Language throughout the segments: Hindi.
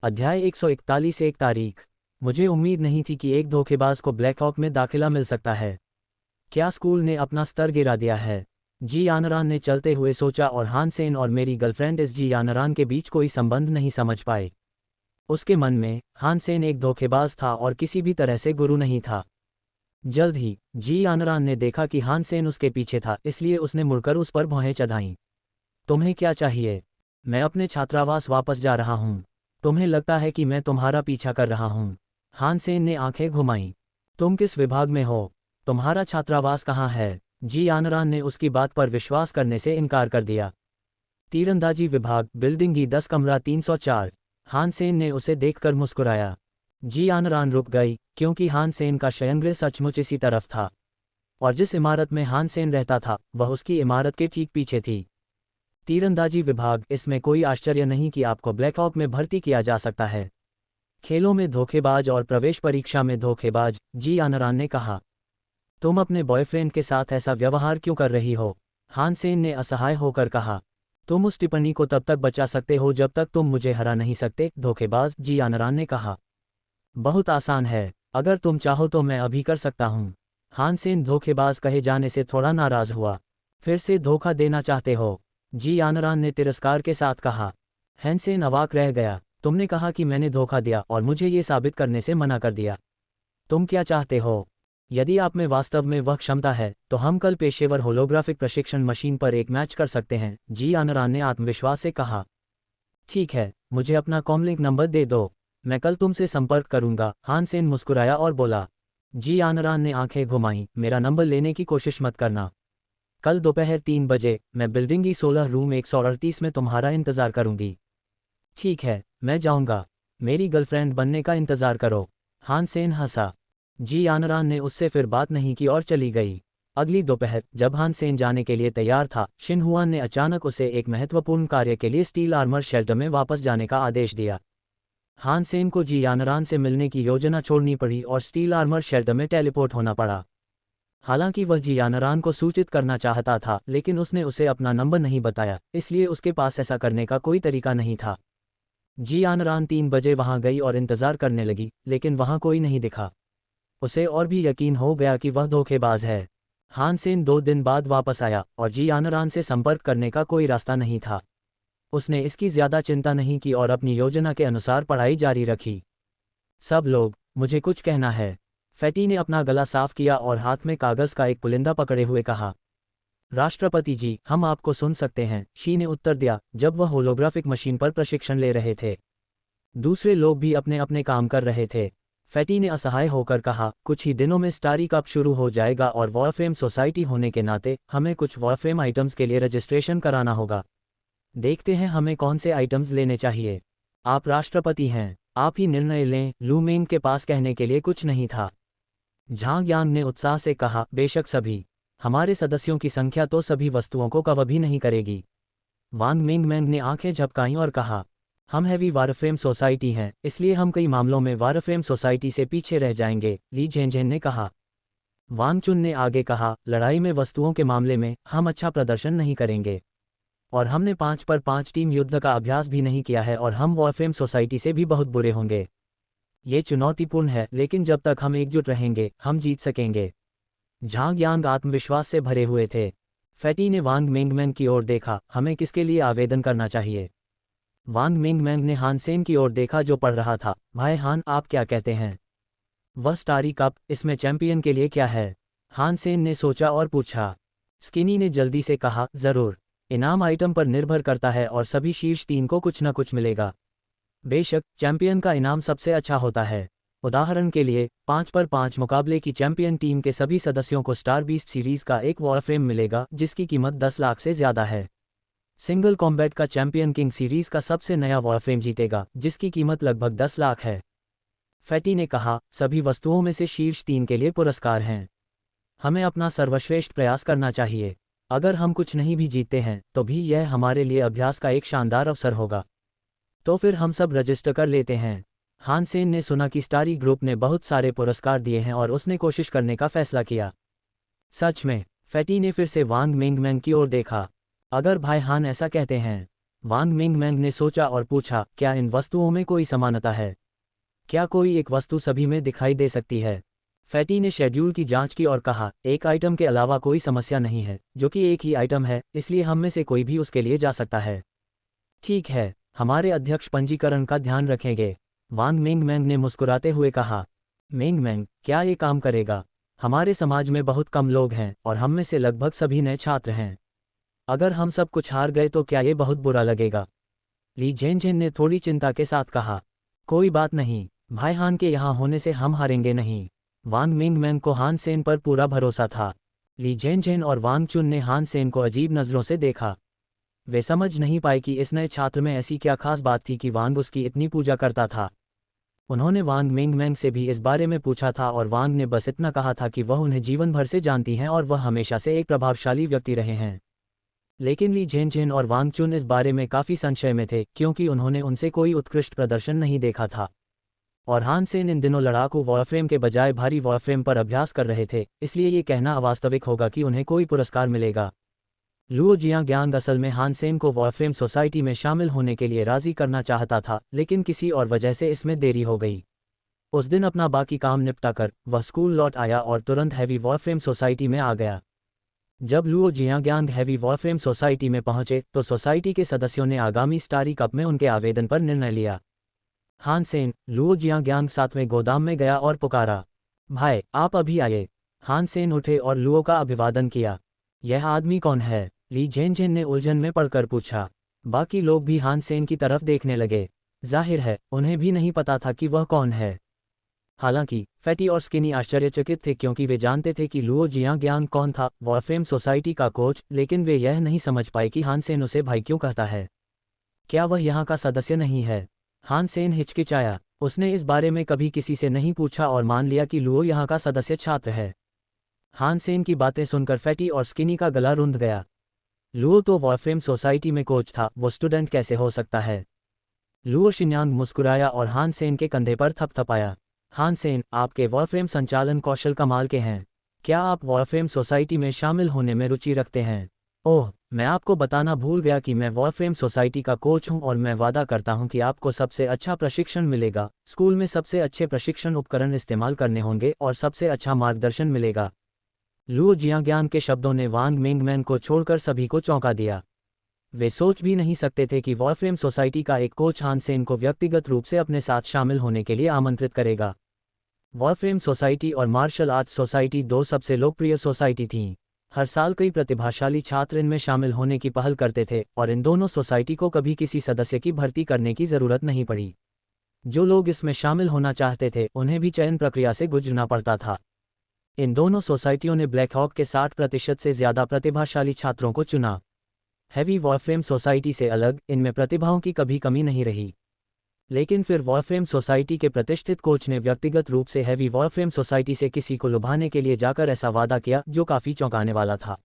अध्याय 141। एक तारीख। मुझे उम्मीद नहीं थी कि एक धोखेबाज को ब्लैकहॉक में दाखिला मिल सकता है। क्या स्कूल ने अपना स्तर गिरा दिया है? जी यानरान ने चलते हुए सोचा और हान सेन और मेरी गर्लफ्रेंड इस जी यानरान के बीच कोई संबंध नहीं समझ पाए। उसके मन में हान सेन एक धोखेबाज था और किसी भी तरह से गुरु नहीं था। जल्द ही जी यानरान ने देखा कि हान सेन उसके पीछे था, इसलिए उसने मुड़कर उस पर भौहें चढ़ाईं। तुम्हें क्या चाहिए? मैं अपने छात्रावास वापस जा रहा हूँ। तुम्हें लगता है कि मैं तुम्हारा पीछा कर रहा हूँ? हान सेन ने आंखें घुमाईं। तुम किस विभाग में हो? तुम्हारा छात्रावास कहाँ है? जी यानरान ने उसकी बात पर विश्वास करने से इनकार कर दिया। तीरंदाजी विभाग, बिल्डिंग ही 10 कमरा 304। हान सेन ने उसे देखकर मुस्कुराया। जी यानरान रुक गई, क्योंकि हान सेन का शयनगृह सचमुच इसी तरफ था, और जिस इमारत में हान सेन रहता था वह उसकी इमारत के ठीक पीछे थी। तीरंदाजी विभाग, इसमें कोई आश्चर्य नहीं कि आपको ब्लैकहॉक में भर्ती किया जा सकता है। खेलों में धोखेबाज और प्रवेश परीक्षा में धोखेबाज, जी यानरान ने कहा। तुम अपने बॉयफ्रेंड के साथ ऐसा व्यवहार क्यों कर रही हो? हान सेन ने असहाय होकर कहा। तुम उस टिप्पणी को तब तक बचा सकते हो जब तक तुम मुझे हरा नहीं सकते, धोखेबाज, जी यानरान ने कहा। बहुत आसान है, अगर तुम चाहो तो मैं अभी कर सकता हूँ। हान सेन धोखेबाज कहे जाने से थोड़ा नाराज हुआ। फिर से धोखा देना चाहते हो? जी यानरान ने तिरस्कार के साथ कहा। हान सेन अवाक रह गया। तुमने कहा कि मैंने धोखा दिया और मुझे ये साबित करने से मना कर दिया। तुम क्या चाहते हो? यदि आप में वास्तव में वह क्षमता है तो हम कल पेशेवर होलोग्राफिक प्रशिक्षण मशीन पर एक मैच कर सकते हैं, जी यानरान ने आत्मविश्वास से कहा। ठीक है, मुझे अपना कॉमलिंक नंबर दे दो, मैं कल तुमसे संपर्क करूंगा। हान सेन मुस्कुराया और बोला। जी यानरान ने आंखें घुमाईं। मेरा नंबर लेने की कोशिश मत करना। कल दोपहर 3 बजे मैं बिल्डिंग की 16 रूम 138 में तुम्हारा इंतजार करूंगी। ठीक है, मैं जाऊंगा। मेरी गर्लफ्रेंड बनने का इंतजार करो। हान सेन हंसा। जी यानरान ने उससे फिर बात नहीं की और चली गई। अगली दोपहर जब हान सेन जाने के लिए तैयार था, शिनहुआन ने अचानक उसे एक महत्वपूर्ण कार्य के लिए स्टील आर्मर शेल्टर में वापस जाने का आदेश दिया। हान सेन को जी यानरान से मिलने की योजना छोड़नी पड़ी और स्टील आर्मर शेल्टर में टेलीपोर्ट होना पड़ा। हालांकि वह जी यानरान को सूचित करना चाहता था, लेकिन उसने उसे अपना नंबर नहीं बताया, इसलिए उसके पास ऐसा करने का कोई तरीका नहीं था। जी यानरान 3 बजे वहां गई और इंतजार करने लगी, लेकिन वहां कोई नहीं दिखा। उसे और भी यकीन हो गया कि वह धोखेबाज है। हान सेन 2 दिन बाद वापस आया और जी यानरान से संपर्क करने का कोई रास्ता नहीं था। उसने इसकी ज्यादा चिंता नहीं की और अपनी योजना के अनुसार पढ़ाई जारी रखी। सब लोग, मुझे कुछ कहना है। फैटी ने अपना गला साफ किया और हाथ में कागज का एक पुलिंदा पकड़े हुए कहा। राष्ट्रपति जी, हम आपको सुन सकते हैं, शी ने उत्तर दिया जब वह होलोग्राफिक मशीन पर प्रशिक्षण ले रहे थे। दूसरे लोग भी अपने अपने काम कर रहे थे। फैटी ने असहाय होकर कहा, कुछ ही दिनों में स्टारी कप शुरू हो जाएगा और वॉरफ्रेम सोसाइटी होने के नाते हमें कुछ वॉरफ्रेम आइटम्स के लिए रजिस्ट्रेशन कराना होगा। देखते हैं हमें कौन से आइटम्स लेने चाहिए। आप राष्ट्रपति हैं, आप ही निर्णय लें। लू मेंग के पास कहने के लिए कुछ नहीं था। झांग यांग ने उत्साह से कहा, बेशक सभी। हमारे सदस्यों की संख्या तो सभी वस्तुओं को कवर भी नहीं करेगी। वांग मिंगमैंग ने आंखें झपकाईं और कहा, हम हैवी वारफ्रेम सोसाइटी हैं, इसलिए हम कई मामलों में वारफ्रेम सोसाइटी से पीछे रह जाएंगे, ली झेनझेन ने कहा। वांग चुन ने आगे कहा, लड़ाई में वस्तुओं के मामले में हम अच्छा प्रदर्शन नहीं करेंगे, और हमने 5 पर 5 टीम युद्ध का अभ्यास भी नहीं किया है और हम वॉरफ्रेम सोसाइटी से भी बहुत बुरे होंगे। ये चुनौतीपूर्ण है, लेकिन जब तक हम एकजुट रहेंगे हम जीत सकेंगे। झांग यांग आत्मविश्वास से भरे हुए थे। फैटी ने वांग मिंगमैंग की ओर देखा, हमें किसके लिए आवेदन करना चाहिए? वांग मिंगमैंग ने हान सेन की ओर देखा जो पढ़ रहा था। भाई हान, आप क्या कहते हैं? वह स्टारी कप, इसमें चैंपियन के लिए क्या है? हान सेन ने सोचा और पूछा। स्किनी ने जल्दी से कहा, जरूर। इनाम आइटम पर निर्भर करता है और सभी शीर्ष 3 को कुछ न कुछ मिलेगा। बेशक, चैंपियन का इनाम सबसे अच्छा होता है। उदाहरण के लिए 5 पर 5 मुकाबले की चैंपियन टीम के सभी सदस्यों को स्टार बीस्ट सीरीज का एक वॉरफ्रेम मिलेगा जिसकी कीमत 10 लाख से ज्यादा है। सिंगल कॉम्बैट का चैंपियन किंग सीरीज का सबसे नया वॉरफ्रेम जीतेगा जिसकी कीमत लगभग 10 लाख है। फैटी ने कहा, सभी वस्तुओं में से शीर्ष 3 के लिए पुरस्कार हैं। हमें अपना सर्वश्रेष्ठ प्रयास करना चाहिए। अगर हम कुछ नहीं भी जीतते हैं तो भी यह हमारे लिए अभ्यास का एक शानदार अवसर होगा। तो फिर हम सब रजिस्टर कर लेते हैं। हान सेन ने सुना कि स्टारी ग्रुप ने बहुत सारे पुरस्कार दिए हैं और उसने कोशिश करने का फैसला किया। सच में? फैटी ने फिर से वांग मिंगमैंग की ओर देखा। अगर भाई हान ऐसा कहते हैं। वांग मिंगमैंग ने सोचा और पूछा, क्या इन वस्तुओं में कोई समानता है? क्या कोई एक वस्तु सभी में दिखाई दे सकती है? फैटी ने शेड्यूल की जांच की और कहा, एक आइटम के अलावा कोई समस्या नहीं है, जो कि एक ही आइटम है, इसलिए हम में से कोई भी उसके लिए जा सकता है। ठीक है, हमारे अध्यक्ष पंजीकरण का ध्यान रखेंगे, वांग मिंगमैंग ने मुस्कुराते हुए कहा। मिंगमैंग, क्या ये काम करेगा? हमारे समाज में बहुत कम लोग हैं और हम में से लगभग सभी नए छात्र हैं। अगर हम सब कुछ हार गए तो क्या ये बहुत बुरा लगेगा? ली जेनजेन ने थोड़ी चिंता के साथ कहा। कोई बात नहीं, भाई हान के यहाँ होने से हम हारेंगे नहीं। वांग मिंगमैंग को हान सेन पर पूरा भरोसा था। ली जेनजेन और वांग चुन ने हान सेन को अजीब नज़रों से देखा। वे समझ नहीं पाए कि इस नए छात्र में ऐसी क्या खास बात थी कि वांग उसकी इतनी पूजा करता था। उन्होंने वांग मिंगमैंग से भी इस बारे में पूछा था और वांग ने बस इतना कहा था कि वह उन्हें जीवन भर से जानती हैं और वह हमेशा से एक प्रभावशाली व्यक्ति रहे हैं। लेकिन ली जेनजेन और वांग चुन इस बारे में काफ़ी संशय में थे, क्योंकि उन्होंने उनसे कोई उत्कृष्ट प्रदर्शन नहीं देखा था। और हान सेन इन दिनों लड़ाकू वॉरफ्रेम के बजाय भारी वॉरफ्रेम पर अभ्यास कर रहे थे, इसलिए ये कहना अवास्तविक होगा कि उन्हें कोई पुरस्कार मिलेगा। लुओ जियांग्यांग असल में हान सेन को वॉरफ्रेम सोसाइटी में शामिल होने के लिए राज़ी करना चाहता था, लेकिन किसी और वजह से इसमें देरी हो गई। उस दिन अपना बाकी काम निपटाकर वह स्कूल लौट आया और तुरंत हैवी वॉरफ्रेम सोसाइटी में आ गया। जब लुओ जियांग्यांग हैवी वॉरफ्रेम सोसाइटी में पहुंचे तो सोसाइटी के सदस्यों ने आगामी स्टारी कप में उनके आवेदन पर निर्णय लिया। हान सेन, लुओ जियांग्यांग सातवें गोदाम में गया और पुकारा, भाई आप अभी आए। हान सेन उठे और लुओ का अभिवादन किया। यह आदमी कौन है? ली जेनजेन ने उलझन में पड़कर पूछा। बाकी लोग भी हान सेन की तरफ देखने लगे। जाहिर है उन्हें भी नहीं पता था कि वह कौन है। हालांकि फैटी और स्किनी आश्चर्यचकित थे, क्योंकि वे जानते थे कि लुओ जियांग्यांग कौन था, वॉरफ्रेम सोसाइटी का कोच, लेकिन वे यह नहीं समझ पाए कि हान सेन उसे भाई क्यों कहता है। क्या वह यहाँ का सदस्य नहीं है? हान सेन हिचकिचाया। उसने इस बारे में कभी किसी से नहीं पूछा और मान लिया कि लुओ यहाँ का सदस्य छात्र है। हान सेन की बातें सुनकर फैटी और स्किनी का गला रुंध गया। लुओ तो वॉरफ्रेम सोसाइटी में कोच था, वो स्टूडेंट कैसे हो सकता है? लुओ शिन्यांग मुस्कुराया और हान सेन के कंधे पर थपथपाया। हान सेन, आपके वॉरफ्रेम संचालन कौशल कमाल के हैं। क्या आप वॉरफ्रेम सोसाइटी में शामिल होने में रुचि रखते हैं? ओह, मैं आपको बताना भूल गया कि मैं वॉरफ्रेम सोसाइटी का कोच हूं और मैं वादा करता हूं कि आपको सबसे अच्छा प्रशिक्षण मिलेगा। स्कूल में सबसे अच्छे प्रशिक्षण उपकरण इस्तेमाल करने होंगे और सबसे अच्छा मार्गदर्शन मिलेगा। लुओ जियांग्यांग के शब्दों ने वांग मिंगमैंग को छोड़कर सभी को चौंका दिया। वे सोच भी नहीं सकते थे कि वॉरफ्रेम सोसाइटी का एक कोच हान सेन को व्यक्तिगत रूप से अपने साथ शामिल होने के लिए आमंत्रित करेगा। वॉरफ्रेम सोसाइटी और मार्शल आर्ट्स सोसाइटी दो सबसे लोकप्रिय सोसाइटी थीं। हर साल कई प्रतिभाशाली छात्र इनमें शामिल होने की पहल करते थे और इन दोनों सोसाइटी को कभी किसी सदस्य की भर्ती करने की ज़रूरत नहीं पड़ी। जो लोग इसमें शामिल होना चाहते थे उन्हें भी चयन प्रक्रिया से गुजरना पड़ता था। इन दोनों सोसाइटियों ने ब्लैक हॉक के 60% से ज़्यादा प्रतिभाशाली छात्रों को चुना। हैवी वॉरफ्रेम सोसाइटी से अलग इनमें प्रतिभाओं की कभी कमी नहीं रही। लेकिन फिर वॉरफ्रेम सोसाइटी के प्रतिष्ठित कोच ने व्यक्तिगत रूप से हैवी वॉरफ्रेम सोसाइटी से किसी को लुभाने के लिए जाकर ऐसा वादा किया जो काफ़ी चौंकाने वाला था।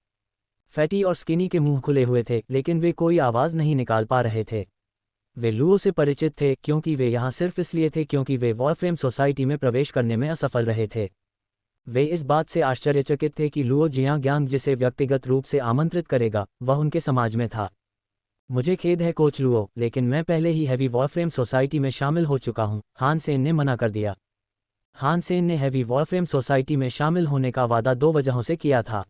फैटी और स्किनी के मुंह खुले हुए थे, लेकिन वे कोई आवाज़ नहीं निकाल पा रहे थे। वे लुओ से परिचित थे, क्योंकि वे यहाँ सिर्फ इसलिए थे क्योंकि वे वॉरफ्रेम सोसाइटी में प्रवेश करने में असफल रहे थे। वे इस बात से आश्चर्यचकित थे कि लुओ जियांग्यांग जिसे व्यक्तिगत रूप से आमंत्रित करेगा वह उनके समाज में था। मुझे खेद है कोच लुओ, लेकिन मैं पहले ही हैवी वॉरफ्रेम सोसाइटी में शामिल हो चुका हूं, हान सेन ने मना कर दिया। हान सेन ने हैवी वॉरफ्रेम सोसाइटी में शामिल होने का वादा दो वजहों से किया था।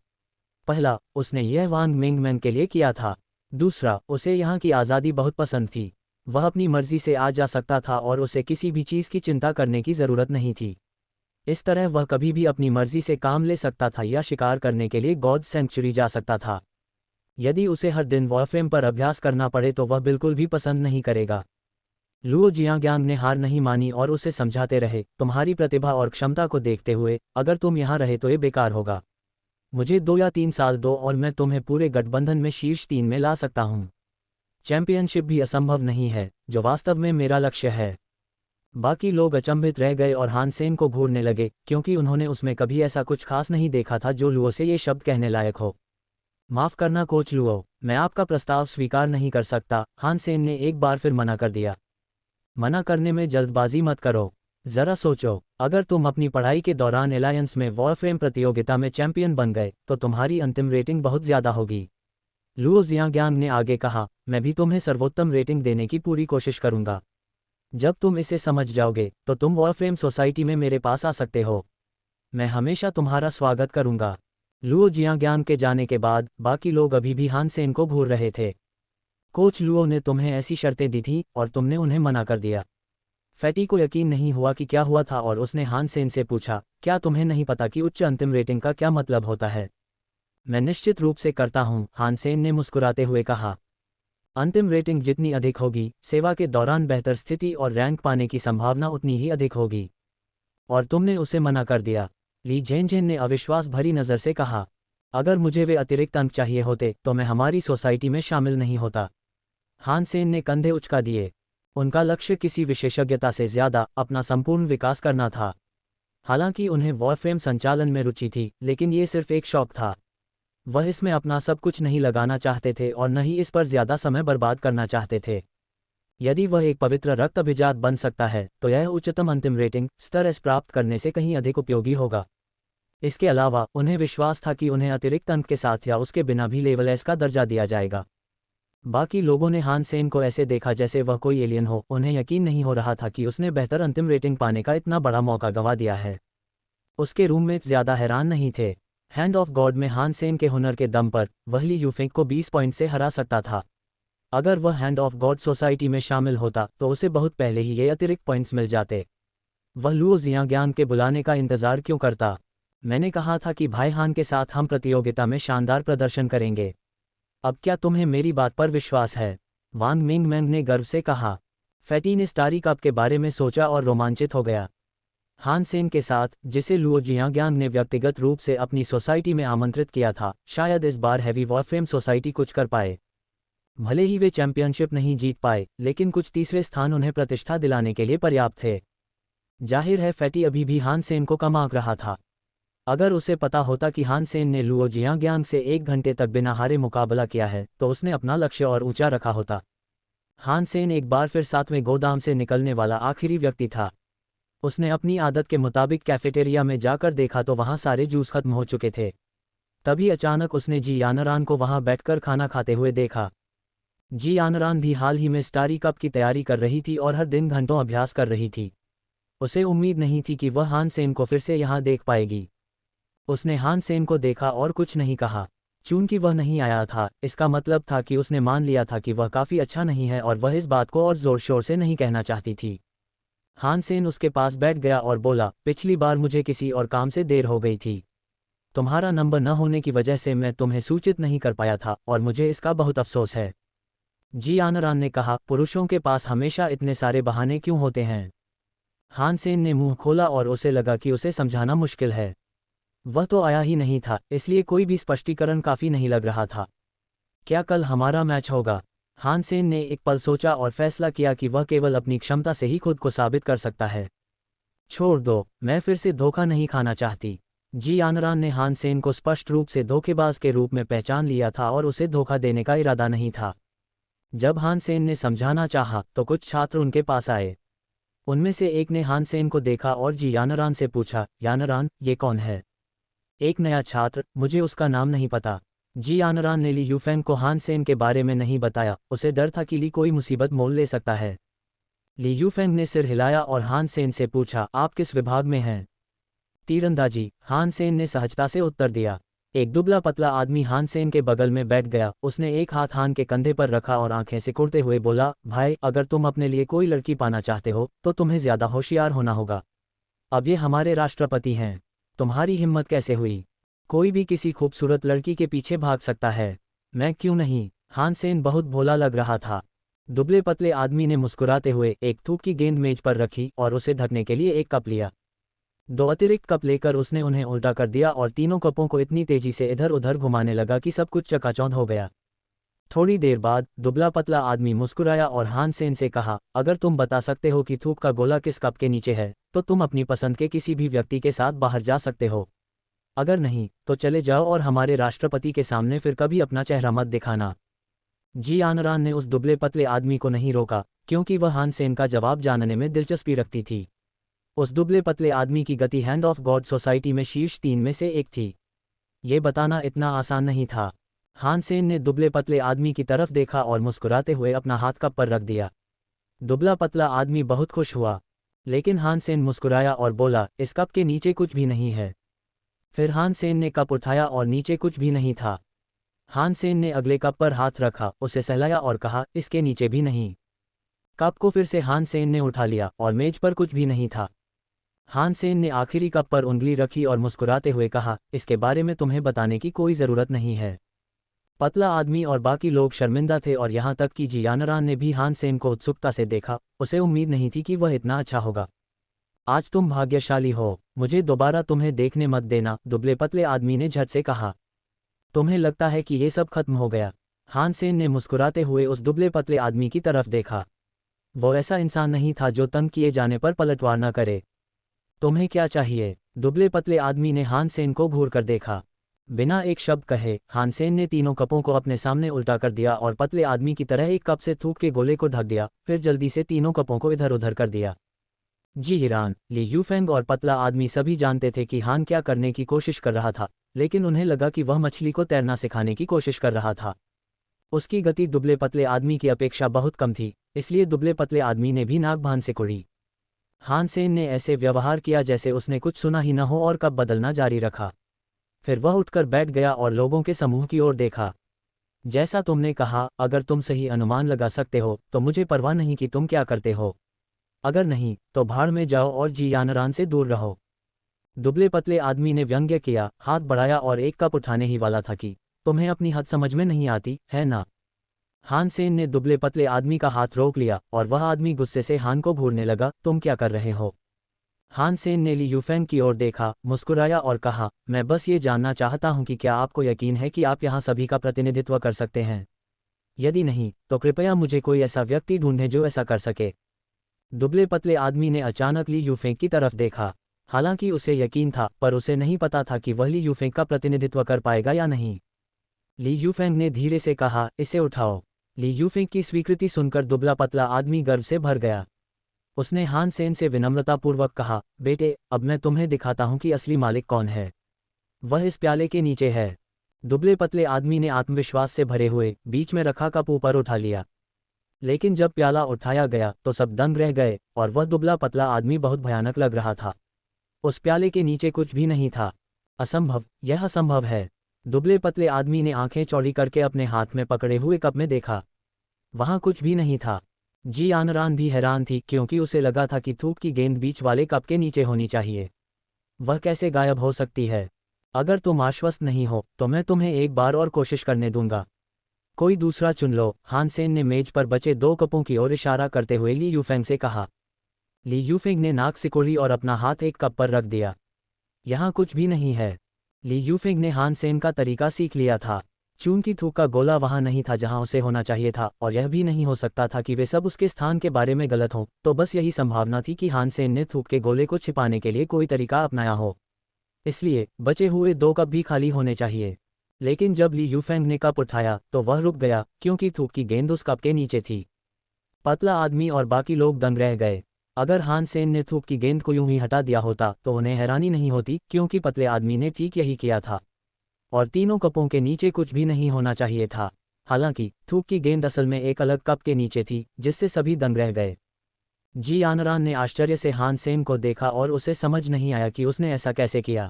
पहला, उसने यह वांग मिंगमैंग के लिए किया था। दूसरा, उसे यहाँ की आज़ादी बहुत पसंद थी। वह अपनी मर्जी से आ जा सकता था और उसे किसी भी चीज़ की चिंता करने की ज़रूरत नहीं थी। इस तरह वह कभी भी अपनी मर्जी से काम ले सकता था या शिकार करने के लिए गॉड सेंचुरी जा सकता था। यदि उसे हर दिन वॉरफ्रेम पर अभ्यास करना पड़े तो वह बिल्कुल भी पसंद नहीं करेगा। लुओ जियांग्यांग ने हार नहीं मानी और उसे समझाते रहे, तुम्हारी प्रतिभा और क्षमता को देखते हुए अगर तुम यहाँ रहे तो ये बेकार होगा। मुझे 2 या 3 साल दो और मैं तुम्हें पूरे गठबंधन में शीर्ष 3 में ला सकता हूँ। चैंपियनशिप भी असंभव नहीं है, जो वास्तव में मेरा लक्ष्य है। बाकी लोग अचंभित रह गए और हान सेन को घूरने लगे, क्योंकि उन्होंने उसमें कभी ऐसा कुछ खास नहीं देखा था जो लुओ से ये शब्द कहने लायक हो। माफ़ करना कोच लुओ, मैं आपका प्रस्ताव स्वीकार नहीं कर सकता, हान सेन ने एक बार फिर मना कर दिया। मना करने में जल्दबाजी मत करो। ज़रा सोचो, अगर तुम अपनी पढ़ाई के दौरान एलायंस में वॉरफ्रेम प्रतियोगिता में चैंपियन बन गए तो तुम्हारी अंतिम रेटिंग बहुत ज़्यादा होगी। लुओ जियांग्यांग ने आगे कहा, मैं भी तुम्हें सर्वोत्तम रेटिंग देने की पूरी कोशिश करूंगा। जब तुम इसे समझ जाओगे तो तुम वॉरफ्रेम सोसाइटी में मेरे पास आ सकते हो। मैं हमेशा तुम्हारा स्वागत करूंगा। लुओ जियांग्यांग के जाने के बाद बाकी लोग अभी भी हान सेन को घूर रहे थे। कोच लुओ ने तुम्हें ऐसी शर्तें दी थी और तुमने उन्हें मना कर दिया। फैटी को यकीन नहीं हुआ कि क्या हुआ था और उसने हान सेन से पूछा, क्या तुम्हें नहीं पता कि उच्च अंतिम रेटिंग का क्या मतलब होता है? मैं निश्चित रूप से करता हूं, हान सेन ने मुस्कुराते हुए कहा। अंतिम रेटिंग जितनी अधिक होगी, सेवा के दौरान बेहतर स्थिति और रैंक पाने की संभावना उतनी ही अधिक होगी। और तुमने उसे मना कर दिया। ली झेनझेन ने अविश्वास भरी नज़र से कहा, अगर मुझे वे अतिरिक्त अंक चाहिए होते तो मैं हमारी सोसाइटी में शामिल नहीं होता। हान सेन ने कंधे उचका दिए। उनका लक्ष्य किसी विशेषज्ञता से ज्यादा अपना संपूर्ण विकास करना था। हालांकि उन्हें वॉरफ्रेम संचालन में रुचि थी, लेकिन ये सिर्फ एक शौक था। वह इसमें अपना सब कुछ नहीं लगाना चाहते थे और न ही इस पर ज्यादा समय बर्बाद करना चाहते थे। यदि वह एक पवित्र रक्त अभिजात बन सकता है तो यह उच्चतम अंतिम रेटिंग स्तर एस प्राप्त करने से कहीं अधिक उपयोगी होगा। इसके अलावा उन्हें विश्वास था कि उन्हें अतिरिक्त अंक के साथ या उसके बिना भी लेवल एस का दर्जा दिया जाएगा। बाकी लोगों ने हान सेन को ऐसे देखा जैसे वह कोई एलियन हो। उन्हें यकीन नहीं हो रहा था कि उसने बेहतर अंतिम रेटिंग पाने का इतना बड़ा मौका गंवा दिया है। उसके रूममेट्स ज्यादा हैरान नहीं थे। हैंड ऑफ गॉड में हान सेन के हुनर के दम पर वह ली यूफेंग को 20 पॉइंट से हरा सकता था। अगर वह हैंड ऑफ गॉड सोसाइटी में शामिल होता तो उसे बहुत पहले ही ये अतिरिक्त पॉइंट्स मिल जाते। वह लुओ जियांग्यांग के बुलाने का इंतजार क्यों करता? मैंने कहा था कि भाई हान के साथ हम प्रतियोगिता में शानदार प्रदर्शन करेंगे। अब क्या तुम्हें मेरी बात पर विश्वास है? वांग मिंगमैंग ने गर्व से कहा। फैटी ने स्टारी कप के बारे में सोचा और रोमांचित हो गया। हान सेन के साथ, जिसे लुओ जियांग्यांग ने व्यक्तिगत रूप से अपनी सोसाइटी में आमंत्रित किया था, शायद इस बार हैवी वॉरफ्रेम सोसाइटी कुछ कर पाए। भले ही वे चैंपियनशिप नहीं जीत पाए, लेकिन कुछ तीसरे स्थान उन्हें प्रतिष्ठा दिलाने के लिए पर्याप्त थे। जाहिर है फैटी अभी भी हान सेन को कम आंक रहा था। अगर उसे पता होता कि हान सेन ने लुओ जियांग्यांग से 1 घंटे तक बिना हारे मुकाबला किया है तो उसने अपना लक्ष्य और ऊंचा रखा होता। हान सेन एक बार फिर 7वें गोदाम से निकलने वाला आखिरी व्यक्ति था। उसने अपनी आदत के मुताबिक कैफेटेरिया में जाकर देखा तो वहां सारे जूस खत्म हो चुके थे। तभी अचानक उसने जी यानरान को वहां बैठकर खाना खाते हुए देखा। जी यानरान भी हाल ही में स्टारी कप की तैयारी कर रही थी और हर दिन घंटों अभ्यास कर रही थी। उसे उम्मीद नहीं थी कि वह हान सेन को फिर से यहां देख पाएगी। उसने हान सेन को देखा और कुछ नहीं कहा। चूंकि वह नहीं आया था, इसका मतलब था कि उसने मान लिया था कि वह काफ़ी अच्छा नहीं है और वह इस बात को और ज़ोर शोर से नहीं कहना चाहती थी। हान सेन उसके पास बैठ गया और बोला, पिछली बार मुझे किसी और काम से देर हो गई थी। तुम्हारा नंबर न होने की वजह से मैं तुम्हें सूचित नहीं कर पाया था और मुझे इसका बहुत अफसोस है। जी यानरान ने कहा, पुरुषों के पास हमेशा इतने सारे बहाने क्यों होते हैं? हान सेन ने मुंह खोला और उसे लगा कि उसे समझाना मुश्किल है। वह तो आया ही नहीं था, इसलिए कोई भी स्पष्टीकरण काफ़ी नहीं लग रहा था। क्या कल हमारा मैच होगा? हान सेन ने एक पल सोचा और फैसला किया कि वह केवल अपनी क्षमता से ही खुद को साबित कर सकता है। छोड़ दो, मैं फिर से धोखा नहीं खाना चाहती। जी यानरान ने हान सेन को स्पष्ट रूप से धोखेबाज के रूप में पहचान लिया था और उसे धोखा देने का इरादा नहीं था। जब हान सेन ने समझाना चाहा तो कुछ छात्र उनके पास आए। उनमें से एक ने हान सेन को देखा और जी यानरान से पूछा, यानरान, ये कौन है? एक नया छात्र, मुझे उसका नाम नहीं पता। जी यानरान ने ली यूफेंग को हान सेन के बारे में नहीं बताया। उसे डर था कि ली कोई मुसीबत मोल ले सकता है। ली यूफेंग ने सिर हिलाया और हान सेन से पूछा, आप किस विभाग में हैं? तीरंदाजी, हान सेन ने सहजता से उत्तर दिया। एक दुबला पतला आदमी हान सेन के बगल में बैठ गया। उसने एक हाथ हान के कंधे पर रखा और आंखें सिकुड़ते हुए बोला, भाई, अगर तुम अपने लिए कोई लड़की पाना चाहते हो तो तुम्हें ज्यादा होशियार होना होगा। अब ये हमारे राष्ट्रपति हैं। तुम्हारी हिम्मत कैसे हुई? कोई भी किसी खूबसूरत लड़की के पीछे भाग सकता है, मैं क्यों नहीं? हान सेन बहुत भोला लग रहा था। दुबले पतले आदमी ने मुस्कुराते हुए एक थूक की गेंद मेज पर रखी और उसे ढकने के लिए एक कप लिया। 2 अतिरिक्त कप लेकर उसने उन्हें उल्टा कर दिया और तीनों कपों को इतनी तेजी से इधर उधर घुमाने लगा कि सब कुछ चकाचौंध हो गया। थोड़ी देर बाद दुबला पतला आदमी मुस्कुराया और हान सेन से कहा, अगर तुम बता सकते हो कि थूक का गोला किस कप के नीचे है तो तुम अपनी पसंद के किसी भी व्यक्ति के साथ बाहर जा सकते हो। अगर नहीं तो चले जाओ और हमारे राष्ट्रपति के सामने फिर कभी अपना चेहरा मत दिखाना। जी यानरान ने उस दुबले पतले आदमी को नहीं रोका, क्योंकि वह हान सेन का जवाब जानने में दिलचस्पी रखती थी। उस दुबले पतले आदमी की गति हैंड ऑफ गॉड सोसाइटी में शीर्ष 3 में से एक थी। ये बताना इतना आसान नहीं था। हान सेन ने दुबले पतले आदमी की तरफ देखा और मुस्कुराते हुए अपना हाथ कप पर रख दिया। दुबला पतला आदमी बहुत खुश हुआ, लेकिन हान सेन मुस्कुराया और बोला, इस कप के नीचे कुछ भी नहीं है। फिर हान सेन ने कप उठाया और नीचे कुछ भी नहीं था। हान सेन ने अगले कप पर हाथ रखा, उसे सहलाया और कहा, इसके नीचे भी नहीं। कप को फिर से हान सेन ने उठा लिया और मेज पर कुछ भी नहीं था। हान सेन ने आखिरी कप पर उंगली रखी और मुस्कुराते हुए कहा, इसके बारे में तुम्हें बताने की कोई ज़रूरत नहीं है। पतला आदमी और बाकी लोग शर्मिंदा थे और यहाँ तक कि जी यानरान ने भी हान सेन को उत्सुकता से देखा। उसे उम्मीद नहीं थी कि वह इतना अच्छा होगा। आज तुम भाग्यशाली हो, मुझे दोबारा तुम्हें देखने मत देना, दुबले पतले आदमी ने झट से कहा। तुम्हें लगता है कि ये सब खत्म हो गया? हान सेन ने मुस्कुराते हुए उस दुबले पतले आदमी की तरफ देखा। वो ऐसा इंसान नहीं था जो तंग किए जाने पर पलटवार न करे। तुम्हें क्या चाहिए? दुबले पतले आदमी ने हान सेन को घूर कर देखा। बिना एक शब्द कहे हान सेन ने तीनों कपों को अपने सामने उल्टा कर दिया और पतले आदमी की तरह एक कप से थूक के गोले को ढक दिया, फिर जल्दी से तीनों कपों को इधर उधर कर दिया। जी हिरान, ली यूफेंग और पतला आदमी सभी जानते थे कि हान क्या करने की कोशिश कर रहा था, लेकिन उन्हें लगा कि वह मछली को तैरना सिखाने की कोशिश कर रहा था। उसकी गति दुबले पतले आदमी की अपेक्षा बहुत कम थी, इसलिए दुबले पतले आदमी ने भी नाक बांध से कुड़ी। हान सेन ने ऐसे व्यवहार किया जैसे उसने कुछ सुना ही न हो और कप बदलना जारी रखा। फिर वह उठकर बैठ गया और लोगों के समूह की ओर देखा। जैसा तुमने कहा, अगर तुम सही अनुमान लगा सकते हो तो मुझे परवाह नहीं कि तुम क्या करते हो। अगर नहीं तो भाड़ में जाओ और जी यानरान से दूर रहो। दुबले पतले आदमी ने व्यंग्य किया, हाथ बढ़ाया और एक कप उठाने ही वाला था कि तुम्हें अपनी हद समझ में नहीं आती है ना। हान सेन ने दुबले पतले आदमी का हाथ रोक लिया और वह आदमी गुस्से से हान को घूरने लगा। तुम क्या कर रहे हो? हान सेन ने ली यूफेंग की ओर देखा, मुस्कुराया और कहा, मैं बस ये जानना चाहता हूं कि क्या आपको यकीन है कि आप यहां सभी का प्रतिनिधित्व कर सकते हैं? यदि नहीं तो कृपया मुझे कोई ऐसा व्यक्ति ढूंढें जो ऐसा कर सके। दुबले पतले आदमी ने अचानक ली यूफेंग की तरफ देखा। हालांकि उसे यकीन था, पर उसे नहीं पता था कि वह ली यूफेंग का प्रतिनिधित्व कर पाएगा या नहीं। ली यूफेंग ने धीरे से कहा, इसे उठाओ। ली यूफेंग की स्वीकृति सुनकर दुबला पतला आदमी गर्व से भर गया। उसने हान सेन से विनम्रतापूर्वक कहा, बेटे, अब मैं तुम्हें दिखाता हूं कि असली मालिक कौन है। वह इस प्याले के नीचे है। दुबले पतले आदमी ने आत्मविश्वास से भरे हुए बीच में रखा कप ऊपर उठा लिया। लेकिन जब प्याला उठाया गया तो सब दंग रह गए और वह दुबला पतला आदमी बहुत भयानक लग रहा था। उस प्याले के नीचे कुछ भी नहीं था। असंभव, यह असंभव है। दुबले पतले आदमी ने आंखें चौड़ी करके अपने हाथ में पकड़े हुए कप में देखा। वहां कुछ भी नहीं था। जी यानरान भी हैरान थी, क्योंकि उसे लगा था कि थूक की गेंद बीच वाले कप के नीचे होनी चाहिए। वह कैसे गायब हो सकती है? अगर तुम आश्वस्त नहीं हो तो मैं तुम्हें एक बार और कोशिश करने दूंगा। कोई दूसरा चुन लो। हान सेन ने मेज पर बचे 2 कपों की ओर इशारा करते हुए ली यूफेंग से कहा। ली यूफेंग ने नाक सिकोड़ी और अपना हाथ एक कप पर रख दिया। यहाँ कुछ भी नहीं है। ली यूफेंग ने हान सेन का तरीका सीख लिया था। चून की थूक का गोला वहां नहीं था जहां उसे होना चाहिए था, और यह भी नहीं हो सकता था कि वे सब उसके स्थान के बारे में गलत हों। तो बस यही संभावना थी कि हान सेन ने थूक के गोले को छिपाने के लिए कोई तरीका अपनाया हो। इसलिए बचे हुए 2 कप भी खाली होने चाहिए। लेकिन जब ली यूफेंग ने कप उठाया तो वह रुक गया, क्योंकि थूक की गेंद उस कप के नीचे थी। पतला आदमी और बाकी लोग दंग रह गए। अगर हान सेन ने थूक की गेंद को यूं ही हटा दिया होता तो उन्हें हैरानी नहीं होती, क्योंकि पतले आदमी ने ठीक यही किया था। और तीनों कपों के नीचे कुछ भी नहीं होना चाहिए था। हालांकि थूक की गेंद असल में एक अलग कप के नीचे थी, जिससे सभी दंग रह गए। जी यानरान ने आश्चर्य से हान सेन को देखा और उसे समझ नहीं आया कि उसने ऐसा कैसे किया।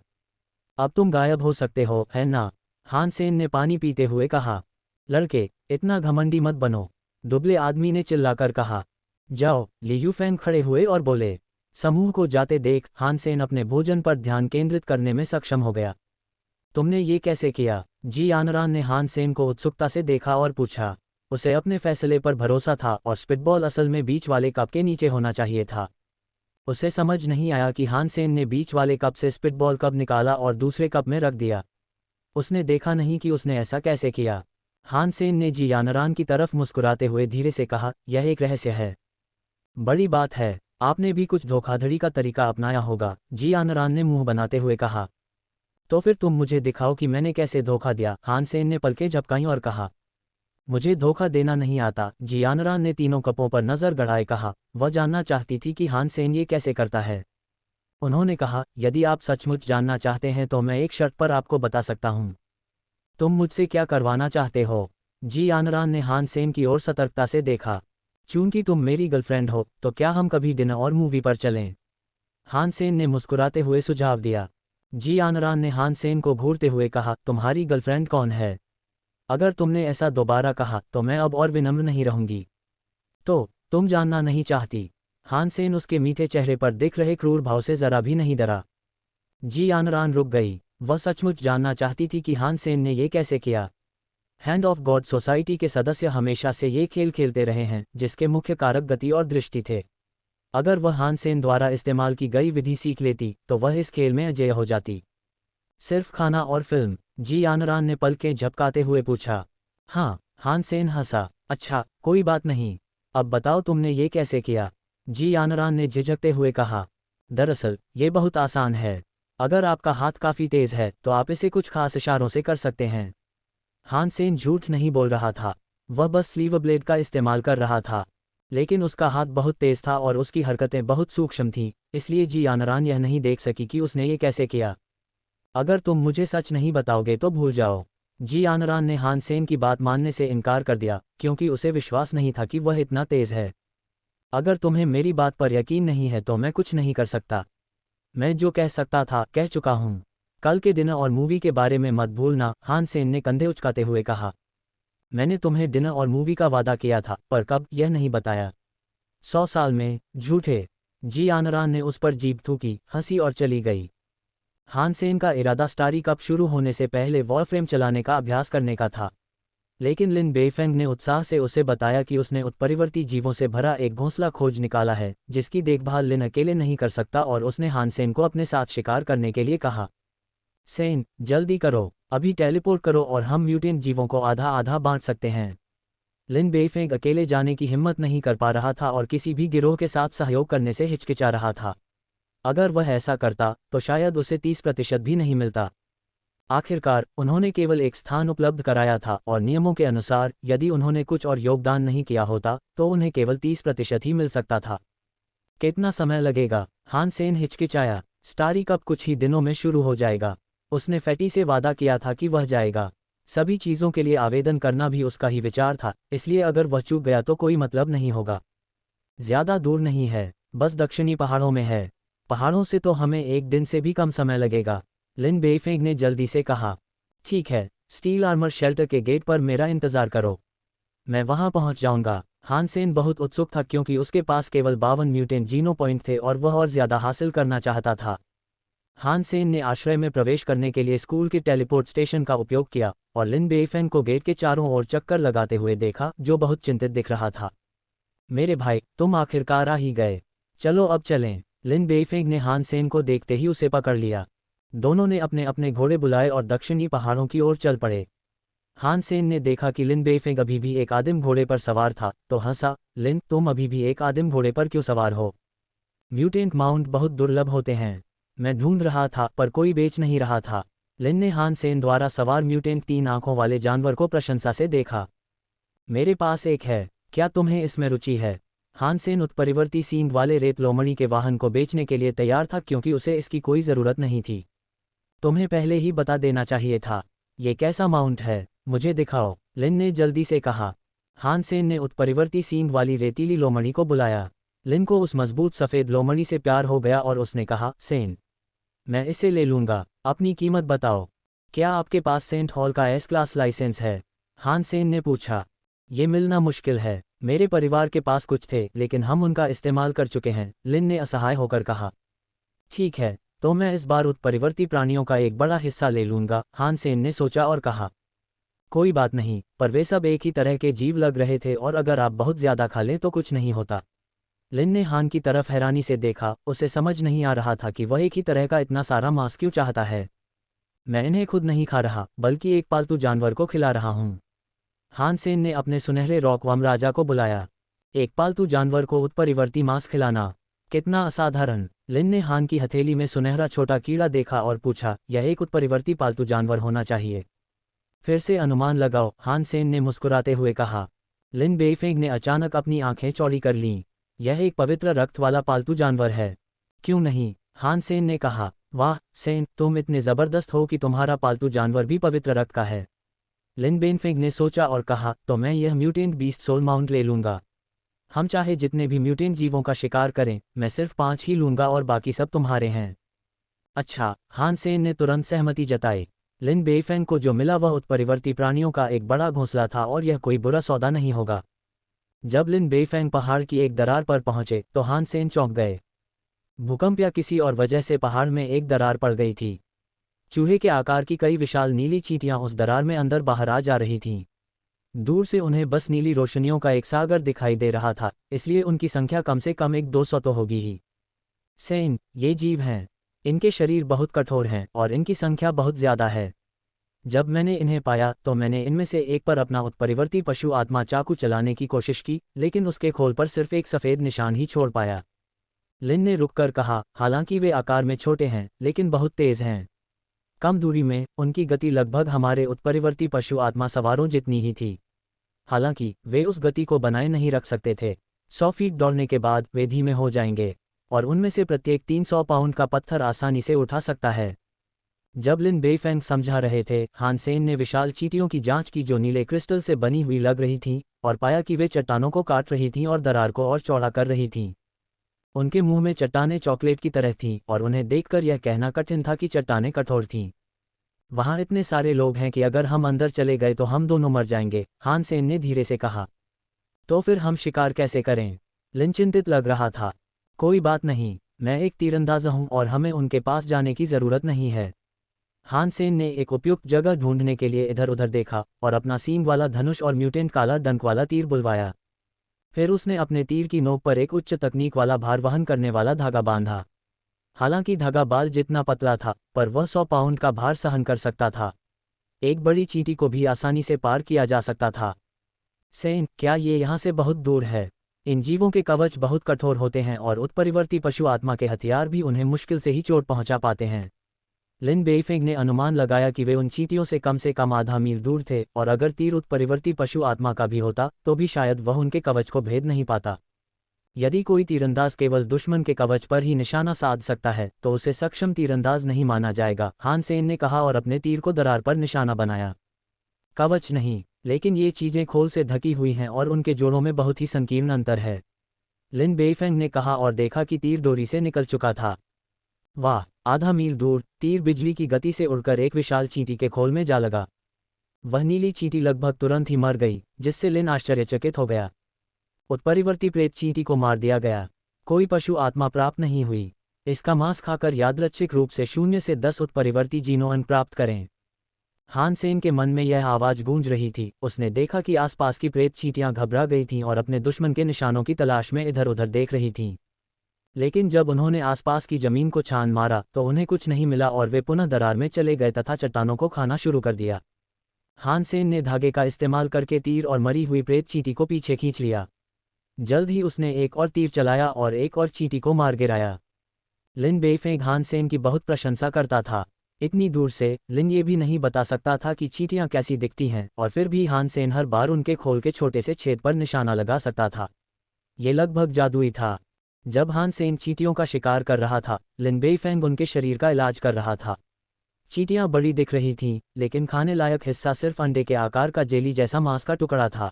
अब तुम गायब हो सकते हो, है ना? हान सेन ने पानी पीते हुए कहा। लड़के, इतना घमंडी मत बनो, दुबले आदमी ने चिल्लाकर कहा। जाओ। ली यूफेंग खड़े हुए और बोले। समूह को जाते देख हान सेन अपने भोजन पर ध्यान केंद्रित करने में सक्षम हो गया। तुमने ये कैसे किया? जी यानरान ने हान सेन को उत्सुकता से देखा और पूछा। उसे अपने फैसले पर भरोसा था और स्पिटबॉल असल में बीच वाले कप के नीचे होना चाहिए था। उसे समझ नहीं आया कि हान सेन ने बीच वाले कप से स्पिटबॉल कप निकाला और दूसरे कप में रख दिया। उसने देखा नहीं कि उसने ऐसा कैसे किया। हान सेन ने जी यानरान की तरफ मुस्कुराते हुए धीरे से कहा, यह एक रहस्य है। बड़ी बात है, आपने भी कुछ धोखाधड़ी का तरीका अपनाया होगा। जी यानरान ने मुंह बनाते हुए कहा। तो फिर तुम मुझे दिखाओ कि मैंने कैसे धोखा दिया। हान सेन ने पलकें झपकाईं और कहा। मुझे धोखा देना नहीं आता। जी यानरान ने तीनों कपों पर नजर गड़ाए कहा। वह जानना चाहती थी कि हान सेन ये कैसे करता है। उन्होंने कहा, यदि आप सचमुच जानना चाहते हैं तो मैं एक शर्त पर आपको बता सकता हूं। तुम मुझसे क्या करवाना चाहते हो? जी आनरान ने हान सेन की ओर सतर्कता से देखा। चूंकि तुम मेरी गर्लफ्रेंड हो तो क्या हम कभी डिनर और मूवी पर चलें? हान सेन ने मुस्कुराते हुए सुझाव दिया। जी आनरान ने हान सेन को घूरते हुए कहा, तुम्हारी गर्लफ्रेंड कौन है? अगर तुमने ऐसा दोबारा कहा तो मैं अब और विनम्र नहीं रहूंगी। तो तुम जानना नहीं चाहती? हान सेन उसके मीठे चेहरे पर दिख रहे क्रूर भाव से जरा भी नहीं डरा। जी आनरान रुक गई। वह सचमुच जानना चाहती थी कि हान सेन ने ये कैसे किया। हैंड ऑफ गॉड सोसाइटी के सदस्य हमेशा से ये खेल खेलते रहे हैं जिसके मुख्य कारक गति और दृष्टि थे। अगर वह हान सेन द्वारा इस्तेमाल की गई विधि सीख लेती तो वह इस खेल में अजेय हो जाती। सिर्फ खाना और फिल्म? जी आनरान ने पलकें झपकाते हुए पूछा। हाँ, हान सेन हंसा। अच्छा, कोई बात नहीं। अब बताओ तुमने ये कैसे किया? जी आनरान ने झिझकते हुए कहा। दरअसल ये बहुत आसान है। अगर आपका हाथ काफ़ी तेज़ है तो आप इसे कुछ खास इशारों से कर सकते हैं। हान सेन झूठ नहीं बोल रहा था। वह बस स्लीव ब्लेड का इस्तेमाल कर रहा था। लेकिन उसका हाथ बहुत तेज था और उसकी हरकतें बहुत सूक्ष्म थीं, इसलिए जी आनरान यह नहीं देख सकी कि उसने ये कैसे किया। अगर तुम मुझे सच नहीं बताओगे तो भूल जाओ। जी आनरान ने हान सेन की बात मानने से इनकार कर दिया क्योंकि उसे विश्वास नहीं था कि वह इतना तेज है। अगर तुम्हें मेरी बात पर यकीन नहीं है तो मैं कुछ नहीं कर सकता। मैं जो कह सकता था कह चुका हूँ। कल के डिनर और मूवी के बारे में मत भूलना, हान सेन ने कंधे उचकाते हुए कहा। मैंने तुम्हें डिनर और मूवी का वादा किया था, पर कब यह नहीं बताया। 100 साल में? झूठे। जी आनरान ने उस पर जीभ थूकी, हंसी और चली गई। हान सेन का इरादा स्टारी कप शुरू होने से पहले वॉरफ्रेम चलाने का अभ्यास करने का था। लेकिन लिन बेइफेंग ने उत्साह से उसे बताया कि उसने उत्परिवर्ती जीवों से भरा एक घोंसला खोज निकाला है जिसकी देखभाल लिन अकेले नहीं कर सकता, और उसने हान सेन को अपने साथ शिकार करने के लिए कहा। सेन, जल्दी करो, अभी टेलीपोर्ट करो और हम म्यूटेंट जीवों को आधा आधा बांट सकते हैं। लिन बेइफेंग अकेले जाने की हिम्मत नहीं कर पा रहा था और किसी भी गिरोह के साथ सहयोग करने से हिचकिचा रहा था। अगर वह ऐसा करता तो शायद उसे 30% भी नहीं मिलता। आखिरकार उन्होंने केवल एक स्थान उपलब्ध कराया था और नियमों के अनुसार यदि उन्होंने कुछ और योगदान नहीं किया होता तो उन्हें केवल 30% ही मिल सकता था। कितना समय लगेगा? हान सेन हिचकिचाया। स्टारी कप कुछ ही दिनों में शुरू हो जाएगा। उसने फैटी से वादा किया था कि वह जाएगा। सभी चीज़ों के लिए आवेदन करना भी उसका ही विचार था, इसलिए अगर वह चूक गया तो कोई मतलब नहीं होगा। ज़्यादा दूर नहीं है, बस दक्षिणी पहाड़ों में है। पहाड़ों से तो हमें एक दिन से भी कम समय लगेगा, लिन बेइफेंग ने जल्दी से कहा। ठीक है, स्टील आर्मर शेल्टर के गेट पर मेरा इंतज़ार करो, मैं वहां पहुंच जाऊंगा। हान सेन बहुत उत्सुक था क्योंकि उसके पास केवल 52 म्यूटेंट जीनो पॉइंट थे और वह और ज़्यादा हासिल करना चाहता था। हान सेन ने आश्रय में प्रवेश करने के लिए स्कूल के टेलीपोर्ट स्टेशन का उपयोग किया और लिन बेइफेंग को गेट के चारों ओर चक्कर लगाते हुए देखा, जो बहुत चिंतित दिख रहा था। मेरे भाई, तुम आखिरकार आ ही गए। चलो अब चलें। लिन बेइफेंग ने हान सेन को देखते ही उसे पकड़ लिया। दोनों ने अपने अपने घोड़े बुलाए और दक्षिणी पहाड़ों की ओर चल पड़े। हान सेन ने देखा कि लिन बेइफेंग अभी भी एक आदिम घोड़े पर सवार था तो हंसा। लिन, तुम अभी भी एक आदिम घोड़े पर क्यों सवार हो? म्यूटेंट माउंट बहुत दुर्लभ होते हैं। मैं ढूंढ रहा था पर कोई बेच नहीं रहा था। लिन ने हान सेन द्वारा सवार म्यूटेंट 3 आंखों वाले जानवर को प्रशंसा से देखा। मेरे पास एक है, क्या तुम्हें इसमें रुचि है? हान सेन उत्परिवर्ती सींग वाले रेत लोमड़ी के वाहन को बेचने के लिए तैयार था क्योंकि उसे इसकी कोई ज़रूरत नहीं थी। तुम्हें पहले ही बता देना चाहिए था। ये कैसा माउंट है, मुझे दिखाओ, लिन ने जल्दी से कहा। हान सेन ने उत्परिवर्ती सींग वाली रेतीली लोमड़ी को बुलाया। लिन को उस मजबूत सफ़ेद लोमड़ी से प्यार हो गया और उसने कहा, सेन, मैं इसे ले लूँगा, अपनी कीमत बताओ। क्या आपके पास सेंट हॉल का एस क्लास लाइसेंस है? हान सेन ने पूछा। ये मिलना मुश्किल है, मेरे परिवार के पास कुछ थे लेकिन हम उनका इस्तेमाल कर चुके हैं, लिन ने असहाय होकर कहा। ठीक है, तो मैं इस बार उत्परिवर्ती प्राणियों का एक बड़ा हिस्सा ले लूँगा, हान सेन ने सोचा और कहा। कोई बात नहीं, पर वे सब एक ही तरह के जीव लग रहे थे और अगर आप बहुत ज़्यादा खा लें तो कुछ नहीं होता। लिन ने हान की तरफ हैरानी से देखा, उसे समझ नहीं आ रहा था कि वह एक ही तरह का इतना सारा मांस क्यों चाहता है। मैं इन्हें खुद नहीं खा रहा बल्कि एक पालतू जानवर को खिला रहा हूँ। हान सेन ने अपने सुनहरे रॉकवाम राजा को बुलाया। एक पालतू जानवर को उत्परिवर्ती मांस खिलाना, कितना असाधारण। लिन ने हान की हथेली में सुनहरा छोटा कीड़ा देखा और पूछा, यह एक उत्परिवर्ती पालतू जानवर होना चाहिए? फिर से अनुमान लगाओ, हान सेन ने मुस्कुराते हुए कहा। लिन बेइफेंग ने अचानक अपनी आंखें चौड़ी कर लीं। यह एक पवित्र रक्त वाला पालतू जानवर है। क्यों नहीं? हान सेन ने कहा। वाह सेन, तुम इतने ज़बरदस्त हो कि तुम्हारा पालतू जानवर भी पवित्र रक्त का है। लिन बेनफेंग ने सोचा और कहा, तो मैं यह म्यूटेंट बीस्ट सोल माउंट ले लूँगा। हम चाहे जितने भी म्यूटेंट जीवों का शिकार करें, मैं सिर्फ 5 ही लूँगा और बाकी सब तुम्हारे हैं। अच्छा, हान सेन ने तुरंत सहमति जताई। लिन बेइफेंग को जो मिला वह उत्परिवर्ती प्राणियों का एक बड़ा घोंसला था और यह कोई बुरा सौदा नहीं होगा। जब लिन बेइफेंग पहाड़ की एक दरार पर पहुंचे तो हान सेन चौंक गए। भूकंप या किसी और वजह से पहाड़ में एक दरार पड़ गई थी। चूहे के आकार की कई विशाल नीली चींटियां उस दरार में अंदर बाहर आ जा रही थीं। दूर से उन्हें बस नीली रोशनियों का एक सागर दिखाई दे रहा था, इसलिए उनकी संख्या कम से कम 100-200 तो होगी ही। सेन, ये जीव हैं। इनके शरीर बहुत कठोर हैं और इनकी संख्या बहुत ज्यादा है। जब मैंने इन्हें पाया तो मैंने इनमें से एक पर अपना उत्परिवर्ती पशु आत्मा चाकू चलाने की कोशिश की, लेकिन उसके खोल पर सिर्फ एक सफ़ेद निशान ही छोड़ पाया। लिन ने रुककर कहा, हालांकि वे आकार में छोटे हैं लेकिन बहुत तेज हैं। कम दूरी में उनकी गति लगभग हमारे उत्परिवर्ती पशु आत्मा सवारों जितनी ही थी। हालांकि वे उस गति को बनाए नहीं रख सकते थे। 100 फीट दौड़ने के बाद वे धीमे हो जाएंगे और उनमें से प्रत्येक 300 पाउंड का पत्थर आसानी से उठा सकता है। जब लिन बेइफेंग समझा रहे थे, हान सेन ने विशाल चींटियों की जांच की जो नीले क्रिस्टल से बनी हुई लग रही थीं, और पाया कि वे चट्टानों को काट रही थीं और दरार को और चौड़ा कर रही थीं। उनके मुंह में चट्टानें चॉकलेट की तरह थीं और उन्हें देखकर यह कहना कठिन था कि चट्टानें कठोर थीं। वहाँ इतने सारे लोग हैं कि अगर हम अंदर चले गए तो हम दोनों मर जाएंगे, हान सेन ने धीरे से कहा। तो फिर हम शिकार कैसे करें? लिन चिंतित लग रहा था। कोई बात नहीं, मैं एक तीरंदाज हूं और हमें उनके पास जाने की जरूरत नहीं है। हान सेन ने एक उपयुक्त जगह ढूंढने के लिए इधर उधर देखा और अपना सींग वाला धनुष और म्यूटेंट काला डंक वाला तीर बुलवाया। फिर उसने अपने तीर की नोक पर एक उच्च तकनीक वाला भार वहन करने वाला धागा बांधा। हालांकि धागा बाल जितना पतला था, पर वह 100 पाउंड का भार सहन कर सकता था। एक बड़ी चींटी को भी आसानी से पार किया जा सकता था। सेन, क्या ये यहाँ से बहुत दूर है? इन जीवों के कवच बहुत कठोर होते हैं और उत्परिवर्ती पशु आत्मा के हथियार भी उन्हें मुश्किल से ही चोट पहुंचा पाते हैं। लिन बेइफेंग ने अनुमान लगाया कि वे उन चींटियों से कम आधा मील दूर थे और अगर तीर उत्परिवर्ती पशु आत्मा का भी होता तो भी शायद वह उनके कवच को भेद नहीं पाता। यदि कोई तीरंदाज केवल दुश्मन के कवच पर ही निशाना साध सकता है तो उसे सक्षम तीरंदाज नहीं माना जाएगा, हान सेन ने कहा और अपने तीर को दरार पर निशाना बनाया। कवच नहीं, लेकिन ये चीजें खोल से ढकी हुई हैं और उनके जोड़ों में बहुत ही संकीर्ण अंतर है, लिन बेइफेंग ने कहा और देखा कि तीर डोरी से निकल चुका था। वाह! आधा मील दूर तीर बिजली की गति से उड़कर एक विशाल चींटी के खोल में जा लगा। वह नीली चींटी लगभग तुरंत ही मर गई, जिससे लिन आश्चर्यचकित हो गया। उत्परिवर्ती प्रेत चींटी को मार दिया गया। कोई पशु आत्मा प्राप्त नहीं हुई। इसका मांस खाकर यादृच्छिक रूप से 0 से 10 उत्परिवर्ती जीनोअन प्राप्त करें। हान सेन के मन में यह आवाज गूंज रही थी। उसने देखा कि आसपास की प्रेत चींटियां घबरा गई थीं और अपने दुश्मन के निशानों की तलाश में इधर उधर देख रही थीं। लेकिन जब उन्होंने आसपास की जमीन को छान मारा तो उन्हें कुछ नहीं मिला और वे पुनः दरार में चले गए तथा चट्टानों को खाना शुरू कर दिया। हान सेन ने धागे का इस्तेमाल करके तीर और मरी हुई प्रेत चींटी को पीछे खींच लिया। जल्द ही उसने एक और तीर चलाया और एक और चींटी को मार गिराया। लिन बेइफेंग हान सेन की बहुत प्रशंसा करता था। इतनी दूर से लिन ये भी नहीं बता सकता था कि चींटियां कैसी दिखती हैं और फिर भी हान सेन हर बार उनके खोल के छोटे से छेद पर निशाना लगा सकता था। ये लगभग जादुई था। जब हान सेन चींटियों का शिकार कर रहा था, लिन बेइफेंग उनके शरीर का इलाज कर रहा था। चींटियां बड़ी दिख रही थीं, लेकिन खाने लायक हिस्सा सिर्फ अंडे के आकार का जेली जैसा मांस का टुकड़ा था।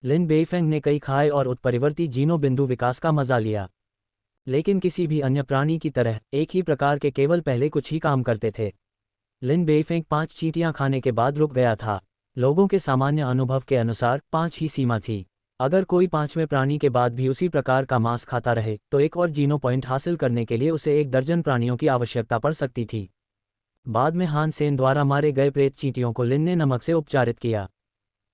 लिन बेइफेंग ने कई खाए और उत्परिवर्ती जीनों बिंदु विकास का मजा लिया, लेकिन किसी भी अन्य प्राणी की तरह एक ही प्रकार के केवल पहले कुछ ही काम करते थे। लिन बेइफेंग 5 चींटियां खाने के बाद रुक गया था। लोगों के सामान्य अनुभव के अनुसार 5 ही सीमा थी। अगर कोई 5वें प्राणी के बाद भी उसी प्रकार का मांस खाता रहे तो एक और जीनो पॉइंट हासिल करने के लिए उसे 1 दर्जन प्राणियों की आवश्यकता पड़ सकती थी। बाद में हान सेन द्वारा मारे गए प्रेत चींटियों को लिन ने नमक से उपचारित किया।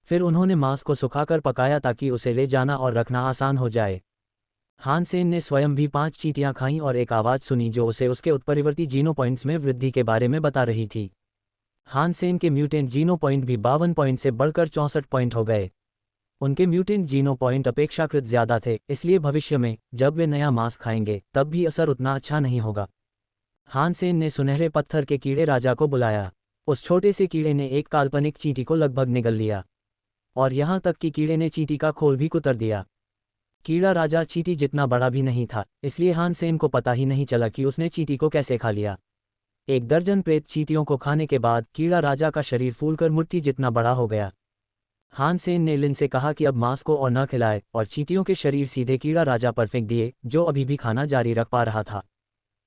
फिर उन्होंने मांस को सुखाकर पकाया ताकि उसे ले जाना और रखना आसान हो जाए। हान सेन ने स्वयं भी 5 चींटियां खाईं और एक आवाज़ सुनी जो उसे उसके उत्परिवर्ती जीनो पॉइंट्स में वृद्धि के बारे में बता रही थी। हान सेन के म्यूटेंट जीनो पॉइंट भी 52 पॉइंट से बढ़कर 64 पॉइंट हो गए। उनके म्यूटेंट जीनो पॉइंट अपेक्षाकृत ज्यादा थे, इसलिए भविष्य में जब वे नया मांस खाएंगे तब भी असर उतना अच्छा नहीं होगा। हान सेन ने सुनहरे पत्थर के कीड़े राजा को बुलाया। उस छोटे से कीड़े ने एक काल्पनिक चींटी को लगभग निगल लिया और यहाँ तक कि कीड़े ने चींटी का खोल भी कुतर दिया। कीड़ा राजा चींटी जितना बड़ा भी नहीं था, इसलिए हान सेन को पता ही नहीं चला कि उसने चींटी को कैसे खा लिया। 1 दर्जन प्रेत चींटियों को खाने के बाद कीड़ा राजा का शरीर फूलकर मुट्ठी जितना बड़ा हो गया। हान सेन ने लिन से कहा कि अब मांस को और न खिलाए और चींटियों के शरीर सीधे कीड़ा राजा पर फेंक दिए, जो अभी भी खाना जारी रख पा रहा था।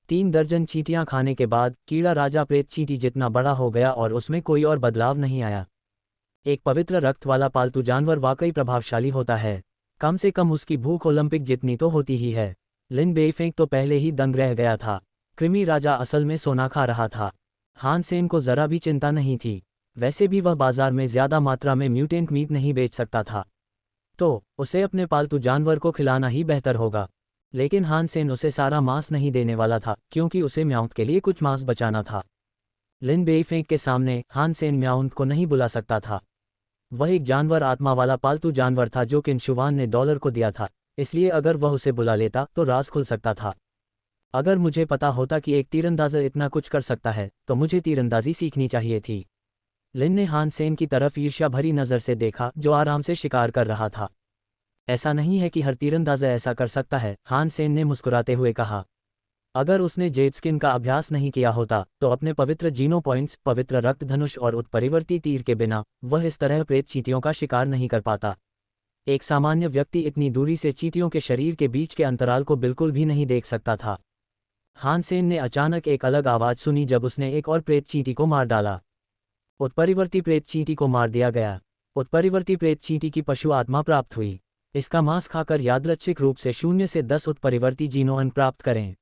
3 दर्जन चींटियां खाने के बाद कीड़ा राजा प्रेत चींटी जितना बड़ा हो गया और उसमें कोई और बदलाव नहीं आया। एक पवित्र रक्त वाला पालतू जानवर वाकई प्रभावशाली होता है। कम से कम उसकी भूख ओलंपिक जितनी तो होती ही है। लिन बेइफेंग तो पहले ही दंग रह गया था। कृमि राजा असल में सोना खा रहा था। हान सेन को जरा भी चिंता नहीं थी। वैसे भी वह बाजार में ज्यादा मात्रा में म्यूटेंट मीट नहीं बेच सकता था, तो उसे अपने पालतू जानवर को खिलाना ही बेहतर होगा। लेकिन हान सेन उसे सारा मांस नहीं देने वाला था, क्योंकि उसे म्याउंट के लिए कुछ मांस बचाना था। लिन बेइफेंग के सामने हान सेन म्याउंट को नहीं बुला सकता था। वह एक जानवर आत्मा वाला पालतू जानवर था जो किनशुवान ने डॉलर को दिया था, इसलिए अगर वह उसे बुला लेता तो राज खुल सकता था। अगर मुझे पता होता कि एक तीरंदाज इतना कुछ कर सकता है तो मुझे तीरंदाजी सीखनी चाहिए थी। लिन ने हान सेन की तरफ ईर्ष्या भरी नज़र से देखा, जो आराम से शिकार कर रहा था। ऐसा नहीं है कि हर तीरंदाज ऐसा कर सकता है, हान सेन ने मुस्कुराते हुए कहा। अगर उसने जेड स्किन का अभ्यास नहीं किया होता तो अपने पवित्र जीनो पॉइंट्स, पवित्र रक्त धनुष और उत्परिवर्ती तीर के बिना वह इस तरह प्रेत चींटियों का शिकार नहीं कर पाता। एक सामान्य व्यक्ति इतनी दूरी से चींटियों के शरीर के बीच के अंतराल को बिल्कुल भी नहीं देख सकता था। हान सेन ने अचानक एक अलग आवाज सुनी जब उसने एक और प्रेत चींटी को मार डाला। उत्परिवर्ती प्रेत चींटी को मार दिया गया। उत्परिवर्ती प्रेत चींटी की पशु आत्मा प्राप्त हुई। इसका मांस खाकर यादृच्छिक रूप से 0 से 10 उत्परिवर्ती जीनोन प्राप्त करें।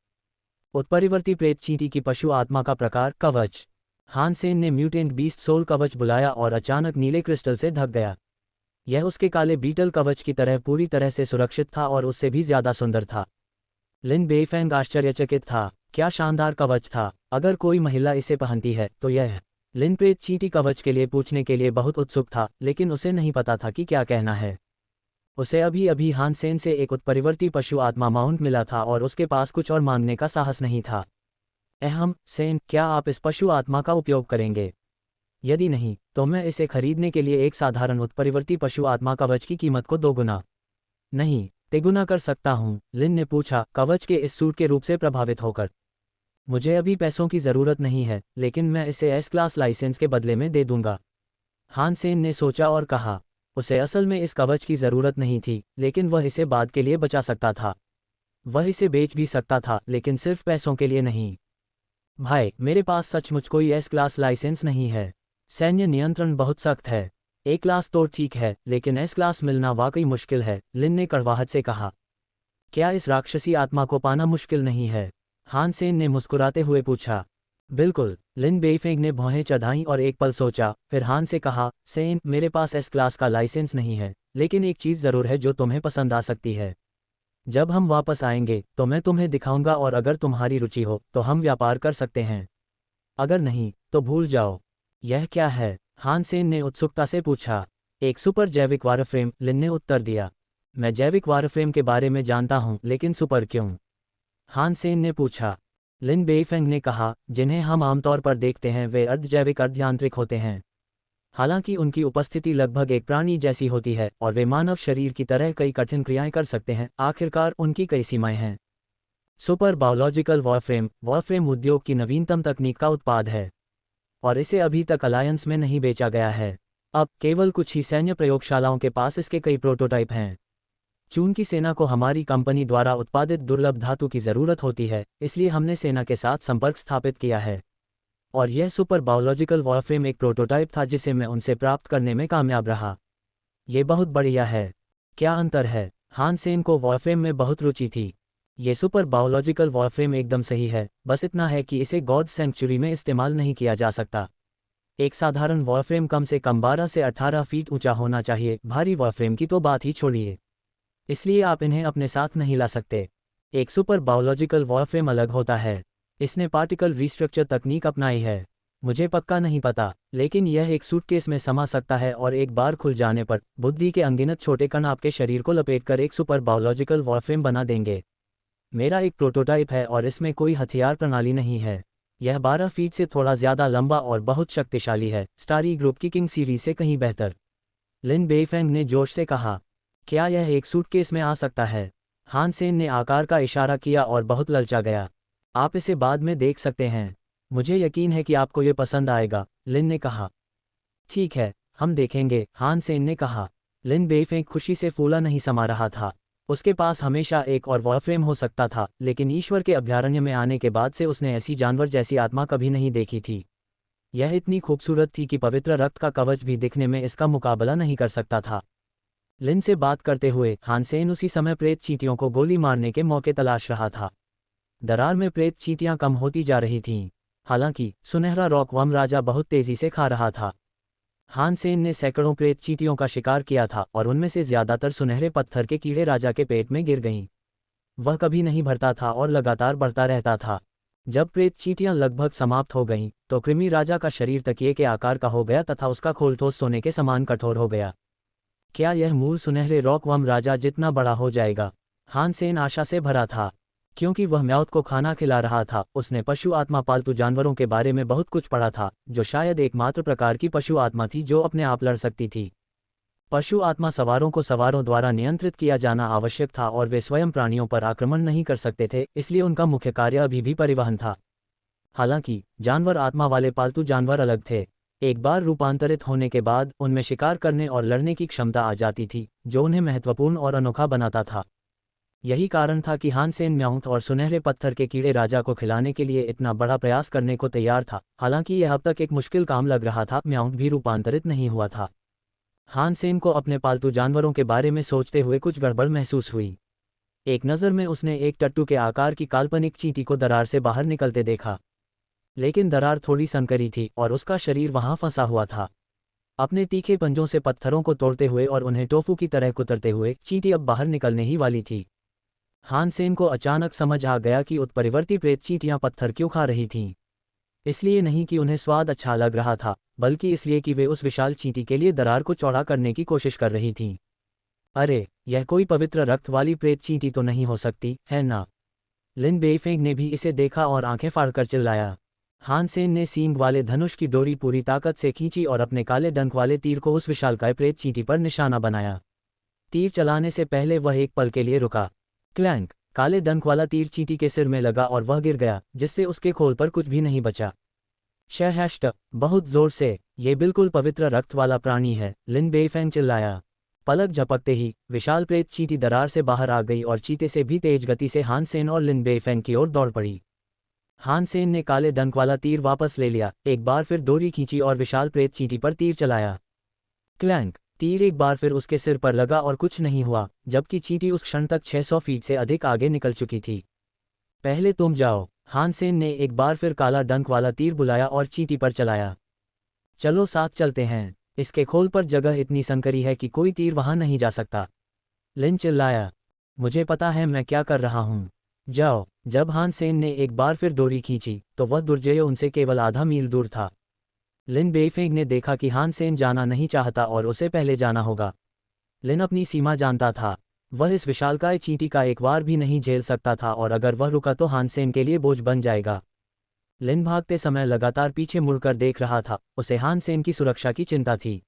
उत्परिवर्ती प्रेत चींटी की पशु आत्मा का प्रकार कवच। हान सेन ने म्यूटेंट बीस्ट सोल कवच बुलाया और अचानक नीले क्रिस्टल से ढक गया। यह उसके काले बीटल कवच की तरह पूरी तरह से सुरक्षित था और उससे भी ज्यादा सुंदर था। लिन बेइफेंग आश्चर्यचकित था। क्या शानदार कवच था! अगर कोई महिला इसे पहनती है तो यह। लिन प्रेत चींटी कवच के लिए पूछने के लिए बहुत उत्सुक था, लेकिन उसे नहीं पता था कि क्या कहना है। उसे अभी अभी हान सेन से एक उत्परिवर्ती पशु आत्मा माउंट मिला था और उसके पास कुछ और मांगने का साहस नहीं था। अहम सेन, क्या आप इस पशु आत्मा का उपयोग करेंगे? यदि नहीं, तो मैं इसे खरीदने के लिए एक साधारण उत्परिवर्ती पशु आत्मा कवच की कीमत को 2 गुना नहीं, 3 गुना कर सकता हूं, लिन ने पूछा, कवच के इस सूट के रूप से प्रभावित होकर। मुझे अभी पैसों की ज़रूरत नहीं है, लेकिन मैं इसे एस क्लास लाइसेंस के बदले में दे दूंगा। हान सेन ने सोचा और कहा। उसे असल में इस कवच की ज़रूरत नहीं थी, लेकिन वह इसे बाद के लिए बचा सकता था। वह इसे बेच भी सकता था, लेकिन सिर्फ पैसों के लिए नहीं। भाई, मेरे पास सचमुच कोई एस क्लास लाइसेंस नहीं है। सैन्य नियंत्रण बहुत सख्त है। ए क्लास तो ठीक है, लेकिन एस क्लास मिलना वाकई मुश्किल है, लिन ने कड़वाहट से कहा। क्या इस राक्षसी आत्मा को पाना मुश्किल नहीं है? हान सेन ने मुस्कुराते हुए पूछा। बिल्कुल, लिन बेइफेंग ने भौहें चढ़ाईं और एक पल सोचा, फिर हान से कहा, सेन, मेरे पास एस क्लास का लाइसेंस नहीं है, लेकिन एक चीज़ ज़रूर है जो तुम्हें पसंद आ सकती है। जब हम वापस आएंगे तो मैं तुम्हें दिखाऊंगा और अगर तुम्हारी रुचि हो तो हम व्यापार कर सकते हैं। अगर नहीं तो भूल जाओ। यह क्या है? हान सेन ने उत्सुकता से पूछा। एक सुपर जैविक वारफ्रेम, लिन ने उत्तर दिया। मैं जैविक वारफ्रेम के बारे में जानता हूं, लेकिन सुपर क्यों? हान सेन ने पूछा। लिन बेइफेंग ने कहा, जिन्हें हम आमतौर पर देखते हैं वे अर्धजैविक अर्धयांत्रिक होते हैं। हालांकि उनकी उपस्थिति लगभग एक प्राणी जैसी होती है और वे मानव शरीर की तरह कई कठिन क्रियाएं कर सकते हैं, आखिरकार उनकी कई सीमाएं हैं। सुपर बायोलॉजिकल वॉरफ्रेम उद्योग की नवीनतम तकनीक का उत्पाद है और इसे अभी तक अलायंस में नहीं बेचा गया है। अब केवल कुछ ही सैन्य प्रयोगशालाओं के पास इसके कई प्रोटोटाइप हैं। चीन की सेना को हमारी कंपनी द्वारा उत्पादित दुर्लभ धातु की ज़रूरत होती है, इसलिए हमने सेना के साथ संपर्क स्थापित किया है। और यह सुपर बायोलॉजिकल वॉरफ्रेम एक प्रोटोटाइप था जिसे मैं उनसे प्राप्त करने में कामयाब रहा। ये बहुत बढ़िया है। क्या अंतर है? हान सेन को वॉरफ्रेम में बहुत रुचि थी। ये सुपर बायोलॉजिकल वॉरफ्रेम एकदम सही है, बस इतना है कि इसे गॉड सेंचुरी में इस्तेमाल नहीं किया जा सकता। एक साधारण वॉरफ्रेम कम से कम 12 से 18 फीट ऊंचा होना चाहिए, भारी वॉरफ्रेम की तो बात ही छोड़िए। इसलिए आप इन्हें अपने साथ नहीं ला सकते। एक सुपर बायोलॉजिकल वॉरफ्रेम अलग होता है। इसने पार्टिकल रीस्ट्रक्चर तकनीक अपनाई है। मुझे पक्का नहीं पता, लेकिन यह एक सूटकेस में समा सकता है और एक बार खुल जाने पर बुद्धि के अनगिनत छोटे कण आपके शरीर को लपेटकर एक सुपर बायोलॉजिकल वॉरफ्रेम बना देंगे। मेरा एक प्रोटोटाइप है और इसमें कोई हथियार प्रणाली नहीं है। यह 12 फीट से थोड़ा ज़्यादा लंबा और बहुत शक्तिशाली है, स्टारी ग्रुप की किंग सीरीज से कहीं बेहतर। लिन बेइफेंग ने जोश से कहा। क्या यह एक सूटकेस में आ सकता है? हान सेन ने आकार का इशारा किया और बहुत ललचा गया। आप इसे बाद में देख सकते हैं। मुझे यकीन है कि आपको ये पसंद आएगा, लिन ने कहा। ठीक है, हम देखेंगे, हान सेन ने कहा। लिन बेफेंक खुशी से फूला नहीं समा रहा था। उसके पास हमेशा एक और वॉरफ्रेम हो सकता था, लेकिन ईश्वर के अभयारण्य में आने के बाद से उसने ऐसी जानवर जैसी आत्मा कभी नहीं देखी थी। यह इतनी खूबसूरत थी कि पवित्र रक्त का कवच भी दिखने में इसका मुकाबला नहीं कर सकता था। लिन से बात करते हुए हान सेन उसी समय प्रेत चींटियों को गोली मारने के मौके तलाश रहा था। दरार में प्रेत चींटियां कम होती जा रही थीं। हालांकि सुनहरा रॉकवर्म राजा बहुत तेजी से खा रहा था। हान सेन ने सैकड़ों प्रेत चींटियों का शिकार किया था और उनमें से ज्यादातर सुनहरे पत्थर के कीड़े राजा के पेट में गिर गईं। वह कभी नहीं भरता था और लगातार बढ़ता रहता था। जब प्रेत चींटियां लगभग समाप्त हो गईं, तो कृमि राजा का शरीर तकिए के आकार का हो गया तथा उसका खोल ठोस सोने के समान कठोर हो गया। क्या यह मूल सुनहरे रॉकवर्म राजा जितना बड़ा हो जाएगा? हान सेन आशा से भरा था। क्योंकि वह म्याउथ को खाना खिला रहा था, उसने पशु आत्मा पालतू जानवरों के बारे में बहुत कुछ पढ़ा था, जो शायद एकमात्र प्रकार की पशु आत्मा थी जो अपने आप लड़ सकती थी। पशु आत्मा सवारों को सवारों द्वारा नियंत्रित किया जाना आवश्यक था और वे स्वयं प्राणियों पर आक्रमण नहीं कर सकते थे, इसलिए उनका मुख्य कार्य अभी भी परिवहन था। हालांकि जानवर आत्मा वाले पालतू जानवर अलग थे। एक बार रूपांतरित होने के बाद उनमें शिकार करने और लड़ने की क्षमता आ जाती थी, जो उन्हें महत्वपूर्ण और अनोखा बनाता था। यही कारण था कि हान सेन म्याउथ और सुनहरे पत्थर के कीड़े राजा को खिलाने के लिए इतना बड़ा प्रयास करने को तैयार था। हालांकि यह अब तक एक मुश्किल काम लग रहा था, म्याउथ भी रूपांतरित नहीं हुआ था। हान सेन को अपने पालतू जानवरों के बारे में सोचते हुए कुछ गड़बड़ महसूस हुई। एक नज़र में उसने एक टट्टू के आकार की काल्पनिक चींटी को दरार से बाहर निकलते देखा, लेकिन दरार थोड़ी संकरी थी और उसका शरीर वहां फंसा हुआ था। अपने तीखे पंजों से पत्थरों को तोड़ते हुए और उन्हें टोफू की तरह कुतरते हुए चींटी अब बाहर निकलने ही वाली थी। हान सेन को अचानक समझ आ गया कि उत्परिवर्ती प्रेत चींटियां पत्थर क्यों खा रही थीं। इसलिए नहीं कि उन्हें स्वाद अच्छा लग रहा था, बल्कि इसलिए कि वे उस विशाल चींटी के लिए दरार को चौड़ा करने की कोशिश कर रही थीं। अरे, यह कोई पवित्र रक्त वाली प्रेत चींटी तो नहीं हो सकती है ना? लिन बेइफेंग ने भी इसे देखा और आंखें फाड़कर चिल्लाया। हान सेन ने सींग वाले धनुष की डोरी पूरी ताकत से खींची और अपने काले डंक वाले तीर को उस विशालकाय प्रेत चींटी पर निशाना बनाया। तीर चलाने से पहले वह एक पल के लिए रुका। क्लैंक! काले डंक वाला तीर चींटी के सिर में लगा और वह गिर गया, जिससे उसके खोल पर कुछ भी नहीं बचा। शहश्ट! बहुत जोर से! ये बिल्कुल पवित्र रक्त वाला प्राणी है, लिन बेइफेंग चिल्लाया। पलक झपकते ही विशाल प्रेत चींटी दरार से बाहर आ गई और चीते से भी तेज गति से हान सेन और लिन बेइफेंग की ओर दौड़ पड़ी। हान सेन ने काले डंक वाला तीर वापस ले लिया, एक बार फिर डोरी खींची और विशाल प्रेत चींटी पर तीर चलाया। क्लैंक! तीर एक बार फिर उसके सिर पर लगा और कुछ नहीं हुआ, जबकि चींटी उस क्षण तक 600 फीट से अधिक आगे निकल चुकी थी। पहले तुम जाओ, हान सेन ने एक बार फिर काला डंक वाला तीर बुलाया और चींटी पर चलाया। चलो साथ चलते हैं, इसके खोल पर जगह इतनी संकरी है कि कोई तीर वहां नहीं जा सकता। लिन चिल्लाया। मुझे पता है मैं क्या कर रहा हूं। जाओ। जब हान सेन ने एक बार फिर डोरी खींची, तो वह दुर्जय उनसे केवल आधा मील दूर था। लिन बेइफेंग ने देखा कि हान सेन जाना नहीं चाहता और उसे पहले जाना होगा। लिन अपनी सीमा जानता था। वह इस विशालकाय चींटी का एक बार भी नहीं झेल सकता था और अगर वह रुका तो हान सेन के लिए बोझ बन जाएगा। लिन भागते समय लगातार पीछे मुड़कर देख रहा था, उसे हान सेन की सुरक्षा की चिंता थी।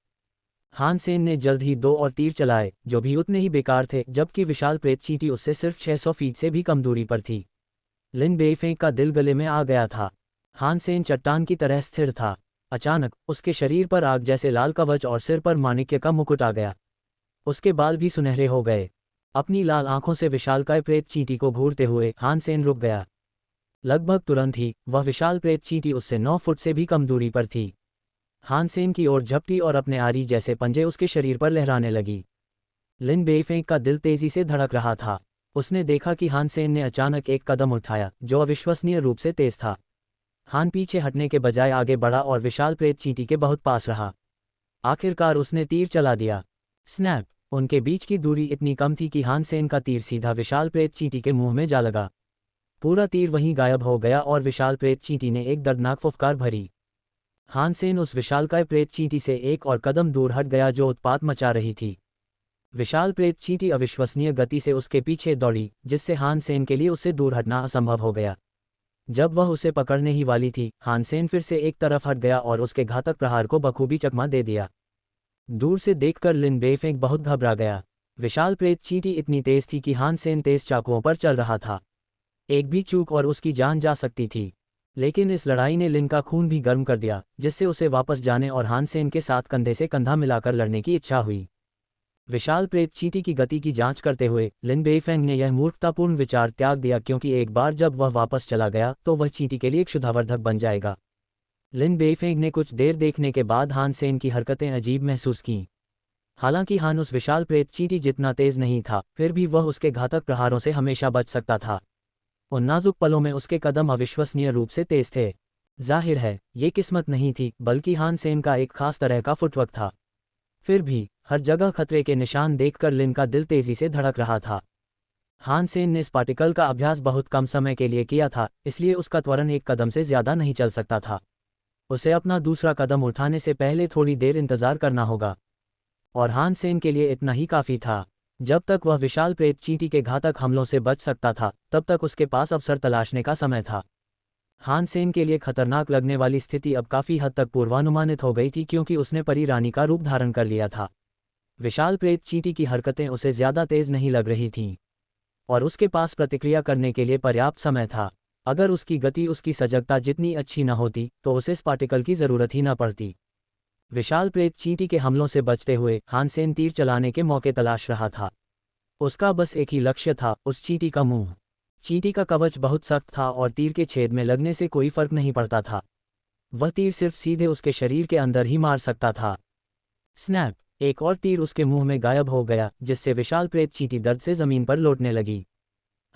हान सेन ने जल्द ही 2 और तीर चलाए, जो भी उतने ही बेकार थे, जबकि विशाल प्रेत चींटी उससे सिर्फ 600 फीट से भी कम दूरी पर थी। लिन बेइफेंग का दिल गले में आ गया था। हान सेन चट्टान की तरह स्थिर था। अचानक उसके शरीर पर आग जैसे लाल कवच और सिर पर माणिक्य का मुकुट आ गया। उसके बाल भी सुनहरे हो गए। अपनी लाल आंखों से विशालकाय प्रेत चींटी को घूरते हुए हान सेन रुक गया। लगभग तुरंत ही वह विशाल प्रेत चींटी उससे 9 फुट से भी कम दूरी पर थी। हान सेन की ओर झपटी और अपने आरी जैसे पंजे उसके शरीर पर लहराने लगी। लिन बेइफेंग का दिल तेजी से धड़क रहा था। उसने देखा कि हान सेन ने अचानक एक कदम उठाया, जो अविश्वसनीय रूप से तेज था। हान पीछे हटने के बजाय आगे बढ़ा और विशाल प्रेत चींटी के बहुत पास रहा। आखिरकार उसने तीर चला दिया। स्नैप! उनके बीच की दूरी इतनी कम थी कि हान सेन का तीर सीधा विशाल प्रेत चींटी के मुंह में जा लगा। पूरा तीर वहीं गायब हो गया और विशाल प्रेत चींटी ने एक दर्दनाक फुफकार भरी। हान सेन उस विशालकाय प्रेत चींटी से एक और कदम दूर हट गया जो उत्पात मचा रही थी। विशाल प्रेत चींटी अविश्वसनीय गति से उसके पीछे दौड़ी, जिससे हान सेन के लिए उससे दूर हटना असंभव हो गया। जब वह उसे पकड़ने ही वाली थी, हान सेन फिर से एक तरफ हट गया और उसके घातक प्रहार को बखूबी चकमा दे दिया। दूर से देखकर लिन बेइफेंग बहुत घबरा गया। विशाल प्रेत चींटी इतनी तेज थी कि हान सेन तेज चाकुओं पर चल रहा था। एक भी चूक और उसकी जान जा सकती थी। लेकिन इस लड़ाई ने लिन का खून भी गर्म कर दिया, जिससे उसे वापस जाने और हान सेन के साथ कंधे से कंधा मिलाकर लड़ने की इच्छा हुई। विशाल प्रेत चींटी की गति की जांच करते हुए लिन बेइफेंग ने यह मूर्खतापूर्ण विचार त्याग दिया, क्योंकि एक बार जब वह वापस चला गया तो वह चींटी के लिए एक क्षुधावर्धक बन जाएगा। लिन बेइफेंग ने कुछ देर देखने के बाद हान सेन की हरकतें अजीब महसूस कीं। हालांकि हान उस विशाल प्रेत चींटी जितना तेज नहीं था, फिर भी वह उसके घातक प्रहारों से हमेशा बच सकता था। उन नाजुक पलों में उसके कदम अविश्वसनीय रूप से तेज थे। जाहिर है, ये किस्मत नहीं थी, बल्कि हान सेन का एक खास तरह का फुटवर्क था। फिर भी हर जगह खतरे के निशान देखकर लिन का दिल तेजी से धड़क रहा था। हान सेन ने इस पार्टिकल का अभ्यास बहुत कम समय के लिए किया था, इसलिए उसका त्वरण एक कदम से ज्यादा नहीं चल सकता था। उसे अपना दूसरा कदम उठाने से पहले थोड़ी देर इंतजार करना होगा। और हान सेन के लिए इतना ही काफ़ी था। जब तक वह विशाल प्रेत चींटी के घातक हमलों से बच सकता था, तब तक उसके पास अवसर तलाशने का समय था। हान सेन के लिए खतरनाक लगने वाली स्थिति अब काफ़ी हद तक पूर्वानुमानित हो गई थी, क्योंकि उसने परी रानी का रूप धारण कर लिया था। विशाल प्रेत चींटी की हरकतें उसे ज़्यादा तेज नहीं लग रही थीं, और उसके पास प्रतिक्रिया करने के लिए पर्याप्त समय था। अगर उसकी गति उसकी सजगता जितनी अच्छी न होती तो उसे इस पार्टिकल की ज़रूरत ही न पड़ती। विशाल प्रेत चींटी के हमलों से बचते हुए हान सेन तीर चलाने के मौके तलाश रहा था। उसका बस एक ही लक्ष्य था, उस चींटी का मुंह। चींटी का कवच बहुत सख्त था और तीर के छेद में लगने से कोई फर्क नहीं पड़ता था। वह तीर सिर्फ सीधे उसके शरीर के अंदर ही मार सकता था। स्नैप! एक और तीर उसके मुंह में गायब हो गया, जिससे विशाल प्रेत चींटी दर्द से जमीन पर लौटने लगी।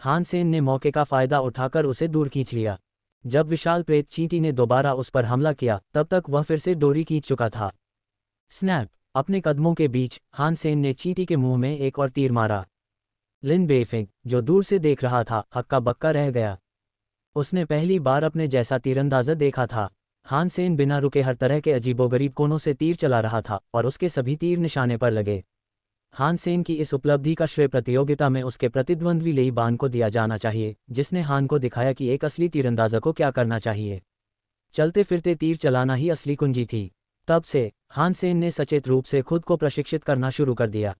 हान सेन ने मौके का फायदा उठाकर उसे दूर खींच लिया। जब विशाल प्रेत चींटी ने दोबारा उस पर हमला किया, तब तक वह फिर से डोरी खींच चुका था। स्नैप! अपने कदमों के बीच हान सेन ने चींटी के मुंह में एक और तीर मारा। लिन बेइफेंग, जो दूर से देख रहा था, हक्का बक्का रह गया। उसने पहली बार अपने जैसा तीरंदाज़ देखा था। हान सेन बिना रुके हर तरह के अजीबोगरीब कोनों से तीर चला रहा था, और उसके सभी तीर निशाने पर लगे। हान सेन की इस उपलब्धि का श्रेय प्रतियोगिता में उसके प्रतिद्वंद्वी लेई बान को दिया जाना चाहिए, जिसने हान को दिखाया कि एक असली तीरंदाज़ को क्या करना चाहिए। चलते फिरते तीर चलाना ही असली कुंजी थी। तब से हान सेन ने सचेत रूप से खुद को प्रशिक्षित करना शुरू कर दिया।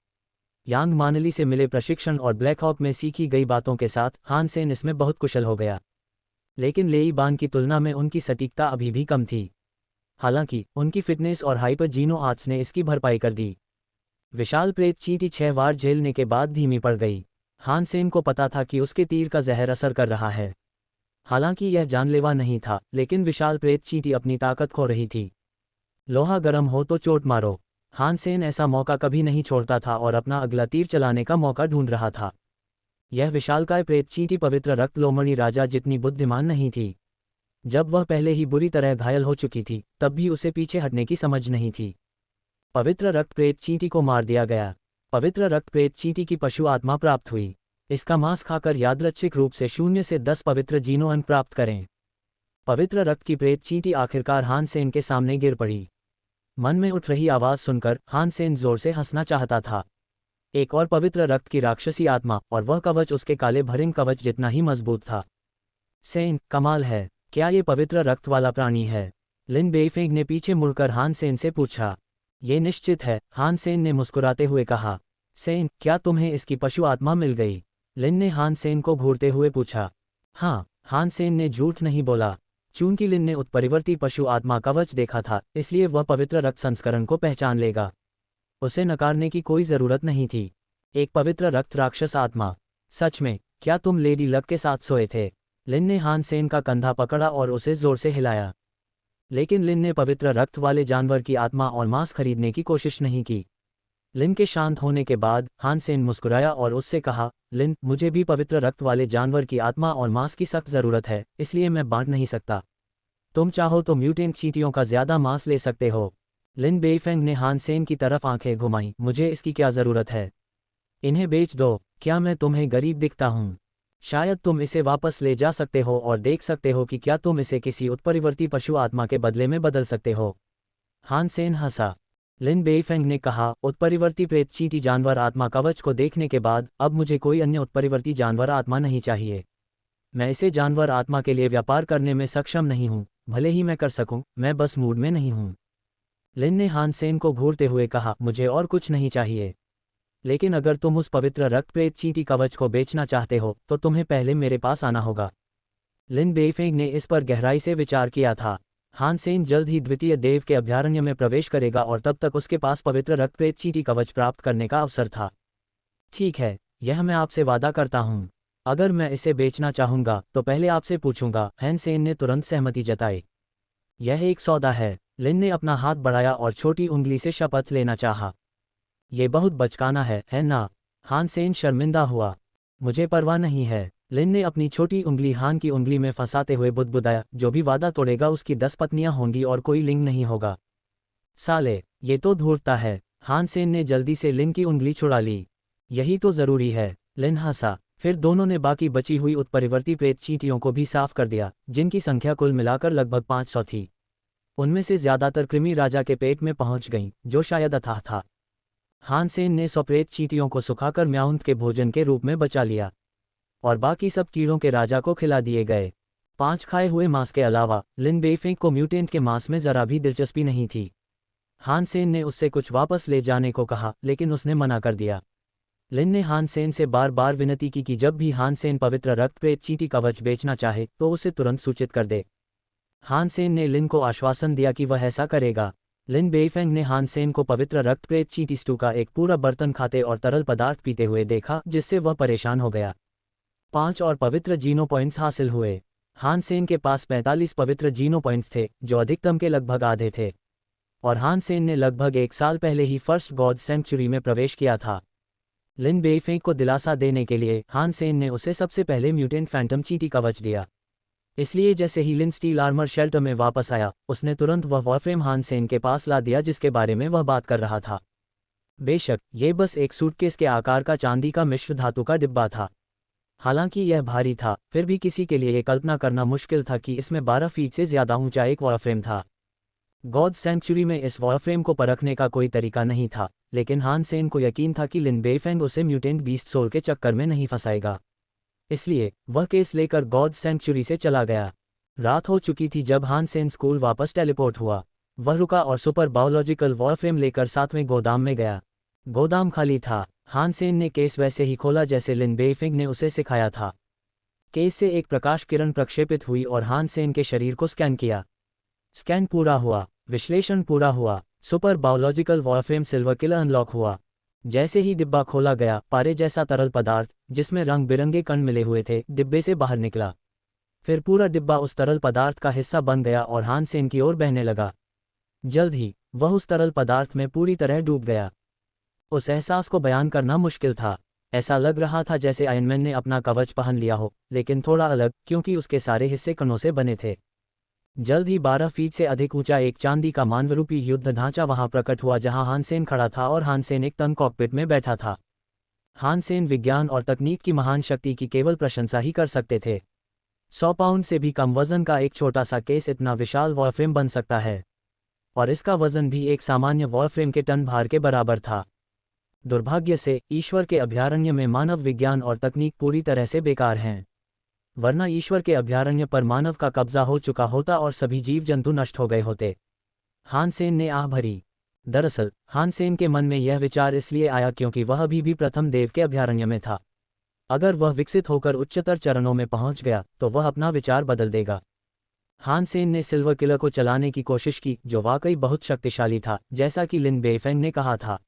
यांग मानली से मिले प्रशिक्षण और ब्लैक हॉक में सीखी गई बातों के साथ हान सेन इसमें बहुत कुशल हो गया। लेकिन लेई बान की तुलना में उनकी सटीकता अभी भी कम थी। हालांकि उनकी फिटनेस और हाइपर जीनो आर्ट्स ने इसकी भरपाई कर दी। विशाल प्रेत चींटी 6 बार झेलने के बाद धीमी पड़ गई। हान सेन को पता था कि उसके तीर का जहर असर कर रहा है। हालांकि यह जानलेवा नहीं था, लेकिन विशाल प्रेत चींटी अपनी ताकत खो रही थी। लोहा गर्म हो तो चोट मारो। हान सेन ऐसा मौका कभी नहीं छोड़ता था और अपना अगला तीर चलाने का मौका ढूंढ रहा था। यह विशालकाय प्रेत चींटी पवित्र रक्त लोमड़ी राजा जितनी बुद्धिमान नहीं थी। जब वह पहले ही बुरी तरह घायल हो चुकी थी, तब भी उसे पीछे हटने की समझ नहीं थी। पवित्र रक्त प्रेत चींटी को मार दिया गया। पवित्र रक्त प्रेत चींटी की पशु आत्मा प्राप्त हुई। इसका मांस खाकर यादृच्छिक रूप से 0 से 10 पवित्र जीनो अंक प्राप्त करें। पवित्र रक्त की प्रेत चींटी आखिरकार हान सेन के सामने गिर पड़ी। मन में उठ रही आवाज़ सुनकर हान सेन जोर से हंसना चाहता था। एक और पवित्र रक्त की राक्षसी आत्मा, और वह कवच उसके काले भरिंग कवच जितना ही मजबूत था। सेन, कमाल है, क्या ये पवित्र रक्त वाला प्राणी है? लिन बेइफेंग ने पीछे मुड़कर हान सेन से पूछा। ये निश्चित है, हान सेन ने मुस्कुराते हुए कहा। सेन, क्या तुम्हें इसकी पशु आत्मा मिल गई? लिन ने हान सेन को घूरते हुए पूछा। हाँ, हान सेन ने झूठ नहीं बोला। चूंकि लिन ने उत्परिवर्ती पशु आत्मा कवच देखा था, इसलिए वह पवित्र रक्त संस्करण को पहचान लेगा। उसे नकारने की कोई ज़रूरत नहीं थी। एक पवित्र रक्त राक्षस आत्मा। सच में, क्या तुम लेडी लक के साथ सोए थे? लिन ने हान सेन का कंधा पकड़ा और उसे जोर से हिलाया। लेकिन लिन ने पवित्र रक्त वाले जानवर की आत्मा और मांस खरीदने की कोशिश नहीं की। लिन के शांत होने के बाद हान सेन मुस्कुराया और उससे कहा, लिन, मुझे भी पवित्र रक्त वाले जानवर की आत्मा और मांस की सख्त ज़रूरत है, इसलिए मैं बांट नहीं सकता। तुम चाहो तो म्यूटेंट चींटियों का ज़्यादा मांस ले सकते हो। लिन बेइफेंग ने हान सेन की तरफ आंखें घुमाईं। मुझे इसकी क्या ज़रूरत है? इन्हें बेच दो। क्या मैं तुम्हें गरीब दिखता हूँ? शायद तुम इसे वापस ले जा सकते हो और देख सकते हो कि क्या तुम इसे किसी उत्परिवर्ती पशु आत्मा के बदले में बदल सकते हो। हान सेन हंसा। लिन बेइफेंग ने कहा, उत्परिवर्ती प्रेत चींटी जानवर आत्मा कवच को देखने के बाद अब मुझे कोई अन्य उत्परिवर्ती जानवर आत्मा नहीं चाहिए। मैं इसे जानवर आत्मा के लिए व्यापार करने में सक्षम नहीं हूँ। भले ही मैं कर सकूं, मैं बस मूड में नहीं हूँ। लिन ने हान सेन को घूरते हुए कहा, मुझे और कुछ नहीं चाहिए। लेकिन अगर तुम उस पवित्र रक्त प्रेत चींटी कवच को बेचना चाहते हो, तो तुम्हें पहले मेरे पास आना होगा। लिन बेइफेंग ने इस पर गहराई से विचार किया था। हान सेन जल्द ही द्वितीय देव के अभयारण्य में प्रवेश करेगा और तब तक उसके पास पवित्र रक्तप्रेत चींटी कवच प्राप्त करने का अवसर था। ठीक है, यह मैं आपसे वादा करता हूँ। अगर मैं इसे बेचना चाहूँगा तो पहले आपसे पूछूंगा। हान सेन ने तुरंत सहमति जताई। यह एक सौदा है। लिन ने अपना हाथ बढ़ाया और छोटी उंगली से शपथ लेना चाहा। ये बहुत बचकाना है ना? हान सेन शर्मिंदा हुआ। मुझे परवाह नहीं है। लिन ने अपनी छोटी उंगली हान की उंगली में फंसाते हुए बुदबुदाया, जो भी वादा तोड़ेगा उसकी 10 पत्नियां होंगी और कोई लिंग नहीं होगा। साले, ये तो धूर्तता है। हान सेन ने जल्दी से लिन की उंगली छुड़ा ली। यही तो जरूरी है। लिन हंसा। फिर दोनों ने बाकी बची हुई उत्परिवर्ती प्रेत चींटियों को भी साफ कर दिया, जिनकी संख्या कुल मिलाकर लगभग 500 थी। उनमें से ज्यादातर कृमि राजा के पेट में पहुंच गईं, जो शायद अथाह था। हान सेन ने 100 प्रेत चींटियों को सुखाकर म्याउंत के भोजन के रूप में बचा लिया और बाकी सब कीड़ों के राजा को खिला दिए गए। 5 खाए हुए मांस के अलावा लिन बेइफेंग को म्यूटेंट के मांस में जरा भी दिलचस्पी नहीं थी। हान सेन ने उससे कुछ वापस ले जाने को कहा, लेकिन उसने मना कर दिया। लिन ने हान सेन से बार बार विनती की कि जब भी हान सेन पवित्र रक्तप्रेत चींटी कवच बेचना चाहे तो उसे तुरंत सूचित कर दे। हान सेन ने लिन को आश्वासन दिया कि वह ऐसा करेगा। लिन बेइफेंग ने हान सेन को पवित्र रक्तप्रेत चींटी स्टू का एक पूरा बर्तन खाते और तरल पदार्थ पीते हुए देखा, जिससे वह परेशान हो गया। 5 और पवित्र जीनो पॉइंट्स हासिल हुए। हान सेन के पास 45 पवित्र जीनो पॉइंट्स थे, जो अधिकतम के लगभग आधे थे, और हान सेन ने लगभग 1 साल पहले ही फर्स्ट गॉड सेंक्चुरी में प्रवेश किया था। लिन बेइफेंग को दिलासा देने के लिए हान सेन ने उसे सबसे पहले म्यूटेंट फैंटम चींटी कवच दिया। इसलिए जैसे ही लिन स्टील आर्मर शेल्टर में वापस आया, उसने तुरंत वह वॉरफ्रेम हान सेन के पास ला दिया जिसके बारे में वह बात कर रहा था। बेशक ये बस एक सूटकेस के आकार का चांदी का मिश्र धातु का डिब्बा था। हालांकि यह भारी था, फिर भी किसी के लिए ये कल्पना करना मुश्किल था कि इसमें 12 फीट से ज्यादा ऊंचा एक वॉरफ्रेम था। गॉड सेंचुरी में इस वॉरफ्रेम को परखने का कोई तरीका नहीं था, लेकिन हान सेन को यकीन था कि लिन बेइफेंग उसे म्यूटेंट बीस्ट सोल के चक्कर में नहीं फंसाएगा। इसलिए वह केस लेकर गॉड सेंचुरी से चला गया। रात हो चुकी थी जब हान सेन स्कूल वापस टेलीपोर्ट हुआ। वह रुका और सुपर बायोलॉजिकल वॉरफ्रेम लेकर 7वें गोदाम में गया। गोदाम खाली था। हान सेन ने केस वैसे ही खोला जैसे लिन बेइफेंग ने उसे सिखाया था। केस से एक प्रकाश किरण प्रक्षेपित हुई और हान सेन के शरीर को स्कैन किया। स्कैन पूरा हुआ, विश्लेषण पूरा हुआ, super biological warframe silver killer unlock हुआ। जैसे ही डिब्बा खोला गया, पारे जैसा तरल पदार्थ जिसमें रंग बिरंगे कण मिले हुए थे डिब्बे से बाहर निकला। फिर पूरा डिब्बा उस तरल पदार्थ का हिस्सा बन गया और हान सेन की ओर बहने लगा। जल्द ही वह उस तरल पदार्थ में पूरी तरह डूब गया। उस एहसास को बयान करना मुश्किल था। ऐसा लग रहा था जैसे आयरनमैन ने अपना कवच पहन लिया हो, लेकिन थोड़ा अलग, क्योंकि उसके सारे हिस्से कणों से बने थे। जल्द ही 12 फीट से अधिक ऊंचा एक चांदी का मानवरूपी युद्ध ढांचा वहां प्रकट हुआ जहां हान सेन खड़ा था और हान सेन एक तन कॉकपिट में बैठा था। हान सेन विज्ञान और तकनीक की महान शक्ति की केवल प्रशंसा ही कर सकते थे। 100 पाउंड से भी कम वजन का एक छोटा सा केस इतना विशाल वॉरफ्रेम बन सकता है, और इसका वजन भी एक सामान्य वॉरफ्रेम के टन भार के बराबर था। दुर्भाग्य से ईश्वर के अभयारण्य में मानव विज्ञान और तकनीक पूरी तरह से बेकार हैं, वरना ईश्वर के अभयारण्य पर मानव का कब्जा हो चुका होता और सभी जीव जंतु नष्ट हो गए होते। हान सेन ने आह भरी। दरअसल हान सेन के मन में यह विचार इसलिए आया क्योंकि वह अभी भी प्रथम देव के अभयारण्य में था। अगर वह विकसित होकर उच्चतर चरणों में पहुंच गया तो वह अपना विचार बदल देगा। हान सेन ने सिल्वर किलर को चलाने की कोशिश की, जो वाकई बहुत शक्तिशाली था, जैसा कि लिन बेइफेंग ने कहा था।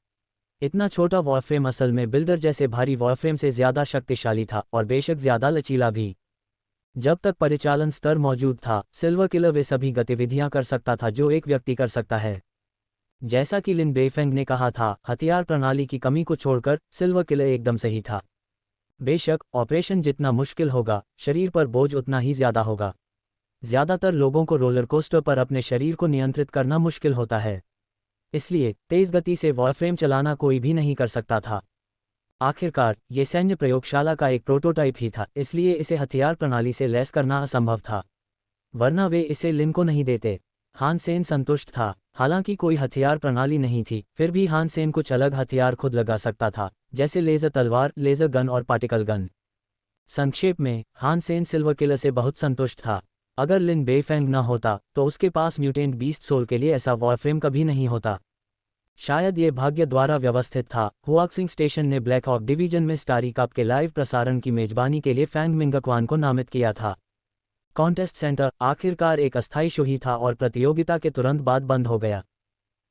इतना छोटा वॉरफ्रेम असल में बिल्डर जैसे भारी वॉरफ्रेम से ज्यादा शक्तिशाली था और बेशक ज्यादा लचीला भी। जब तक परिचालन स्तर मौजूद था, सिल्वर किलर वे सभी गतिविधियां कर सकता था जो एक व्यक्ति कर सकता है। जैसा कि लिन बेइफेंग ने कहा था, हथियार प्रणाली की कमी को छोड़कर सिल्वर किलर एकदम सही था। बेशक ऑपरेशन जितना मुश्किल होगा, शरीर पर बोझ उतना ही ज्यादा होगा। ज्यादातर लोगों को रोलर कोस्टर पर अपने शरीर को नियंत्रित करना मुश्किल होता है, इसलिए तेज गति से वॉरफ्रेम चलाना कोई भी नहीं कर सकता था। आखिरकार ये सैन्य प्रयोगशाला का एक प्रोटोटाइप ही था, इसलिए इसे हथियार प्रणाली से लैस करना असंभव था, वरना वे इसे लिन को नहीं देते। हान सेन संतुष्ट था। हालांकि कोई हथियार प्रणाली नहीं थी, फिर भी हान सेन कुछ अलग हथियार खुद लगा सकता था, जैसे लेजर तलवार, लेजर गन और पार्टिकल गन। संक्षेप में, हान सेन सिल्वर किलर से बहुत संतुष्ट था। अगर लिन बेइफेंग न होता तो उसके पास म्यूटेंट बीस्ट सोल के लिए ऐसा वॉरफ्रेम कभी नहीं होता। शायद ये भाग्य द्वारा व्यवस्थित था। हुआक्सिंग स्टेशन ने ब्लैक हॉक डिवीजन में स्टारी कप के लाइव प्रसारण की मेजबानी के लिए फैंग मिंगक्वान को नामित किया था। कॉन्टेस्ट सेंटर आखिरकार एक अस्थायी शो ही था और प्रतियोगिता के तुरंत बाद बंद हो गया।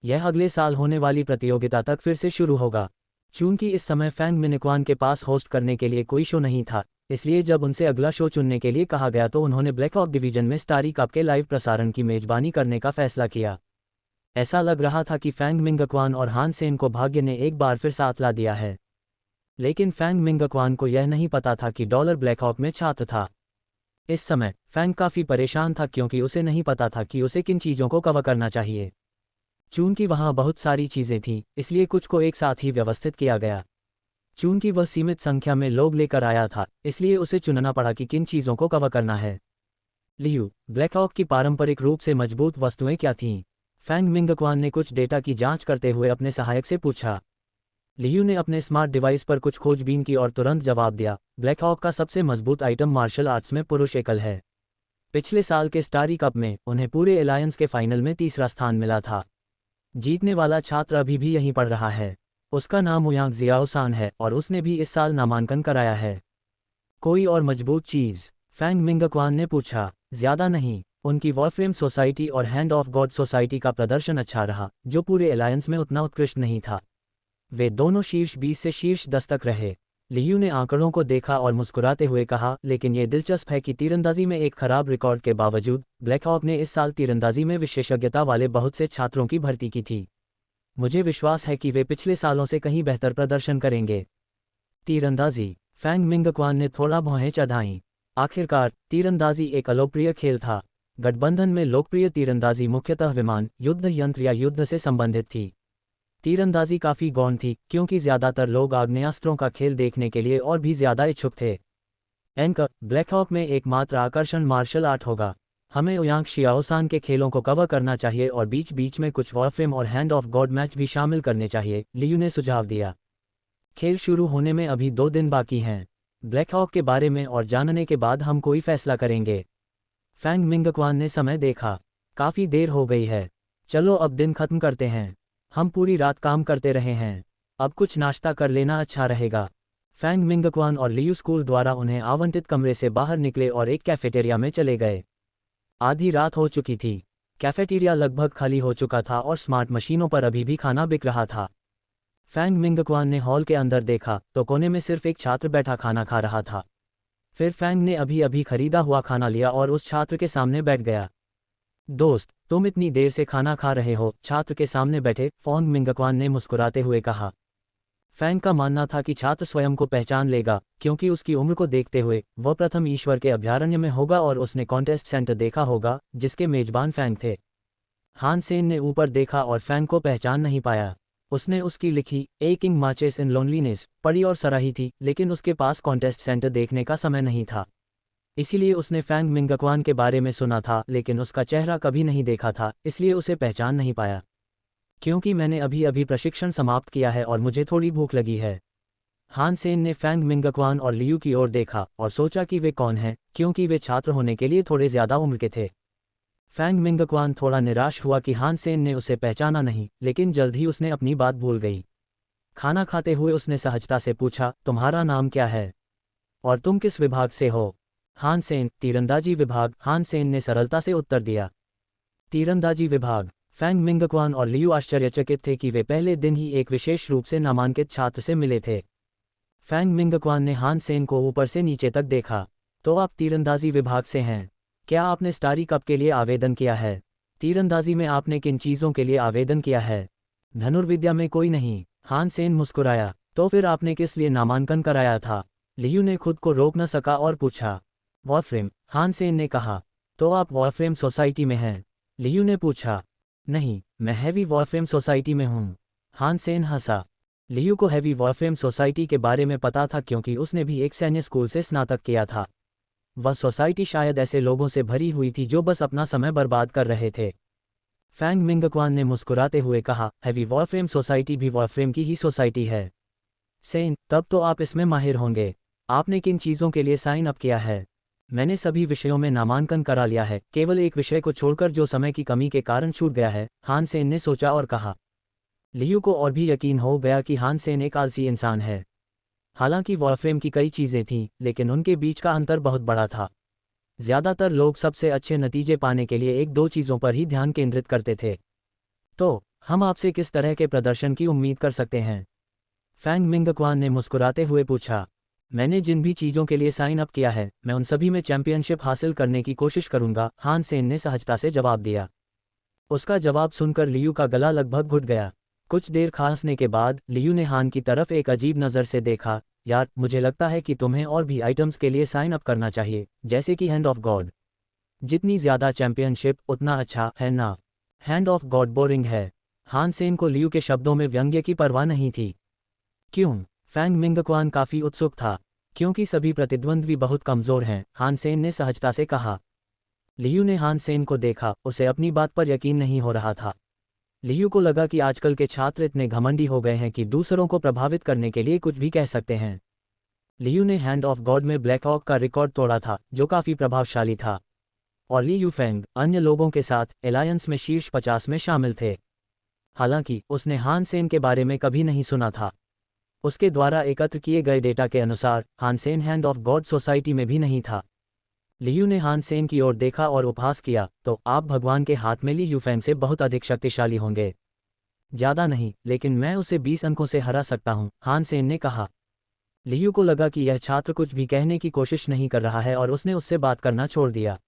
यह अगले साल होने वाली प्रतियोगिता तक फिर से शुरू होगा। चूंकि इस समय फैंग मिनक्वान के पास होस्ट करने के लिए कोई शो नहीं था, इसलिए जब उनसे अगला शो चुनने के लिए कहा गया तो उन्होंने ब्लैक हॉक डिवीजन में स्टारी कप के लाइव प्रसारण की मेजबानी करने का फैसला किया। ऐसा लग रहा था कि फैंग मिंगक्वान और हान सेन को भाग्य ने एक बार फिर साथ ला दिया है। लेकिन फैंग मिंगक्वान को यह नहीं पता था कि डॉलर ब्लैक हॉक में छात्र था। इस समय फैंग काफ़ी परेशान था क्योंकि उसे नहीं पता था कि उसे किन चीज़ों को कवर करना चाहिए। चूंकि वहाँ बहुत सारी चीज़ें थीं, इसलिए कुछ को एक साथ ही व्यवस्थित किया गया। चूंकि वह सीमित संख्या में लोग लेकर आया था, इसलिए उसे चुनना पड़ा कि किन चीज़ों को कवर करना है। लियू, ब्लैक हॉक की पारंपरिक रूप से मजबूत वस्तुएं क्या थीं? फैंग मिंगक्वान ने कुछ डेटा की जांच करते हुए अपने सहायक से पूछा। लियू ने अपने स्मार्ट डिवाइस पर कुछ खोजबीन की और तुरंत जवाब दिया, ब्लैक हॉक का सबसे मजबूत आइटम मार्शल आर्ट्स में पुरुष एकल है। पिछले साल के स्टारी कप में उन्हें पूरे एलायंस के फाइनल में तीसरा स्थान मिला था। जीतने वाला छात्र अभी भी यहीं पढ़ रहा है। उसका नाम ओयांग जियाओसान है और उसने भी इस साल नामांकन कराया है। कोई और मजबूत चीज़? फैंग मिंगक्वान ने पूछा। ज़्यादा नहीं। उनकी वॉरफ्रेम सोसाइटी और हैंड ऑफ गॉड सोसाइटी का प्रदर्शन अच्छा रहा, जो पूरे एलायंस में उतना उत्कृष्ट नहीं था। वे दोनों शीर्ष 20 से शीर्ष 10 तक रहे। लियू ने आंकड़ों को देखा और मुस्कुराते हुए कहा, लेकिन ये दिलचस्प है कि तीरंदाजी में एक खराब रिकॉर्ड के बावजूद ब्लैक हॉक ने इस साल तीरंदाजी में विशेषज्ञता वाले बहुत से छात्रों की भर्ती की थी। मुझे विश्वास है कि वे पिछले सालों से कहीं बेहतर प्रदर्शन करेंगे। तीरंदाजी। फैंग मिंगक्वान ने थोड़ा भौहें चढ़ाईं। आखिरकार तीरंदाजी एक अलोकप्रिय खेल था। गठबंधन में लोकप्रिय तीरंदाजी मुख्यतः विमान, युद्ध यंत्र या युद्ध से संबंधित थी। तीरंदाजी काफ़ी गौण थी क्योंकि ज़्यादातर लोग आग्नेयास्त्रों का खेल देखने के लिए और भी ज़्यादा इच्छुक थे। ब्लैक हॉक में एकमात्र आकर्षण मार्शल आर्ट होगा। हमें ओयांग शियाओसान के खेलों को कवर करना चाहिए और बीच बीच में कुछ वॉरफ्रेम और हैंड ऑफ गॉड मैच भी शामिल करने चाहिए, लियू ने सुझाव दिया। खेल शुरू होने में अभी 2 दिन बाकी हैं। ब्लैक हॉक के बारे में और जानने के बाद हम कोई फैसला करेंगे। फैंग मिंगक्वान ने समय देखा। काफ़ी देर हो गई है। चलो अब दिन खत्म करते हैं। हम पूरी रात काम करते रहे हैं। अब कुछ नाश्ता कर लेना अच्छा रहेगा। फैंग मिंगक्वान और लियू स्कूल द्वारा उन्हें आवंटित कमरे से बाहर निकले और एक कैफेटेरिया में चले गए। आधी रात हो चुकी थी। कैफेटेरिया लगभग खाली हो चुका था और स्मार्ट मशीनों पर अभी भी खाना बिक रहा था। फैंग मिंगक्वान ने हॉल के अंदर देखा तो कोने में सिर्फ एक छात्र बैठा खाना खा रहा था। फिर फैंग ने अभी अभी खरीदा हुआ खाना लिया और उस छात्र के सामने बैठ गया। दोस्त, तुम इतनी देर से खाना खा रहे हो, छात्र के सामने बैठे फैंग मिंगक्वान ने मुस्कुराते हुए कहा। फैंग का मानना था कि छात्र स्वयं को पहचान लेगा क्योंकि उसकी उम्र को देखते हुए वह प्रथम ईश्वर के अभयारण्य में होगा और उसने कॉन्टेस्ट सेंटर देखा होगा जिसके मेजबान फैंग थे। हान सेन ने ऊपर देखा और फैंग को पहचान नहीं पाया। उसने उसकी लिखी a king marches in loneliness पढ़ी और सराही थी, लेकिन उसके पास कॉन्टेस्ट सेंटर देखने का समय नहीं था। इसीलिए उसने फैंग मिंगक्वान के बारे में सुना था, लेकिन उसका चेहरा कभी नहीं देखा था, इसलिए उसे पहचान नहीं पाया। क्योंकि मैंने अभी अभी प्रशिक्षण समाप्त किया है और मुझे थोड़ी भूख लगी है। हान सेन ने फैंग मिंगक्वान और लियू की ओर देखा और सोचा कि वे कौन हैं, क्योंकि वे छात्र होने के लिए थोड़े ज़्यादा उम्र के थे। फैंग मिंगक्वान थोड़ा निराश हुआ कि हान सेन ने उसे पहचाना नहीं, लेकिन जल्द ही उसने अपनी बात भूल गई। खाना खाते हुए उसने सहजता से पूछा, तुम्हारा नाम क्या है और तुम किस विभाग से हो? हान सेन, तीरंदाजी विभाग, हान सेन ने सरलता से उत्तर दिया। तीरंदाजी विभाग। फैंग मिंगक्वान और लियू आश्चर्यचकित थे कि वे पहले दिन ही एक विशेष रूप से नामांकित छात्र से मिले थे। फैंग मिंगक्वान ने हान सेन को ऊपर से नीचे तक देखा। तो आप तीरंदाजी विभाग से हैं? क्या आपने स्टारी कप के लिए आवेदन किया है? तीरंदाजी में आपने किन चीज़ों के लिए आवेदन किया है? धनुर्विद्या में कोई नहीं। हान सेन मुस्कुराया। तो फिर आपने किस लिए नामांकन कराया था? लियू ने खुद को रोक न सका और पूछा। वॉरफ्रेम, हान सेन ने कहा। तो आप वॉरफ्रेम सोसाइटी में हैं? लियू ने पूछा। नहीं, मैं हैवी वॉरफ्रेम सोसाइटी में हूँ। हान सेन हंसा। लियू को हैवी वॉरफ्रेम सोसाइटी के बारे में पता था क्योंकि उसने भी एक सैन्य स्कूल से स्नातक किया था। वह सोसाइटी शायद ऐसे लोगों से भरी हुई थी जो बस अपना समय बर्बाद कर रहे थे। फैंग मिंगक्वान ने मुस्कुराते हुए कहा, हैवी वॉरफ्रेम सोसाइटी भी वॉरफ्रेम की ही सोसाइटी है। सेन, तब तो आप इसमें माहिर होंगे। आपने किन चीज़ों के लिए साइन अप किया है? मैंने सभी विषयों में नामांकन करा लिया है, केवल एक विषय को छोड़कर जो समय की कमी के कारण छूट गया है, हान सेन ने सोचा और कहा। लियू को और भी यकीन हो गया कि हान सेन एक आलसी इंसान है। हालांकि वॉरफ्रेम की कई चीज़ें थीं, लेकिन उनके बीच का अंतर बहुत बड़ा था। ज़्यादातर लोग सबसे अच्छे नतीजे पाने के लिए एक दो चीज़ों पर ही ध्यान केंद्रित करते थे। तो हम आपसे किस तरह के प्रदर्शन की उम्मीद कर सकते हैं? फैंग मिंगक्वान ने मुस्कुराते हुए पूछा। मैंने जिन भी चीज़ों के लिए साइन अप किया है, मैं उन सभी में चैंपियनशिप हासिल करने की कोशिश करूंगा, हान सेन ने सहजता से जवाब दिया। उसका जवाब सुनकर लियू का गला लगभग घुट गया। कुछ देर खांसने के बाद लियू ने हान की तरफ एक अजीब नज़र से देखा। यार, मुझे लगता है कि तुम्हें और भी आइटम्स के लिए साइन अप करना चाहिए, जैसे कि हैंड ऑफ गॉड। जितनी ज़्यादा चैंपियनशिप उतना अच्छा है ना? हैंड ऑफ गॉड बोरिंग है। हान सेन को लियू के शब्दों में व्यंग्य की परवाह नहीं थी। क्यों? फैंग मिंगक्वान काफ़ी उत्सुक था। क्योंकि सभी प्रतिद्वंद्वी बहुत कमज़ोर हैं, हान सेन ने सहजता से कहा। लियू ने हान सेन को देखा, उसे अपनी बात पर यकीन नहीं हो रहा था। लियू को लगा कि आजकल के छात्र इतने घमंडी हो गए हैं कि दूसरों को प्रभावित करने के लिए कुछ भी कह सकते हैं। लियू ने हैंड ऑफ गॉड में ब्लैक हॉक का रिकॉर्ड तोड़ा था, जो काफ़ी प्रभावशाली था। और ली यूफेंग अन्य लोगों के साथ एलायंस में शीर्ष 50 में शामिल थे। हालांकि उसने हान सेन के बारे में कभी नहीं सुना था। उसके द्वारा एकत्र किए गए डेटा के अनुसार हान Sen hand of God society में भी नहीं था। लियू ने हान सेन की ओर देखा और उपहास किया, तो आप भगवान के हाथ में ली यूफेंग से बहुत अधिक शक्तिशाली होंगे। ज़्यादा नहीं, लेकिन मैं उसे 20 अंकों से हरा सकता हूं, हान सेन ने कहा। लियू को लगा कि यह छात्र कुछ भी कहने की कोशिश नहीं कर रहा है और उसने उससे बात करना छोड़ दिया।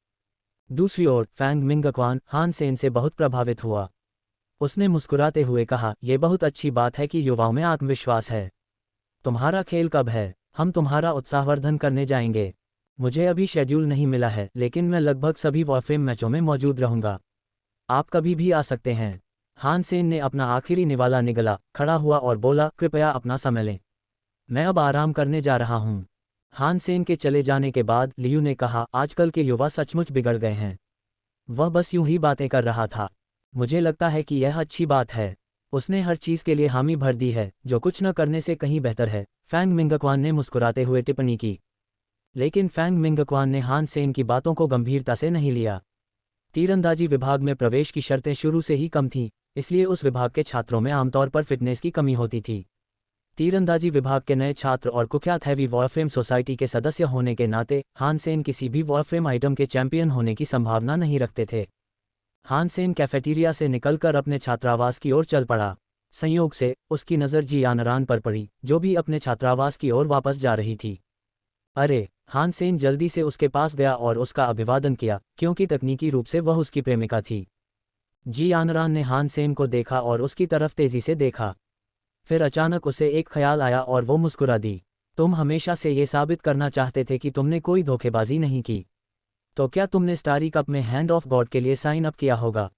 दूसरी ओर फैंग मिंगक्वान हान सेन से बहुत प्रभावित हुआ। उसने मुस्कुराते हुए कहा, यह बहुत अच्छी बात है कि युवाओं में आत्मविश्वास है। तुम्हारा खेल कब है? हम तुम्हारा उत्साहवर्धन करने जाएंगे। मुझे अभी शेड्यूल नहीं मिला है, लेकिन मैं लगभग सभी वॉरफ्रेम मैचों में मौजूद रहूंगा। आप कभी भी आ सकते हैं। हान सेन ने अपना आखिरी निवाला निगला, खड़ा हुआ और बोला, कृपया अपना समय लें। मैं अब आराम करने जा रहा हूं। हान सेन के चले जाने के बाद लियू ने कहा, आजकल के युवा सचमुच बिगड़ गए हैं। वह बस यूं ही बातें कर रहा था। मुझे लगता है कि यह अच्छी बात है। उसने हर चीज़ के लिए हामी भर दी है, जो कुछ न करने से कहीं बेहतर है, फैंग मिंगक्वान ने मुस्कुराते हुए टिप्पणी की। लेकिन फैंग मिंगक्वान ने हान सेन की बातों को गंभीरता से नहीं लिया। तीरंदाजी विभाग में प्रवेश की शर्तें शुरू से ही कम थीं, इसलिए उस विभाग के छात्रों में आमतौर पर फिटनेस की कमी होती थी। तीरंदाजी विभाग के नए छात्र और कुख्यात हैवी वॉरफ्रेम सोसाइटी के सदस्य होने के नाते हान सेन किसी भी वॉरफ्रेम आइटम के चैंपियन होने की संभावना नहीं रखते थे। हान सेन कैफेटेरिया से निकलकर अपने छात्रावास की ओर चल पड़ा। संयोग से उसकी नज़र जी यानरान पर पड़ी, जो भी अपने छात्रावास की ओर वापस जा रही थी। अरे! हान सेन जल्दी से उसके पास गया और उसका अभिवादन किया, क्योंकि तकनीकी रूप से वह उसकी प्रेमिका थी। जी यानरान ने हान सेन को देखा और उसकी तरफ तेजी से देखा। फिर अचानक उसे एक ख्याल आया और वो मुस्कुरा दी। तुम हमेशा से ये साबित करना चाहते थे कि तुमने कोई धोखेबाजी नहीं की। तो क्या तुमने स्टारी कप में हैंड ऑफ गॉड के लिए साइन अप किया होगा?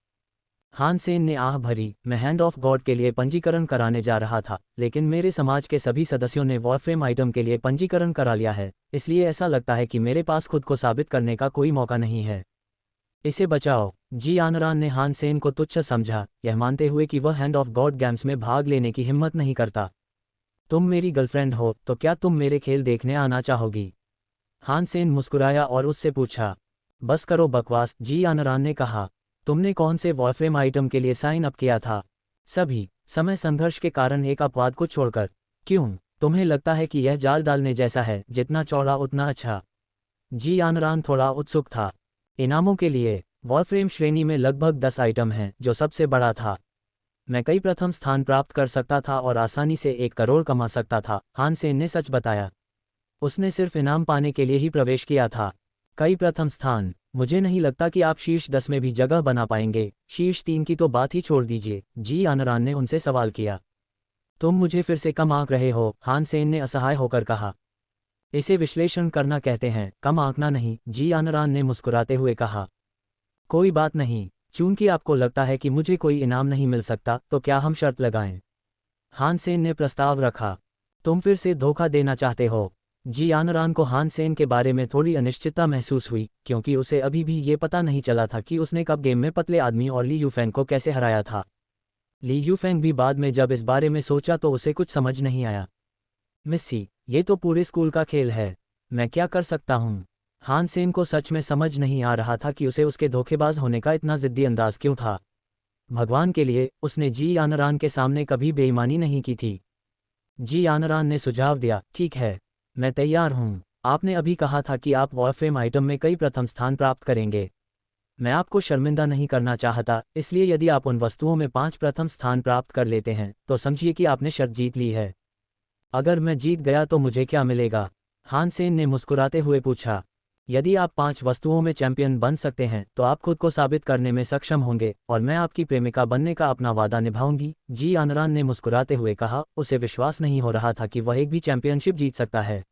हान सेन ने आह भरी, मैं हैंड ऑफ गॉड के लिए पंजीकरण कराने जा रहा था, लेकिन मेरे समाज के सभी सदस्यों ने वॉरफ्रेम आइटम के लिए पंजीकरण करा लिया है, इसलिए ऐसा लगता है कि मेरे पास खुद को साबित करने का कोई मौका नहीं है। इसे बचाओ। जी यानरान ने हान सेन को तुच्छ समझा, यह मानते हुए कि वह हैंड ऑफ गॉड गेम्स में भाग लेने की हिम्मत नहीं करता। तुम मेरी गर्लफ्रेंड हो, तो क्या तुम मेरे खेल देखने आना चाहोगी? हान सेन मुस्कुराया और उससे पूछा। बस करो बकवास, जी यानरान ने कहा। तुमने कौन से वॉरफ्रेम आइटम के लिए साइन अप किया था? सभी। समय संघर्ष के कारण एक अपवाद को छोड़कर। क्यों? तुम्हें लगता है कि यह जाल डालने जैसा है, जितना चौड़ा उतना अच्छा? जी यानरान थोड़ा उत्सुक था। इनामों के लिए वॉरफ्रेम श्रेणी में लगभग 10 आइटम हैं, जो सबसे बड़ा था। मैं कई प्रथम स्थान प्राप्त कर सकता था और आसानी से 1 करोड़ कमा सकता था, हान सेन ने सच बताया। उसने सिर्फ इनाम पाने के लिए ही प्रवेश किया था। कई प्रथम स्थान? मुझे नहीं लगता कि आप शीर्ष 10 में भी जगह बना पाएंगे। शीर्ष 3 की तो बात ही छोड़ दीजिए, जी यानरान ने उनसे सवाल किया। तुम मुझे फिर से कम आंक रहे हो, हान सेन ने असहाय होकर कहा। इसे विश्लेषण करना कहते हैं, कम आंकना नहीं, जी यानरान ने मुस्कुराते हुए कहा। कोई बात नहीं, चूंकि आपको लगता है कि मुझे कोई इनाम नहीं मिल सकता, तो क्या हम शर्त लगाएं? हान सेन ने प्रस्ताव रखा। तुम फिर से धोखा देना चाहते हो? जी यानरान को हान सेन के बारे में थोड़ी अनिश्चितता महसूस हुई, क्योंकि उसे अभी भी ये पता नहीं चला था कि उसने कब गेम में पतले आदमी और ली यूफेंग को कैसे हराया था। ली यूफेंग भी बाद में जब इस बारे में सोचा तो उसे कुछ समझ नहीं आया। मिस्सी, ये तो पूरे स्कूल का खेल है। मैं क्या कर सकता हूँ? हान सेन को सच में समझ नहीं आ रहा था कि उसे उसके धोखेबाज होने का इतना जिद्दी अंदाज क्यों था। भगवान के लिए, उसने जी यानरान के सामने कभी बेईमानी नहीं की थी। जी यानरान ने सुझाव दिया, ठीक है, मैं तैयार हूँ। आपने अभी कहा था कि आप वॉरफ्रेम आइटम में कई प्रथम स्थान प्राप्त करेंगे। मैं आपको शर्मिंदा नहीं करना चाहता, इसलिए यदि आप उन वस्तुओं में 5 प्रथम स्थान प्राप्त कर लेते हैं तो समझिए कि आपने शर्त जीत ली है। अगर मैं जीत गया तो मुझे क्या मिलेगा? हान सेन ने मुस्कुराते हुए पूछा। यदि आप 5 वस्तुओं में चैंपियन बन सकते हैं तो आप खुद को साबित करने में सक्षम होंगे और मैं आपकी प्रेमिका बनने का अपना वादा निभाऊंगी, जी आनरान ने मुस्कुराते हुए कहा। उसे विश्वास नहीं हो रहा था कि वह एक भी चैंपियनशिप जीत सकता है।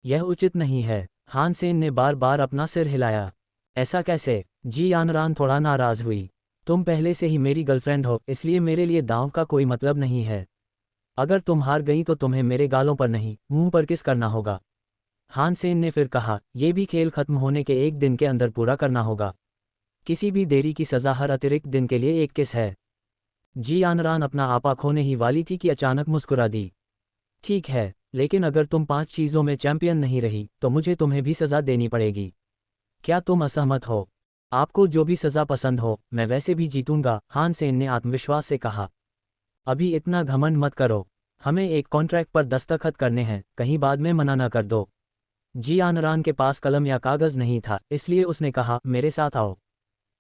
यह उचित नहीं है। हान सेन ने बार बार अपना सिर हिलाया। ऐसा कैसे? जी आनरान थोड़ा नाराज हुई। तुम पहले से ही मेरी गर्लफ्रेंड हो, इसलिए मेरे लिए दांव का कोई मतलब नहीं है। अगर तुम हार गई तो तुम्हें मेरे गालों पर नहीं, मुंह पर किस करना होगा। हान सेन ने फिर कहा, यह भी खेल खत्म होने के 1 दिन के अंदर पूरा करना होगा। किसी भी देरी की सज़ा हर अतिरिक्त दिन के लिए एक किस है। जी आनरान अपना आपा खोने ही वाली थी कि अचानक मुस्कुरा दी। ठीक है, लेकिन अगर तुम 5 चीज़ों में चैंपियन नहीं रही तो मुझे तुम्हें भी सज़ा देनी पड़ेगी। क्या तुम असहमत हो? आपको जो भी सज़ा पसंद हो, मैं वैसे भी जीतूंगा, हान सेन ने आत्मविश्वास से कहा। अभी इतना घमंड मत करो। हमें एक कॉन्ट्रैक्ट पर दस्तखत करने हैं, कहीं बाद में मना न कर दो। जी आनरान के पास कलम या कागज़ नहीं था, इसलिए उसने कहा, मेरे साथ आओ।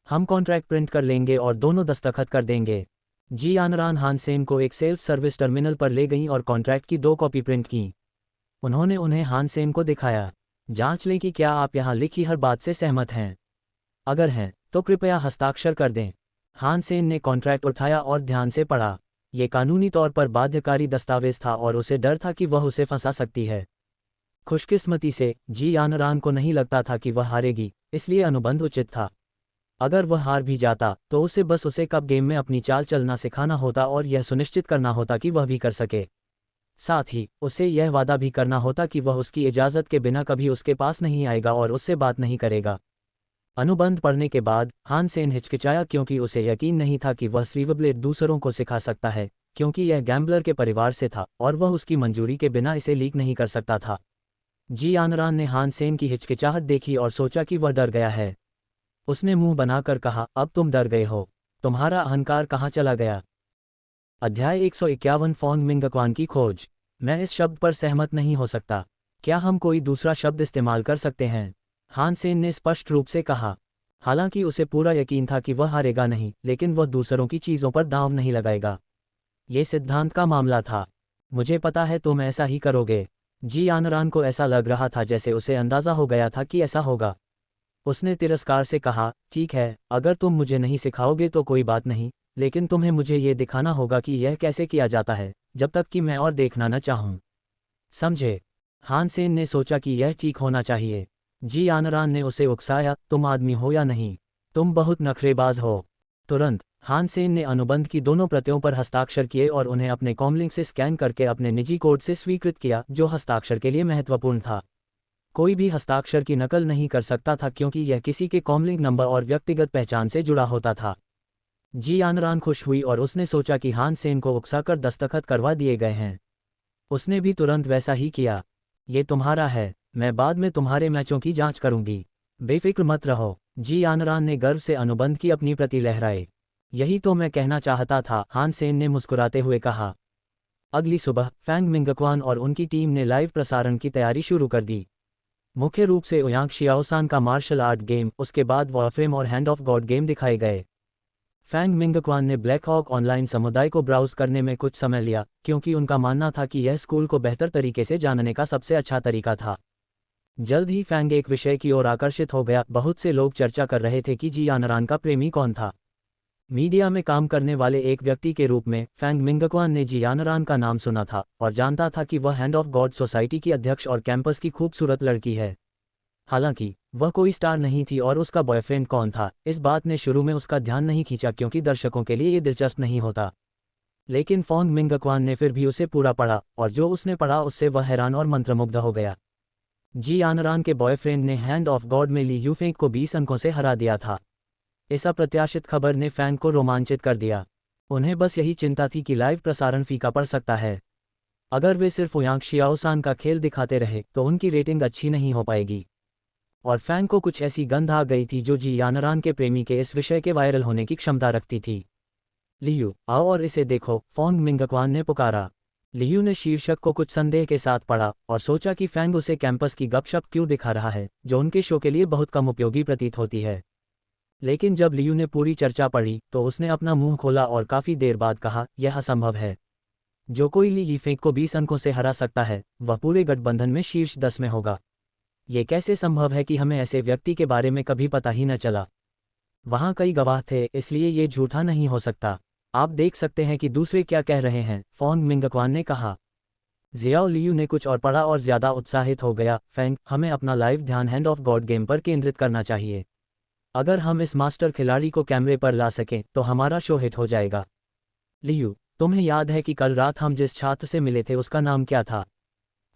हम कॉन्ट्रैक्ट प्रिंट कर लेंगे और दोनों दस्तखत कर देंगे। जी आनरान हान सेन को एक सेल्फ सर्विस टर्मिनल पर ले गईं और कॉन्ट्रैक्ट की 2 कॉपी प्रिंट की। उन्होंने उन्हें हान सेन को दिखाया। जांच लें कि क्या आप यहाँ लिखी हर बात से सहमत हैं। अगर हैं तो कृपया हस्ताक्षर कर दें। हान सेन ने कॉन्ट्रैक्ट उठाया और ध्यान से पढ़ा। ये कानूनी तौर पर बाध्यकारी दस्तावेज था और उसे डर था कि वह उसे फंसा सकती है। खुशकिस्मती से जी आनरान को नहीं लगता था कि वह हारेगी, इसलिए अनुबंध उचित था। अगर वह हार भी जाता तो उसे बस उसे कप गेम में अपनी चाल चलना सिखाना होता और यह सुनिश्चित करना होता कि वह भी कर सके। साथ ही उसे यह वादा भी करना होता कि वह उसकी इजाज़त के बिना कभी उसके पास नहीं आएगा और उससे बात नहीं करेगा। अनुबंध पढ़ने के बाद हान सेन हिचकिचाया क्योंकि उसे यकीन नहीं था कि वह स्वीवब्लेड दूसरों को सिखा सकता है, क्योंकि यह गैम्बलर के परिवार से था और वह उसकी मंजूरी के बिना इसे लीक नहीं कर सकता था। जी आनरान ने हान सेन की हिचकिचाहट देखी और सोचा कि वह डर गया है। उसने मुंह बनाकर कहा, अब तुम डर गए हो। तुम्हारा अहंकार कहाँ चला गया? अध्याय 151 फॉन्ग मिंगक्वान की खोज। मैं इस शब्द पर सहमत नहीं हो सकता। क्या हम कोई दूसरा शब्द इस्तेमाल कर सकते हैं? हान सेन ने स्पष्ट रूप से कहा। हालांकि उसे पूरा यकीन था कि वह हारेगा नहीं, लेकिन वह दूसरों की चीज़ों पर दांव नहीं लगाएगा। ये सिद्धांत का मामला था। मुझे पता है तुम ऐसा ही करोगे। जी आनरान को ऐसा लग रहा था जैसे उसे अंदाज़ा हो गया था कि ऐसा होगा। उसने तिरस्कार से कहा, ठीक है, अगर तुम मुझे नहीं सिखाओगे तो कोई बात नहीं, लेकिन तुम्हें मुझे ये दिखाना होगा कि यह कैसे किया जाता है, जब तक कि मैं और देखना न चाहूँ। समझे? हान सेन ने सोचा कि यह ठीक होना चाहिए। जी आनरान ने उसे उकसाया, तुम आदमी हो या नहीं? तुम बहुत नखरेबाज हो। तुरंत हान सेन ने अनुबंध की दोनों प्रतियों पर हस्ताक्षर किए और उन्हें अपने कॉमलिंक से स्कैन करके अपने निजी कोड से स्वीकृत किया, जो हस्ताक्षर के लिए महत्वपूर्ण था। कोई भी हस्ताक्षर की नकल नहीं कर सकता था क्योंकि यह किसी के कॉमलिंक नंबर और व्यक्तिगत पहचान से जुड़ा होता था। जी आनरान खुश हुई और उसने सोचा कि हान सेन को उकसाकर दस्तखत करवा दिए गए हैं। उसने भी तुरंत वैसा ही किया। ये तुम्हारा है, मैं बाद में तुम्हारे मैचों की जांच करूंगी। बेफिक्र मत रहो। जी आनरान ने गर्व से अनुबंध की अपनी प्रति लहराई। यही तो मैं कहना चाहता था, हान सेन ने मुस्कुराते हुए कहा। अगली सुबह फैंग मिंगक्वान और उनकी टीम ने लाइव प्रसारण की तैयारी शुरू कर दी। मुख्य रूप से ओयांग शियाओसान का मार्शल आर्ट गेम, उसके बाद वॉरफ्रेम और हैंड ऑफ गॉड गेम दिखाए गए। फैंग मिंगक्वान ने ब्लैक हॉक ऑनलाइन समुदाय को ब्राउज़ करने में कुछ समय लिया, क्योंकि उनका मानना था कि यह स्कूल को बेहतर तरीके से जानने का सबसे अच्छा तरीका था। जल्द ही फैंग एक विषय की ओर आकर्षित हो गया। बहुत से लोग चर्चा कर रहे थे कि जी आनरान का प्रेमी कौन था। मीडिया में काम करने वाले एक व्यक्ति के रूप में फैंग मिंगक्वान ने जी आनरान का नाम सुना था और जानता था कि वह हैंड ऑफ गॉड सोसाइटी की अध्यक्ष और कैंपस की खूबसूरत लड़की है। हालांकि वह कोई स्टार नहीं थी और उसका बॉयफ्रेंड कौन था, इस बात ने शुरू में उसका ध्यान नहीं खींचा क्योंकि दर्शकों के लिए ये दिलचस्प नहीं होता। लेकिन फॉन्ग मिंगक्वान ने फिर भी उसे पूरा पढ़ा और जो उसने पढ़ा उससे वह हैरान और मंत्रमुग्ध हो गया। जी आनरान के बॉयफ्रेंड ने हैंड ऑफ गॉड में ली यूफेंग को 20 अंकों से हरा दिया था। इस अप्रत्याशित खबर ने फैंग को रोमांचित कर दिया। उन्हें बस यही चिंता थी कि लाइव प्रसारण फीका पड़ सकता है। अगर वे सिर्फ ओयांग शियाओसान का खेल दिखाते रहे तो उनकी रेटिंग अच्छी नहीं हो पाएगी। और फैंग को कुछ ऐसी गंध आ गई थी जो जी आनरान के प्रेमी के इस विषय के वायरल होने की क्षमता रखती थी। लियू, आओ और इसे देखो, फॉन्ग मिंगक्वान ने पुकारा। लियू ने शीर्षक को कुछ संदेह के साथ पढ़ा और सोचा कि फैंग उसे कैंपस की गपशप क्यों दिखा रहा है, जो उनके शो के लिए बहुत कम उपयोगी प्रतीत होती है। लेकिन जब लियू ने पूरी चर्चा पढ़ी तो उसने अपना मुंह खोला और काफ़ी देर बाद कहा, यह असंभव है। जो कोई ली यीफेंग को 20 अंकों से हरा सकता है, वह पूरे गठबंधन में शीर्ष 10 में होगा। ये कैसे संभव है कि हमें ऐसे व्यक्ति के बारे में कभी पता ही न चला? वहाँ कई गवाह थे, इसलिए ये झूठा नहीं हो सकता। आप देख सकते हैं कि दूसरे क्या कह रहे हैं, फोंग मिंगक्वान ने कहा। जियाओ लियू ने कुछ और पढ़ा और ज़्यादा उत्साहित हो गया। फैंग, हमें अपना लाइव ध्यान हैंड ऑफ गॉड गेम पर केंद्रित करना चाहिए। अगर हम इस मास्टर खिलाड़ी को कैमरे पर ला सकें तो हमारा शो हिट हो जाएगा। लियू, तुम्हें याद है कि कल रात हम जिस छात्र से मिले थे उसका नाम क्या था?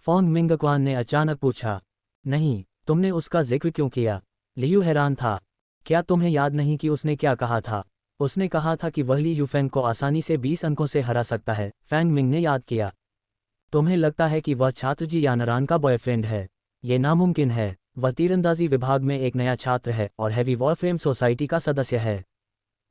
फोंग मिंगक्वान ने अचानक पूछा। नहीं, तुमने उसका जिक्र क्यों किया? लियू हैरान था। क्या तुम्हें याद नहीं कि उसने क्या कहा था? उसने कहा था कि वह ली यूफेंग को आसानी से 20 अंकों से हरा सकता है। फैंग मिंग ने याद किया। तुम्हें लगता है कि वह छात्र जी यानरान का बॉयफ्रेंड है? ये नामुमकिन है। वह तीरंदाजी विभाग में एक नया छात्र है और हैवी वॉरफ्रेम सोसाइटी का सदस्य है।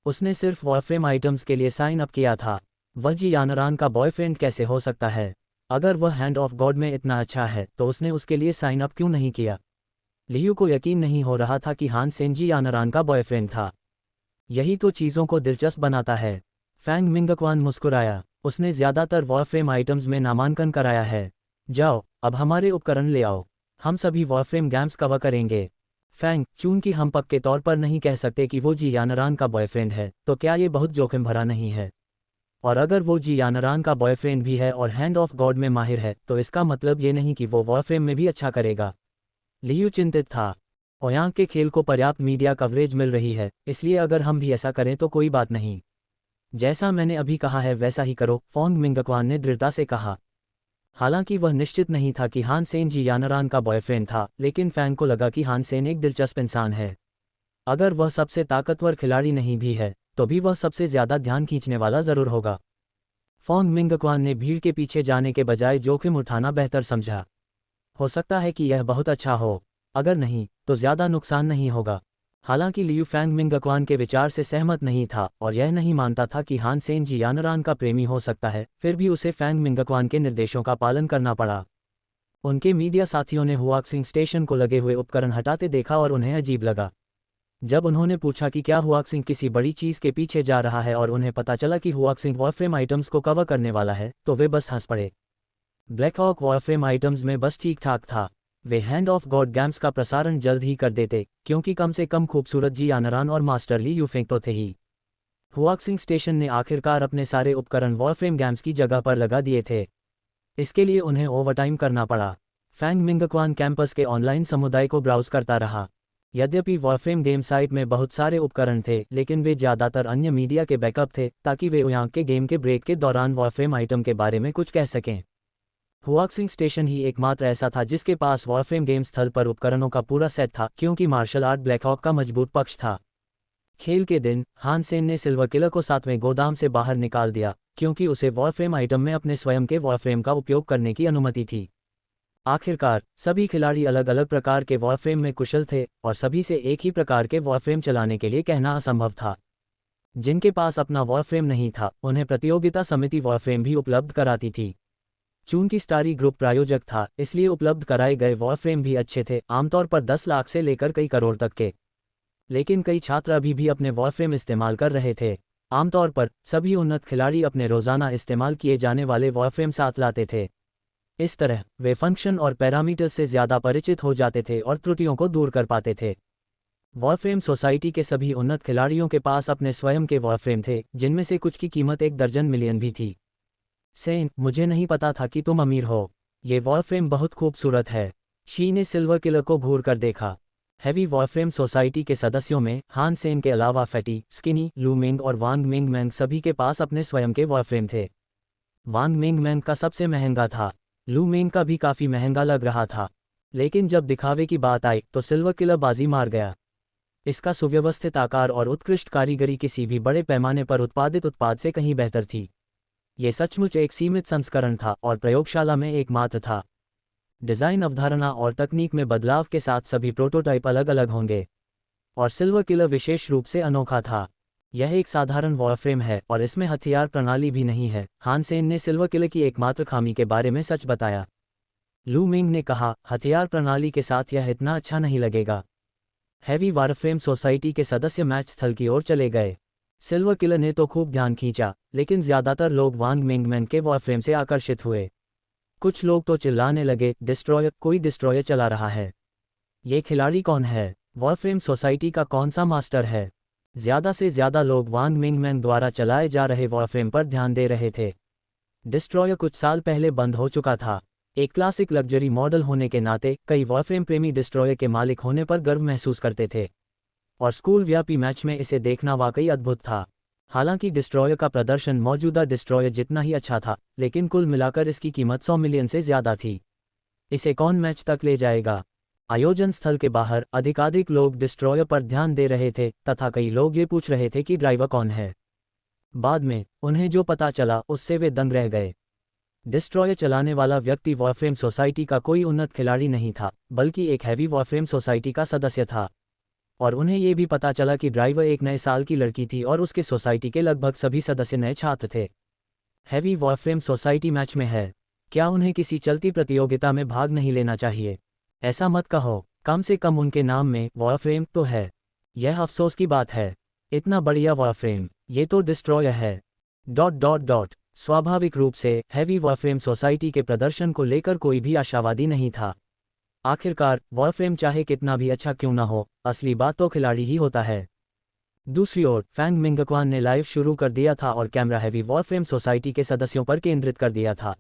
उसने सिर्फ वॉरफ्रेम आइटम्स के लिए साइन अप किया था। वह जी यानरान का बॉयफ्रेंड कैसे हो सकता है? अगर वह हैंड ऑफ गॉड में इतना अच्छा है तो उसने उसके लिए साइन अप क्यों नहीं किया? लियू को यकीन नहीं हो रहा था कि हान सेन जी यानरान का बॉयफ्रेंड था। यही तो चीज़ों को दिलचस्प बनाता है। फैंग मिंगक्वान मुस्कुराया। उसने ज़्यादातर वॉरफ्रेम आइटम्स में नामांकन कराया है। जाओ, अब हमारे उपकरण ले आओ। हम सभी वॉरफ्रेम गेम्स कवर करेंगे। फैंग, चूंकि हम पक्के तौर पर नहीं कह सकते कि वो जी यानरान का बॉयफ्रेंड है, तो क्या ये बहुत जोखिम भरा नहीं है? और अगर वो जी यानरान का बॉयफ्रेंड भी है और हैंड ऑफ गॉड में माहिर है, तो इसका मतलब ये नहीं कि वो वॉरफ्रेम में भी अच्छा करेगा। लियू चिंतित था। ओयांग के खेल को पर्याप्त मीडिया कवरेज मिल रही है, इसलिए अगर हम भी ऐसा करें तो कोई बात नहीं। जैसा मैंने अभी कहा है वैसा ही करो, फोंग मिंगक्वान ने दृढ़ता से कहा। हालांकि वह निश्चित नहीं था कि हान सेन जी यानरान का बॉयफ्रेंड था, लेकिन फैंग को लगा कि हान सेन एक दिलचस्प इंसान है। अगर वह सबसे ताकतवर खिलाड़ी नहीं भी है, तो भी वह सबसे ज़्यादा ध्यान खींचने वाला ज़रूर होगा। फोंग मिंगक्वान ने भीड़ के पीछे जाने के बजाय जोखिम उठाना बेहतर समझा। हो सकता है कि यह बहुत अच्छा हो, अगर नहीं तो ज़्यादा नुकसान नहीं होगा। हालांकि लियू फैंग मिंगक्वान के विचार से सहमत नहीं था और यह नहीं मानता था कि हान सेन जी यानरान का प्रेमी हो सकता है, फिर भी उसे फैंग मिंगक्वान के निर्देशों का पालन करना पड़ा। उनके मीडिया साथियों ने हुआक्सिंग स्टेशन को लगे हुए उपकरण हटाते देखा और उन्हें अजीब लगा। जब उन्होंने पूछा कि क्या हुआक्सिंग किसी बड़ी चीज़ के पीछे जा रहा है और उन्हें पता चला कि हुआक्सिंग वॉरफ्रेम आइटम्स को कवर करने वाला है, तो वे बस हंस पड़े। ब्लैक हॉक वॉरफ्रेम आइटम्स में बस ठीक ठाक था। Way hand of God games का प्रसारण जल्द ही कर देते, क्योंकि कम से कम खूबसूरत जी यानरान और मास्टर ली यूफेंग तो थे ही। हुआक्सिंग स्टेशन ने आखिरकार अपने सारे उपकरण वॉरफ्रेम गेम्स की जगह पर लगा दिए थे। इसके लिए उन्हें ओवरटाइम करना पड़ा। फैंग मिंगक्वान कैंपस के ऑनलाइन समुदाय को ब्राउज करता रहा। यद्यपि वॉरफ्रेम गेम साइट में बहुत सारे उपकरण थे, लेकिन वे ज़्यादातर अन्य मीडिया के बैकअप थे, ताकि वे ओयांग के गेम के ब्रेक के दौरान वॉरफ्रेम आइटम के बारे में कुछ कह सकें। हुआक्सिंग स्टेशन ही एकमात्र ऐसा था जिसके पास वॉरफ्रेम गेम स्थल पर उपकरणों का पूरा सेट था, क्योंकि मार्शल आर्ट ब्लैकहॉक का मजबूत पक्ष था। खेल के दिन हान सेन ने सिल्वर किलर को 7वें गोदाम से बाहर निकाल दिया, क्योंकि उसे वॉरफ्रेम आइटम में अपने स्वयं के वॉरफ्रेम का उपयोग करने की अनुमति थी। आखिरकार सभी खिलाड़ी अलग अलग प्रकार के वॉरफ्रेम में कुशल थे और सभी से एक ही प्रकार के वॉरफ्रेम चलाने के लिए कहना असंभव था। जिनके पास अपना वॉरफ्रेम नहीं था, उन्हें प्रतियोगिता समिति वॉरफ्रेम भी उपलब्ध कराती थी। चूंकि स्टारी ग्रुप प्रायोजक था, इसलिए उपलब्ध कराए गए वॉरफ्रेम भी अच्छे थे, आमतौर पर 10 लाख से लेकर कई करोड़ तक के। लेकिन कई छात्र अभी भी अपने वॉरफ्रेम इस्तेमाल कर रहे थे। आमतौर पर सभी उन्नत खिलाड़ी अपने रोज़ाना इस्तेमाल किए जाने वाले वॉरफ्रेम साथ लाते थे। इस तरह वे फंक्शन और पैरामीटर्स से ज़्यादा परिचित हो जाते थे और त्रुटियों को दूर कर पाते थे। वॉरफ्रेम सोसाइटी के सभी उन्नत खिलाड़ियों के पास अपने स्वयं के वॉरफ्रेम थे, जिनमें से कुछ की कीमत 1 दर्जन मिलियन भी थी। सेन, मुझे नहीं पता था कि तुम अमीर हो। ये वॉरफ्रेम बहुत खूबसूरत है। शी ने सिल्वर किलर को घूर कर देखा। हैवी वॉरफ्रेम सोसाइटी के सदस्यों में हान सेन के अलावा फैटी, स्किनी, लू मिंग और वांग मिंग मैंग सभी के पास अपने स्वयं के वॉरफ्रेम थे। वांग मिंग मैंग का सबसे महंगा था। लू मिंग का भी काफ़ी महंगा लग रहा था, लेकिन जब दिखावे की बात आई तो सिल्वर किलर बाजी मार गया। इसका सुव्यवस्थित आकार और उत्कृष्ट कारीगरी किसी भी बड़े पैमाने पर उत्पादित उत्पाद से कहीं बेहतर थी। ये सचमुच एक सीमित संस्करण था और प्रयोगशाला में एकमात्र था। डिज़ाइन अवधारणा और तकनीक में बदलाव के साथ सभी प्रोटोटाइप अलग अलग होंगे, और सिल्वर किलर विशेष रूप से अनोखा था। यह एक साधारण वॉरफ्रेम है और इसमें हथियार प्रणाली भी नहीं है, हान सेन ने सिल्वर किलर की एकमात्र खामी के बारे में सच बताया। लू मिंग ने कहा, हथियार प्रणाली के साथ यह इतना अच्छा नहीं लगेगा। हैवी वॉरफ्रेम सोसाइटी के सदस्य मैच स्थल की ओर चले गए। सिल्वर किलर ने तो खूब ध्यान खींचा, लेकिन ज्यादातर लोग वांग मिंगमैन के वॉरफ्रेम से आकर्षित हुए। कुछ लोग तो चिल्लाने लगे, डिस्ट्रॉयर, कोई डिस्ट्रॉयर चला रहा है। ये खिलाड़ी कौन है? वॉरफ्रेम सोसाइटी का कौन सा मास्टर है? ज्यादा से ज्यादा लोग वांग मिंगमैन द्वारा चलाए जा रहे वॉरफ्रेम पर ध्यान दे रहे थे। डिस्ट्रॉयर कुछ साल पहले बंद हो चुका था। एक क्लासिक लग्जरी मॉडल होने के नाते कई वॉरफ्रेम प्रेमी डिस्ट्रॉयर के मालिक होने पर गर्व महसूस करते थे, और स्कूल व्यापी मैच में इसे देखना वाकई अद्भुत था। हालांकि डिस्ट्रॉयर का प्रदर्शन मौजूदा डिस्ट्रॉयर जितना ही अच्छा था, लेकिन कुल मिलाकर इसकी कीमत 100 मिलियन से ज्यादा थी। इसे कौन मैच तक ले जाएगा? आयोजन स्थल के बाहर अधिकाधिक लोग डिस्ट्रॉयर पर ध्यान दे रहे थे तथा कई लोग ये पूछ रहे थे कि ड्राइवर कौन है। बाद में उन्हें जो पता चला उससे वे दंग रह गए। डिस्ट्रॉयर चलाने वाला व्यक्ति वॉरफ्रेम सोसाइटी का कोई उन्नत खिलाड़ी नहीं था, बल्कि एक हैवी वॉरफ्रेम सोसाइटी का सदस्य था। और उन्हें ये भी पता चला कि ड्राइवर एक नए साल की लड़की थी और उसके सोसाइटी के लगभग सभी सदस्य नए छात्र थे। हैवी वॉरफ्रेम सोसाइटी मैच में है, क्या उन्हें किसी चलती प्रतियोगिता में भाग नहीं लेना चाहिए? ऐसा मत कहो, कम से कम उनके नाम में वॉरफ्रेम तो है। यह अफसोस की बात है। इतना बढ़िया वॉरफ्रेम, ये तो डिस्ट्रॉयर है। स्वाभाविक रूप से हैवी वॉरफ्रेम सोसाइटी के प्रदर्शन को लेकर कोई भी आशावादी नहीं था। आखिरकार वॉरफ्रेम चाहे कितना भी अच्छा क्यों ना हो, असली बात तो खिलाड़ी ही होता है। दूसरी ओर फैंग मिंगक्वान ने लाइव शुरू कर दिया था और कैमरा हैवी वॉरफ्रेम सोसाइटी के सदस्यों पर केंद्रित कर दिया था।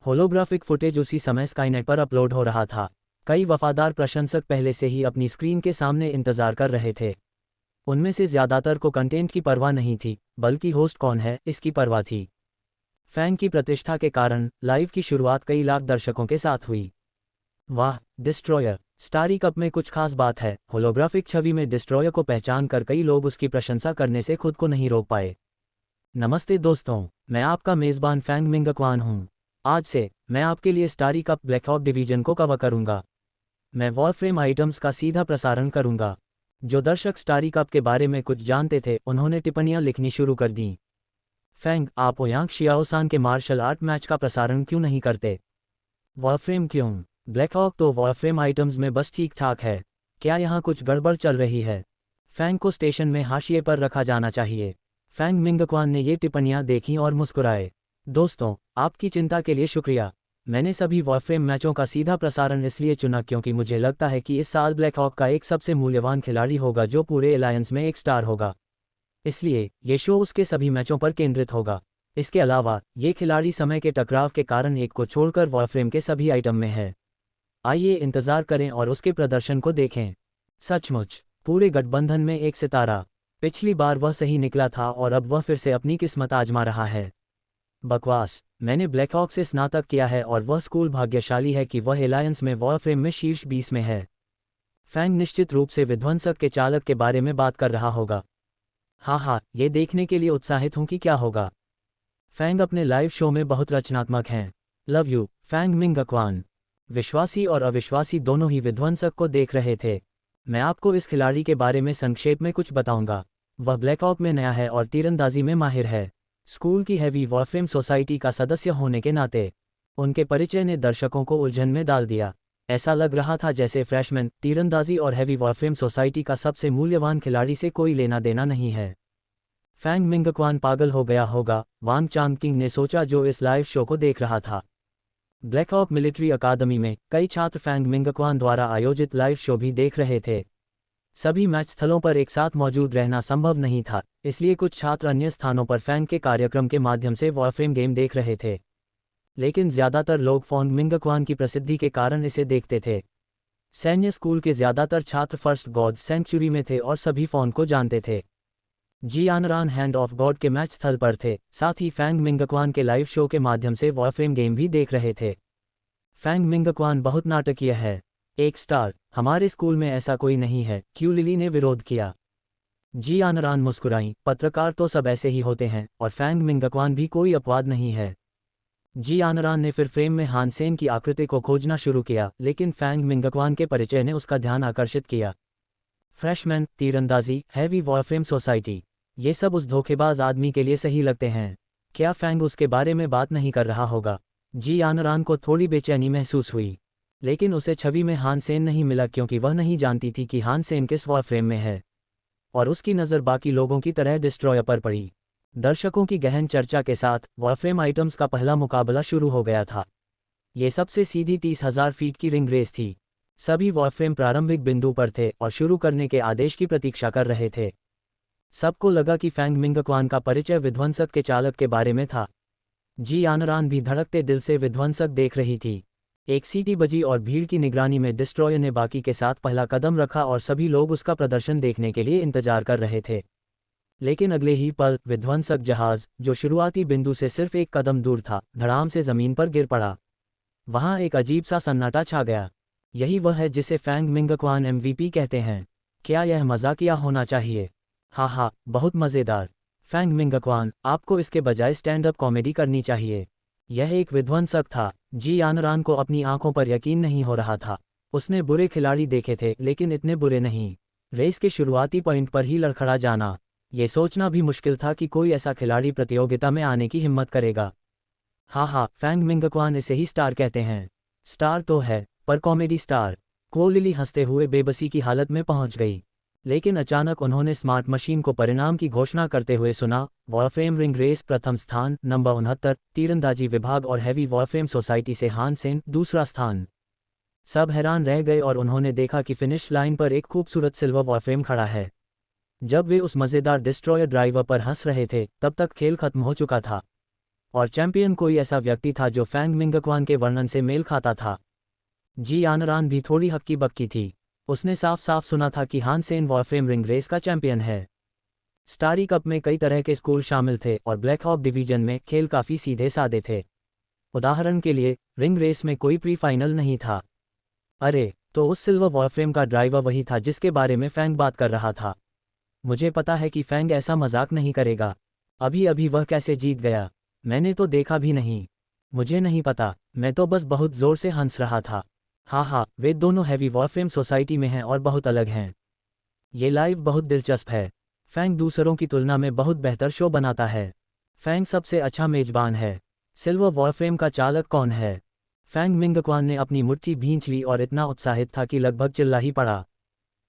होलोग्राफिक फुटेज उसी समय स्काईनेट पर अपलोड हो रहा था। कई वफादार प्रशंसक पहले से ही अपनी स्क्रीन के सामने इंतजार कर रहे थे। उनमें से ज्यादातर को कंटेंट की परवाह नहीं थी, बल्कि होस्ट कौन है इसकी परवाह थी। फैंग की प्रतिष्ठा के कारण लाइव की शुरुआत कई लाख दर्शकों के साथ हुई। वाह, डिस्ट्रॉयर! स्टारी कप में कुछ खास बात है। होलोग्राफिक छवि में डिस्ट्रॉयर को पहचान कर कई लोग उसकी प्रशंसा करने से खुद को नहीं रोक पाए। नमस्ते दोस्तों, मैं आपका मेज़बान फैंग मिंगक्वान हूँ। आज से मैं आपके लिए स्टारी कप ब्लैक हॉक डिवीजन को कवर करूँगा। मैं वॉरफ्रेम आइटम्स का सीधा प्रसारण करूँगा। जो दर्शक स्टारी कप के बारे में कुछ जानते थे उन्होंने टिप्पणियाँ लिखनी शुरू कर दी। फैंग, आप ओयांग शियाओसान के मार्शल आर्ट मैच का प्रसारण क्यों नहीं करते? वॉरफ्रेम क्यों? ब्लैक हॉक तो वॉरफ्रेम आइटम्स में बस ठीक ठाक है। क्या यहाँ कुछ गड़बड़ चल रही है? फैंग को स्टेशन में हाशिए पर रखा जाना चाहिए। फैंग मिंगक्वान ने ये टिप्पणियाँ देखीं और मुस्कुराए। दोस्तों, आपकी चिंता के लिए शुक्रिया। मैंने सभी वॉरफ्रेम मैचों का सीधा प्रसारण इसलिए चुना क्योंकि मुझे लगता है कि इस साल ब्लैक हॉक का एक सबसे मूल्यवान खिलाड़ी होगा जो पूरे एलायंस में एक स्टार होगा। इसलिए ये शो उसके सभी मैचों पर केंद्रित होगा। इसके अलावा ये खिलाड़ी समय के टकराव के कारण एक को छोड़कर वॉरफ्रेम के सभी आइटम में है। आइए इंतजार करें और उसके प्रदर्शन को देखें। सचमुच पूरे गठबंधन में एक सितारा। पिछली बार वह सही निकला था और अब वह फिर से अपनी किस्मत आजमा रहा है। बकवास, मैंने ब्लैक हॉक से स्नातक किया है और वह स्कूल भाग्यशाली है कि वह एलायंस में वॉरफ्रेम में शीर्ष 20 में है। फैंग निश्चित रूप से विध्वंसक के चालक के बारे में बात कर रहा होगा। हाँ, ये देखने के लिए उत्साहित हूँ कि क्या होगा। फैंग अपने लाइव शो में बहुत रचनात्मक हैं। Love you, Fang Mingquan. विश्वासी और अविश्वासी दोनों ही विध्वंसक को देख रहे थे। मैं आपको इस खिलाड़ी के बारे में संक्षेप में कुछ बताऊंगा। वह ब्लैक हॉक में नया है और तीरंदाजी में माहिर है। स्कूल की हैवी वॉरफ्रेम सोसाइटी का सदस्य होने के नाते उनके परिचय ने दर्शकों को उलझन में डाल दिया। ऐसा लग रहा था जैसे फ्रेशमैन तीरंदाजी और हैवी वॉरफ्रेम सोसाइटी का सबसे मूल्यवान खिलाड़ी से कोई लेना देना नहीं है। फैंग मिंगक्वान पागल हो गया होगा, वांग चांगकिंग ने सोचा जो इस लाइव शो को देख रहा था। ब्लैक हॉक मिलिट्री अकादमी में कई छात्र फैंग मिंगक्वान द्वारा आयोजित लाइव शो भी देख रहे थे। सभी मैच स्थलों पर एक साथ मौजूद रहना संभव नहीं था, इसलिए कुछ छात्र अन्य स्थानों पर फैंग के कार्यक्रम के माध्यम से वॉरफ्रेम गेम देख रहे थे। लेकिन ज्यादातर लोग फैंग मिंगक्वान की प्रसिद्धि के कारण इसे देखते थे। सैन्य स्कूल के ज्यादातर छात्र फर्स्ट गॉड सेंचुरी में थे और सभी फैंग को जानते थे। जियानरान हैंड ऑफ गॉड के मैच स्थल पर थे, साथ ही फैंग मिंगक्वान के लाइव शो के माध्यम से वॉरफ्रेम गेम भी देख रहे थे। फैंग मिंगक्वान बहुत नाटकीय है। एक स्टार, हमारे स्कूल में ऐसा कोई नहीं है, क्यों? लिली ने विरोध किया। जियानरान मुस्कुराई, पत्रकार तो सब ऐसे ही होते हैं और फैंग मिंगक्वान भी कोई अपवाद नहीं है। जियानरान ने फिर फ्रेम में हान सेन की आकृति को खोजना शुरू किया, लेकिन फैंग मिंगक्वान के परिचय ने उसका ध्यान आकर्षित किया। फ्रेशमैन तीरंदाजी हैवी वॉरफ्रेम सोसाइटी। ये सब उस धोखेबाज आदमी के लिए सही लगते हैं। क्या फैंग उसके बारे में बात नहीं कर रहा होगा? जी यानरान को थोड़ी बेचैनी महसूस हुई, लेकिन उसे छवि में हान सेन नहीं मिला क्योंकि वह नहीं जानती थी कि हान सेन किस वॉरफ्रेम में है, और उसकी नज़र बाकी लोगों की तरह डिस्ट्रॉयर पर पड़ी। दर्शकों की गहन चर्चा के साथ वॉरफ्रेम आइटम्स का पहला मुकाबला शुरू हो गया था। ये सबसे सीधी 30,000 फीट की रिंग रेस थी। सभी वॉरफ्रेम प्रारंभिक बिंदु पर थे और शुरू करने के आदेश की प्रतीक्षा कर रहे थे। सबको लगा कि फैंग मिंगक्वान का परिचय विध्वंसक के चालक के बारे में था। जी यानरान भी धड़कते दिल से विध्वंसक देख रही थी। एक सीटी बजी और भीड़ की निगरानी में डिस्ट्रॉयर ने बाकी के साथ पहला कदम रखा और सभी लोग उसका प्रदर्शन देखने के लिए इंतजार कर रहे थे। लेकिन अगले ही पल विध्वंसक जहाज, जो शुरुआती बिंदु से सिर्फ एक कदम दूर था, धड़ाम से जमीन पर गिर पड़ा। वहां एक अजीब सा सन्नाटा छा गया। यही वह है जिसे फैंग मिंगक्वान एमवीपी कहते हैं। क्या यह मजाकिया होना चाहिए? हाँ, बहुत मज़ेदार। फैंग मिंगक्वान, आपको इसके बजाय स्टैंड अप कॉमेडी करनी चाहिए। यह एक विध्वंसक था। जी यानरान को अपनी आंखों पर यकीन नहीं हो रहा था। उसने बुरे खिलाड़ी देखे थे, लेकिन इतने बुरे नहीं। रेस के शुरुआती पॉइंट पर ही लड़खड़ा जाना, ये सोचना भी मुश्किल था कि कोई ऐसा खिलाड़ी प्रतियोगिता में आने की हिम्मत करेगा। हाँ, फैंग मिंगक्वान इसे ही स्टार कहते हैं। स्टार तो है, पर कॉमेडी स्टार। को लिली हंसते हुए बेबसी की हालत में पहुंच गई। लेकिन अचानक उन्होंने स्मार्ट मशीन को परिणाम की घोषणा करते हुए सुना, वॉरफ्रेम रिंग रेस प्रथम स्थान नंबर 69, तीरंदाजी विभाग और हैवी वॉरफ्रेम सोसाइटी से हान सेन दूसरा स्थान। सब हैरान रह गए और उन्होंने देखा कि फिनिश लाइन पर एक खूबसूरत सिल्वर वॉरफ्रेम खड़ा है। जब वे उस मज़ेदार डिस्ट्रॉयर ड्राइवर पर हंस रहे थे, तब तक खेल खत्म हो चुका था, और चैंपियन कोई ऐसा व्यक्ति था जो फैंग मिंगक्वान के वर्णन से मेल खाता था। जी यानरान भी थोड़ी हक्की बक्की थी। उसने साफ साफ सुना था कि हान सेन वॉरफ्रेम रिंग रेस का चैंपियन है। स्टारी कप में कई तरह के स्कूल शामिल थे और ब्लैक हॉक डिवीजन में खेल काफ़ी सीधे सादे थे। उदाहरण के लिए, रिंग रेस में कोई प्री फाइनल नहीं था। अरे, तो उस सिल्वर वॉरफ्रेम का ड्राइवर वही था जिसके बारे में फैंग बात कर रहा था। मुझे पता है कि फैंग ऐसा मजाक नहीं करेगा। अभी अभी वह कैसे जीत गया? मैंने तो देखा भी नहीं। मुझे नहीं पता, मैं तो बस बहुत जोर से हंस रहा था। हाँ, वे दोनों हैवी वॉरफ्रेम सोसाइटी में हैं और बहुत अलग हैं। ये लाइव बहुत दिलचस्प है। फैंग दूसरों की तुलना में बहुत बेहतर शो बनाता है। फैंग सबसे अच्छा मेजबान है। सिल्वर वॉरफ्रेम का चालक कौन है? फैंग मिंगक्वान ने अपनी मुट्ठी भींच ली और इतना उत्साहित था कि लगभग चिल्ला ही पड़ा।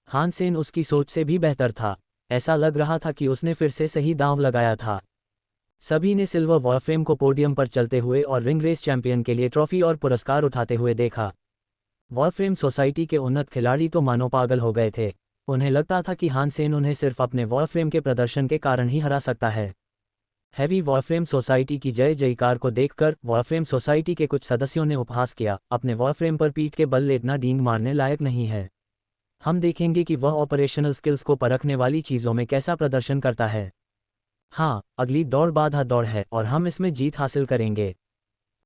हान सेन उसकी सोच से भी बेहतर था। ऐसा लग रहा था कि उसने फिर से सही दांव लगाया था। सभी ने सिल्वर वॉरफ्रेम को पोडियम पर चलते हुए और रिंग रेस चैंपियन के लिए ट्रॉफी और पुरस्कार उठाते हुए देखा। वॉरफ्रेम सोसाइटी के उन्नत खिलाड़ी तो मानो पागल हो गए थे। उन्हें लगता था कि हान सेन उन्हें सिर्फ अपने वॉरफ्रेम के प्रदर्शन के कारण ही हरा सकता है। हैवी वॉरफ्रेम सोसाइटी की जय जयकार को देखकर वॉरफ्रेम सोसाइटी के कुछ सदस्यों ने उपहास किया, अपने वॉरफ्रेम पर पीठ के बल लेटना डींग मारने लायक नहीं है। हम देखेंगे कि वह ऑपरेशनल स्किल्स को परखने वाली चीज़ों में कैसा प्रदर्शन करता है। हाँ, अगली दौड़ बाधा दौड़ है और हम इसमें जीत हासिल करेंगे।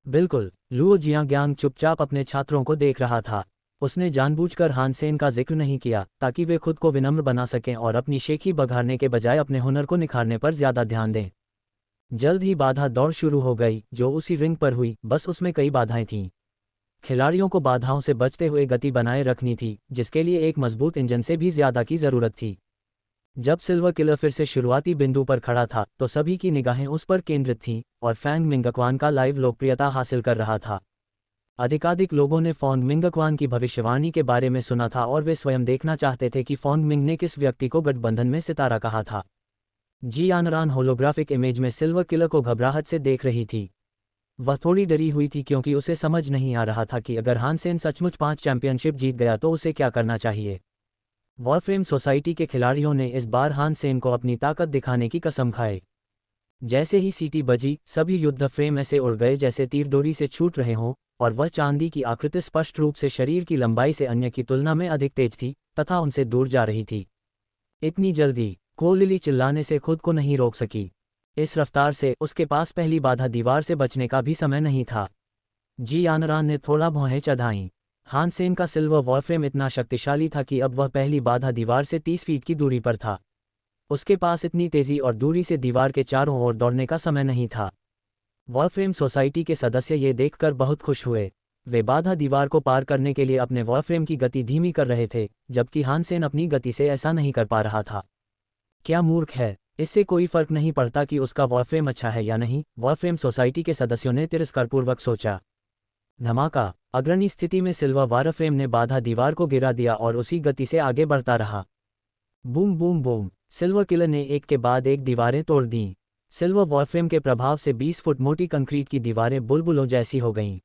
बिल्कुल। लुओ जियांग्यांग चुपचाप अपने छात्रों को देख रहा था। उसने जानबूझकर हान सेन का जिक्र नहीं किया ताकि वे खुद को विनम्र बना सकें और अपनी शेखी बघारने के बजाय अपने हुनर को निखारने पर ज्यादा ध्यान दें। जल्द ही बाधा दौड़ शुरू हो गई, जो उसी रिंग पर हुई, बस उसमें कई बाधाएं थीं। खिलाड़ियों को बाधाओं से बचते हुए गति बनाए रखनी थी, जिसके लिए एक मजबूत इंजन से भी ज्यादा की जरूरत थी। जब सिल्वर किलर फिर से शुरुआती बिंदु पर खड़ा था, तो सभी की निगाहें उस पर केंद्रित थीं और फैंग मिंगक्वान का लाइव लोकप्रियता हासिल कर रहा था। अधिकाधिक लोगों ने फॉन्ग मिंगक्वान की भविष्यवाणी के बारे में सुना था और वे स्वयं देखना चाहते थे कि फॉन्ग मिंग ने किस व्यक्ति को गठबंधन में सितारा कहा था। जी यानरान होलोग्राफिक इमेज में सिल्वर किलर को घबराहट से देख रही थी। वह थोड़ी डरी हुई थी क्योंकि उसे समझ नहीं आ रहा था कि अगर हान सेन सचमुच 5 चैंपियनशिप जीत गया तो उसे क्या करना चाहिए। वॉरफ्रेम सोसाइटी के खिलाड़ियों ने इस बार हान सेन को अपनी ताकत दिखाने की कसम खाई। जैसे ही सीटी बजी, सभी युद्ध फ्रेम ऐसे उड़ गए जैसे तीर डोरी से छूट रहे हों, और वह चांदी की आकृति स्पष्ट रूप से शरीर की लंबाई से अन्य की तुलना में अधिक तेज थी तथा उनसे दूर जा रही थी। इतनी जल्दी? को लिली चिल्लाने से खुद को नहीं रोक सकी। इस रफ्तार से उसके पास पहली बाधा दीवार से बचने का भी समय नहीं था। जी यानरान ने थोड़ा भौहें चढ़ाईं। हान सेन का सिल्वर वॉरफ्रेम इतना शक्तिशाली था कि अब वह पहली बाधा दीवार से 30 फीट की दूरी पर था। उसके पास इतनी तेजी और दूरी से दीवार के चारों ओर दौड़ने का समय नहीं था। वॉरफ्रेम सोसाइटी के सदस्य ये देखकर बहुत खुश हुए। वे बाधा दीवार को पार करने के लिए अपने वॉरफ्रेम की गति धीमी कर रहे थे, जबकि हान सेन अपनी गति से ऐसा नहीं कर पा रहा था। क्या मूर्ख है! इससे कोई फर्क नहीं पड़ता कि उसका वॉरफ्रेम अच्छा है या नहीं, वॉरफ्रेम सोसाइटी के सदस्यों ने तिरस्कारपूर्वक सोचा। धमाका। अग्रणी स्थिति में सिल्वर वारफ्रेम ने बाधा दीवार को गिरा दिया और उसी गति से आगे बढ़ता रहा। Boom boom boom, silver killer ने एक के बाद एक दीवारें तोड़ दीं। सिल्वर वॉरफ्रेम के प्रभाव से 20 फुट मोटी कंक्रीट की दीवारें बुलबुलों जैसी हो गईं।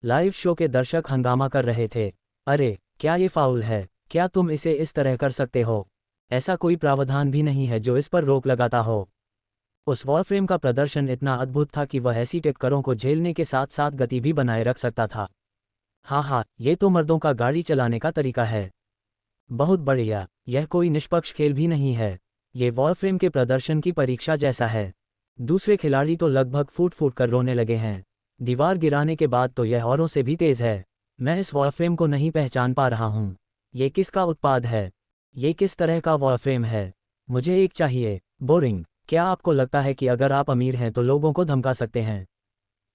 लाइव शो के दर्शक हंगामा कर रहे थे। अरे, क्या ये फाउल है? क्या तुम इसे इस तरह कर सकते हो? ऐसा कोई प्रावधान भी नहीं है जो इस पर रोक लगाता हो। उस वॉरफ्रेम का प्रदर्शन इतना अद्भुत था कि वह ऐसी टक्करों को झेलने के साथ साथ गति भी बनाए रख सकता था। हाँ, ये तो मर्दों का गाड़ी चलाने का तरीका है। बहुत बढ़िया, यह कोई निष्पक्ष खेल भी नहीं है। ये वॉरफ्रेम के प्रदर्शन की परीक्षा जैसा है। दूसरे खिलाड़ी तो लगभग फूट फूट कर रोने लगे हैं। दीवार गिराने के बाद तो यह औरों से भी तेज है। मैं इस वॉरफ्रेम को नहीं पहचान पा रहा हूँ। ये किसका उत्पाद है? ये किस तरह का वॉरफ्रेम है? मुझे एक चाहिए। बोरिंग। क्या आपको लगता है कि अगर आप अमीर हैं तो लोगों को धमका सकते हैं?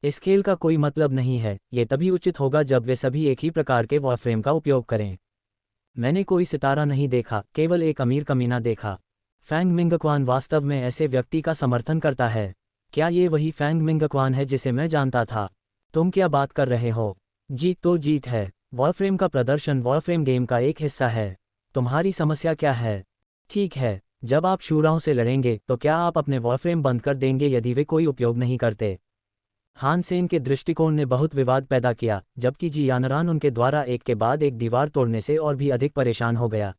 इस खेल का कोई मतलब नहीं है। ये तभी उचित होगा जब वे सभी एक ही प्रकार के वॉरफ्रेम का उपयोग करें। मैंने कोई सितारा नहीं देखा, केवल एक अमीर कमीना देखा। फैंग मिंगक्वान वास्तव में ऐसे व्यक्ति का समर्थन करता है। क्या ये वही फैंग मिंगक्वान है जिसे मैं जानता था? तुम क्या बात कर रहे हो? जीत तो जीत है। वॉरफ्रेम का प्रदर्शन वॉरफ्रेम गेम का एक हिस्सा है। तुम्हारी समस्या क्या है? ठीक है, जब आप शूराओं से लड़ेंगे तो क्या आप अपने वॉरफ्रेम बंद कर देंगे यदि वे कोई उपयोग नहीं करते? हान सेन के दृष्टिकोण ने बहुत विवाद पैदा किया, जबकि जी यानरान उनके द्वारा एक के बाद एक दीवार तोड़ने से और भी अधिक परेशान हो गया।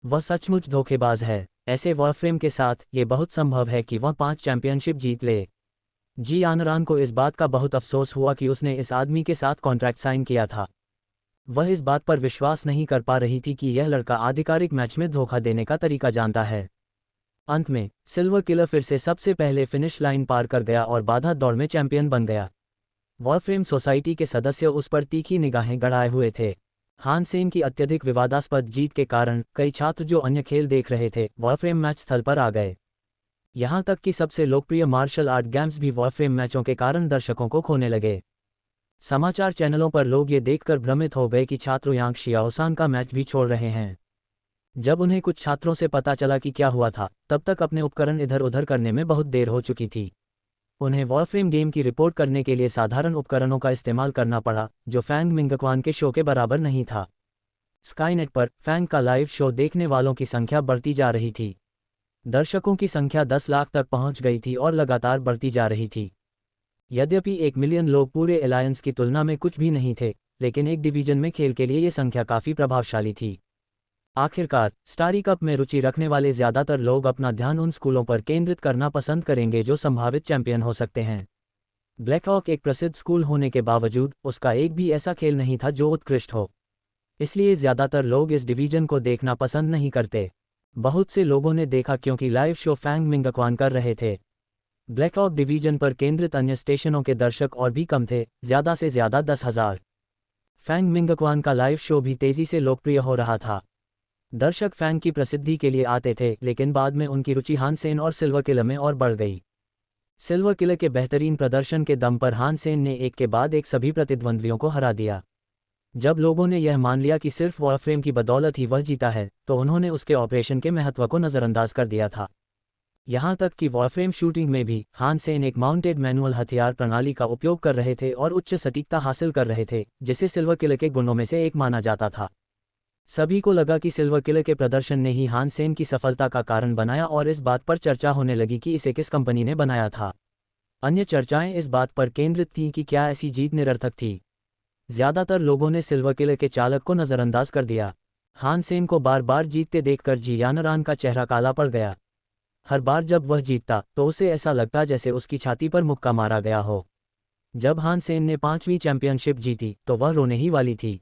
वह सचमुच धोखेबाज है। ऐसे वॉरफ्रेम के साथ ये बहुत संभव है कि वह 5 चैंपियनशिप जीत ले। जी यानरान को इस बात का बहुत अफसोस हुआ कि उसने इस आदमी के साथ कॉन्ट्रैक्ट साइन किया था। वह इस बात पर विश्वास नहीं कर पा रही थी कि यह लड़का आधिकारिक मैच में धोखा देने का तरीका जानता है। अंत में सिल्वर किलर फिर से सबसे पहले फिनिश लाइन पार कर गया और बाधा दौड़ में चैंपियन बन गया। वॉरफ्रेम सोसाइटी के सदस्य उस पर तीखी निगाहें गड़ाए हुए थे। हान सेन की अत्यधिक विवादास्पद जीत के कारण कई छात्र जो अन्य खेल देख रहे थे वॉरफ्रेम मैच स्थल पर आ गए। यहाँ तक कि सबसे लोकप्रिय मार्शल आर्ट गेम्स भी वॉरफ्रेम मैचों के कारण दर्शकों को खोने लगे। समाचार चैनलों पर लोग ये देखकर भ्रमित हो गए कि छात्र यांग शियाओसान का मैच भी छोड़ रहे हैं। जब उन्हें कुछ छात्रों से पता चला कि क्या हुआ था, तब तक अपने उपकरण इधर उधर करने में बहुत देर हो चुकी थी। उन्हें वॉरफ्रेम गेम की रिपोर्ट करने के लिए साधारण उपकरणों का इस्तेमाल करना पड़ा, जो फैंग मिंगक्वान के शो के बराबर नहीं था। स्काईनेट पर फैंग का लाइव शो देखने वालों की संख्या बढ़ती जा रही थी। दर्शकों की संख्या 10 लाख तक पहुंच गई थी और लगातार बढ़ती जा रही थी। यद्यपि 1 मिलियन लोग पूरे एलायंस की तुलना में कुछ भी नहीं थे, लेकिन एक डिवीजन में खेल के लिए ये संख्या काफ़ी प्रभावशाली थी। आखिरकार स्टारी कप में रुचि रखने वाले ज़्यादातर लोग अपना ध्यान उन स्कूलों पर केंद्रित करना पसंद करेंगे जो संभावित चैंपियन हो सकते हैं। ब्लैकहॉक एक प्रसिद्ध स्कूल होने के बावजूद उसका एक भी ऐसा खेल नहीं था जो उत्कृष्ट हो। इसलिए ज़्यादातर लोग इस डिवीजन को देखना पसंद नहीं करते। बहुत से लोगों ने देखा क्योंकि लाइव शो फैंग मिंगक्वान कर रहे थे। ब्लैकहॉक डिवीजन पर केंद्रित अन्य स्टेशनों के दर्शक और भी कम थे, ज़्यादा से ज़्यादा 10,000। फैंग मिंगक्वान का लाइव शो भी तेज़ी से लोकप्रिय हो रहा था। दर्शक फैंग की प्रसिद्धि के लिए आते थे, लेकिन बाद में उनकी रुचि हान सेन और सिल्वर किलर में और बढ़ गई। सिल्वर किलर के बेहतरीन प्रदर्शन के दम पर हान सेन ने एक के बाद एक सभी प्रतिद्वंद्वियों को हरा दिया। जब लोगों ने यह मान लिया कि सिर्फ वॉरफ्रेम की बदौलत ही वह जीता है, तो उन्होंने उसके ऑपरेशन के महत्व को नज़रअंदाज कर दिया था। यहाँ तक कि वॉरफ्रेम शूटिंग में भी हान सेन एक माउंटेड मैनुअल हथियार प्रणाली का उपयोग कर रहे थे और उच्च सटीकता हासिल कर रहे थे, जिसे सिल्वर किलर के गुणों में से एक माना जाता था। सभी को लगा कि सिल्वर किलर के प्रदर्शन ने ही हान सेन की सफलता का कारण बनाया और इस बात पर चर्चा होने लगी कि इसे किस कंपनी ने बनाया था। अन्य चर्चाएं इस बात पर केंद्रित थीं कि क्या ऐसी जीत निरर्थक थी। ज़्यादातर लोगों ने सिल्वर किलर के चालक को नज़रअंदाज कर दिया। हान सेन को बार बार जीतते देखकर जी यानरान का चेहरा काला पड़ गया। हर बार जब वह जीतता तो उसे ऐसा लगता जैसे उसकी छाती पर मुक्का मारा गया हो। जब हान सेन ने 5वीं चैंपियनशिप जीती तो वह रोने ही वाली थी।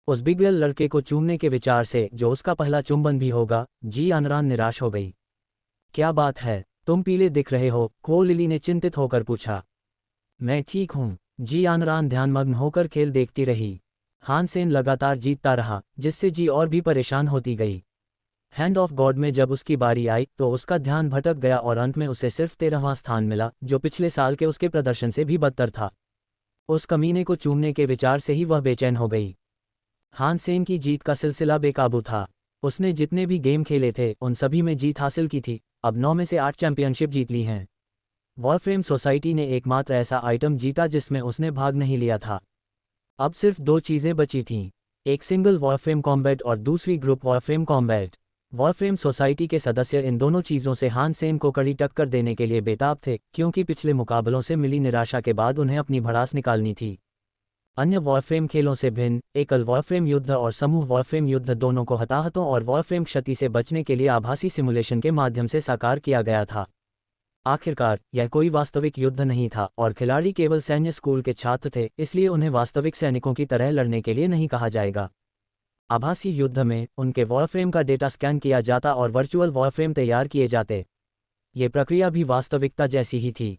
उस बिगल लड़के को चूमने के विचार से, जो उसका पहला चुंबन भी होगा, जी यानरान निराश हो गई। क्या बात है, तुम पीले दिख रहे हो? को लिली ने चिंतित होकर पूछा। मैं ठीक हूँ, जी यानरान ध्यानमग्न होकर खेल देखती रही। हान सेन लगातार जीतता रहा, जिससे जी और भी परेशान होती गई। हैंड ऑफ गॉड में जब उसकी बारी आई तो उसका ध्यान भटक गया और अंत में उसे सिर्फ 13वां स्थान मिला, जो पिछले साल के उसके प्रदर्शन से भी बदतर था। उस कमीने को चूमने के विचार से ही वह बेचैन हो गई। हान सेन की जीत का सिलसिला बेकाबू था। उसने जितने भी गेम खेले थे उन सभी में जीत हासिल की थी। अब 9 में से 8 चैंपियनशिप जीत ली हैं। वॉरफ्रेम सोसाइटी ने एकमात्र ऐसा आइटम जीता जिसमें उसने भाग नहीं लिया था। अब सिर्फ 2 चीज़ें बची थीं, एक सिंगल वॉरफ्रेम कॉम्बैट और दूसरी ग्रुप वॉरफ्रेम कॉम्बैट। वॉरफ्रेम सोसाइटी के सदस्य इन दोनों चीज़ों से हान सेन को कड़ी टक्कर देने के लिए बेताब थे, क्योंकि पिछले मुकाबलों से मिली निराशा के बाद उन्हें अपनी भड़ास निकालनी थी। अन्य वॉरफ्रेम खेलों से भिन्न, एकल वॉरफ्रेम युद्ध और समूह वॉरफ्रेम युद्ध दोनों को हताहतों और वॉरफ्रेम क्षति से बचने के लिए आभासी सिमुलेशन के माध्यम से साकार किया गया था। आखिरकार यह कोई वास्तविक युद्ध नहीं था और खिलाड़ी केवल सैन्य स्कूल के छात्र थे, इसलिए उन्हें वास्तविक सैनिकों की तरह लड़ने के लिए नहीं कहा जाएगा। आभासी युद्ध में उनके वॉरफ्रेम का डेटा स्कैन किया जाता और वर्चुअल वॉरफ्रेम तैयार किए जाते। ये प्रक्रिया भी वास्तविकता जैसी ही थी।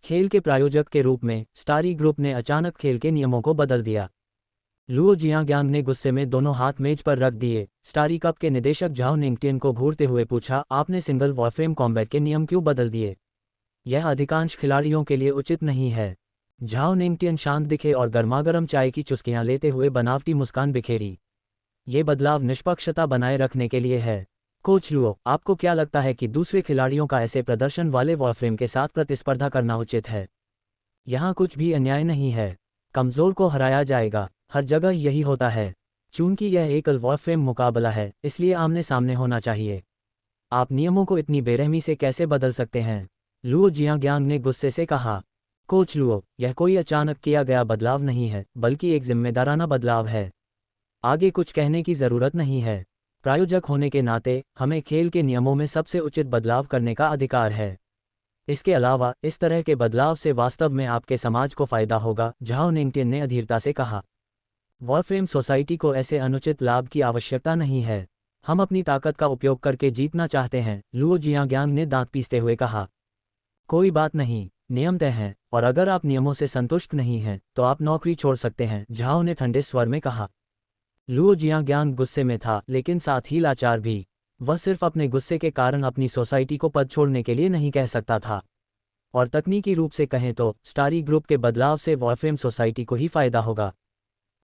खेल के प्रायोजक के रूप में स्टारी ग्रुप ने अचानक खेल के नियमों को बदल दिया। लुओ जियांग्यांग ने गुस्से में दोनों हाथ मेज पर रख दिए। स्टारी कप के निदेशक झाओ निंगटियन को घूरते हुए पूछा, आपने सिंगल वॉरफ्रेम कॉम्बैट के नियम क्यों बदल दिए? यह अधिकांश खिलाड़ियों के लिए उचित नहीं है। झाओ निंगटियन शांत दिखे और गर्मागर्म चाय की चुस्कियां लेते हुए बनावटी मुस्कान बिखेरी। ये बदलाव निष्पक्षता बनाए रखने के लिए है। कोच लुओ, आपको क्या लगता है कि दूसरे खिलाड़ियों का ऐसे प्रदर्शन वाले वॉरफ्रेम के साथ प्रतिस्पर्धा करना उचित है? यहाँ कुछ भी अन्याय नहीं है। कमज़ोर को हराया जाएगा, हर जगह यही होता है। चूंकि यह एकल वॉरफ्रेम मुकाबला है, इसलिए आमने सामने होना चाहिए। आप नियमों को इतनी बेरहमी से कैसे बदल सकते हैं? लुओ जियांग्यांग ने गुस्से से कहा। कोच लुओ, यह कोई अचानक किया गया बदलाव नहीं है, बल्कि एक जिम्मेदाराना बदलाव है। आगे कुछ कहने की ज़रूरत नहीं है। प्रायोजक होने के नाते हमें खेल के नियमों में सबसे उचित बदलाव करने का अधिकार है। इसके अलावा इस तरह के बदलाव से वास्तव में आपके समाज को फ़ायदा होगा, झाओ निंगटियन ने अधीरता से कहा। वॉरफ्रेम सोसाइटी को ऐसे अनुचित लाभ की आवश्यकता नहीं है। हम अपनी ताकत का उपयोग करके जीतना चाहते हैं, लुओ जियांग्यांग ने दांत पीसते हुए कहा। कोई बात नहीं, नियम तय हैं, और अगर आप नियमों से संतुष्ट नहीं हैं तो आप नौकरी छोड़ सकते हैं, झाओ ने ठंडे स्वर में कहा। लुओ जियांग्यांग गुस्से में था, लेकिन साथ ही लाचार भी। वह सिर्फ अपने गुस्से के कारण अपनी सोसाइटी को पद छोड़ने के लिए नहीं कह सकता था। और तकनीकी रूप से कहें तो स्टारी ग्रुप के बदलाव से वॉरफ्रेम सोसाइटी को ही फायदा होगा।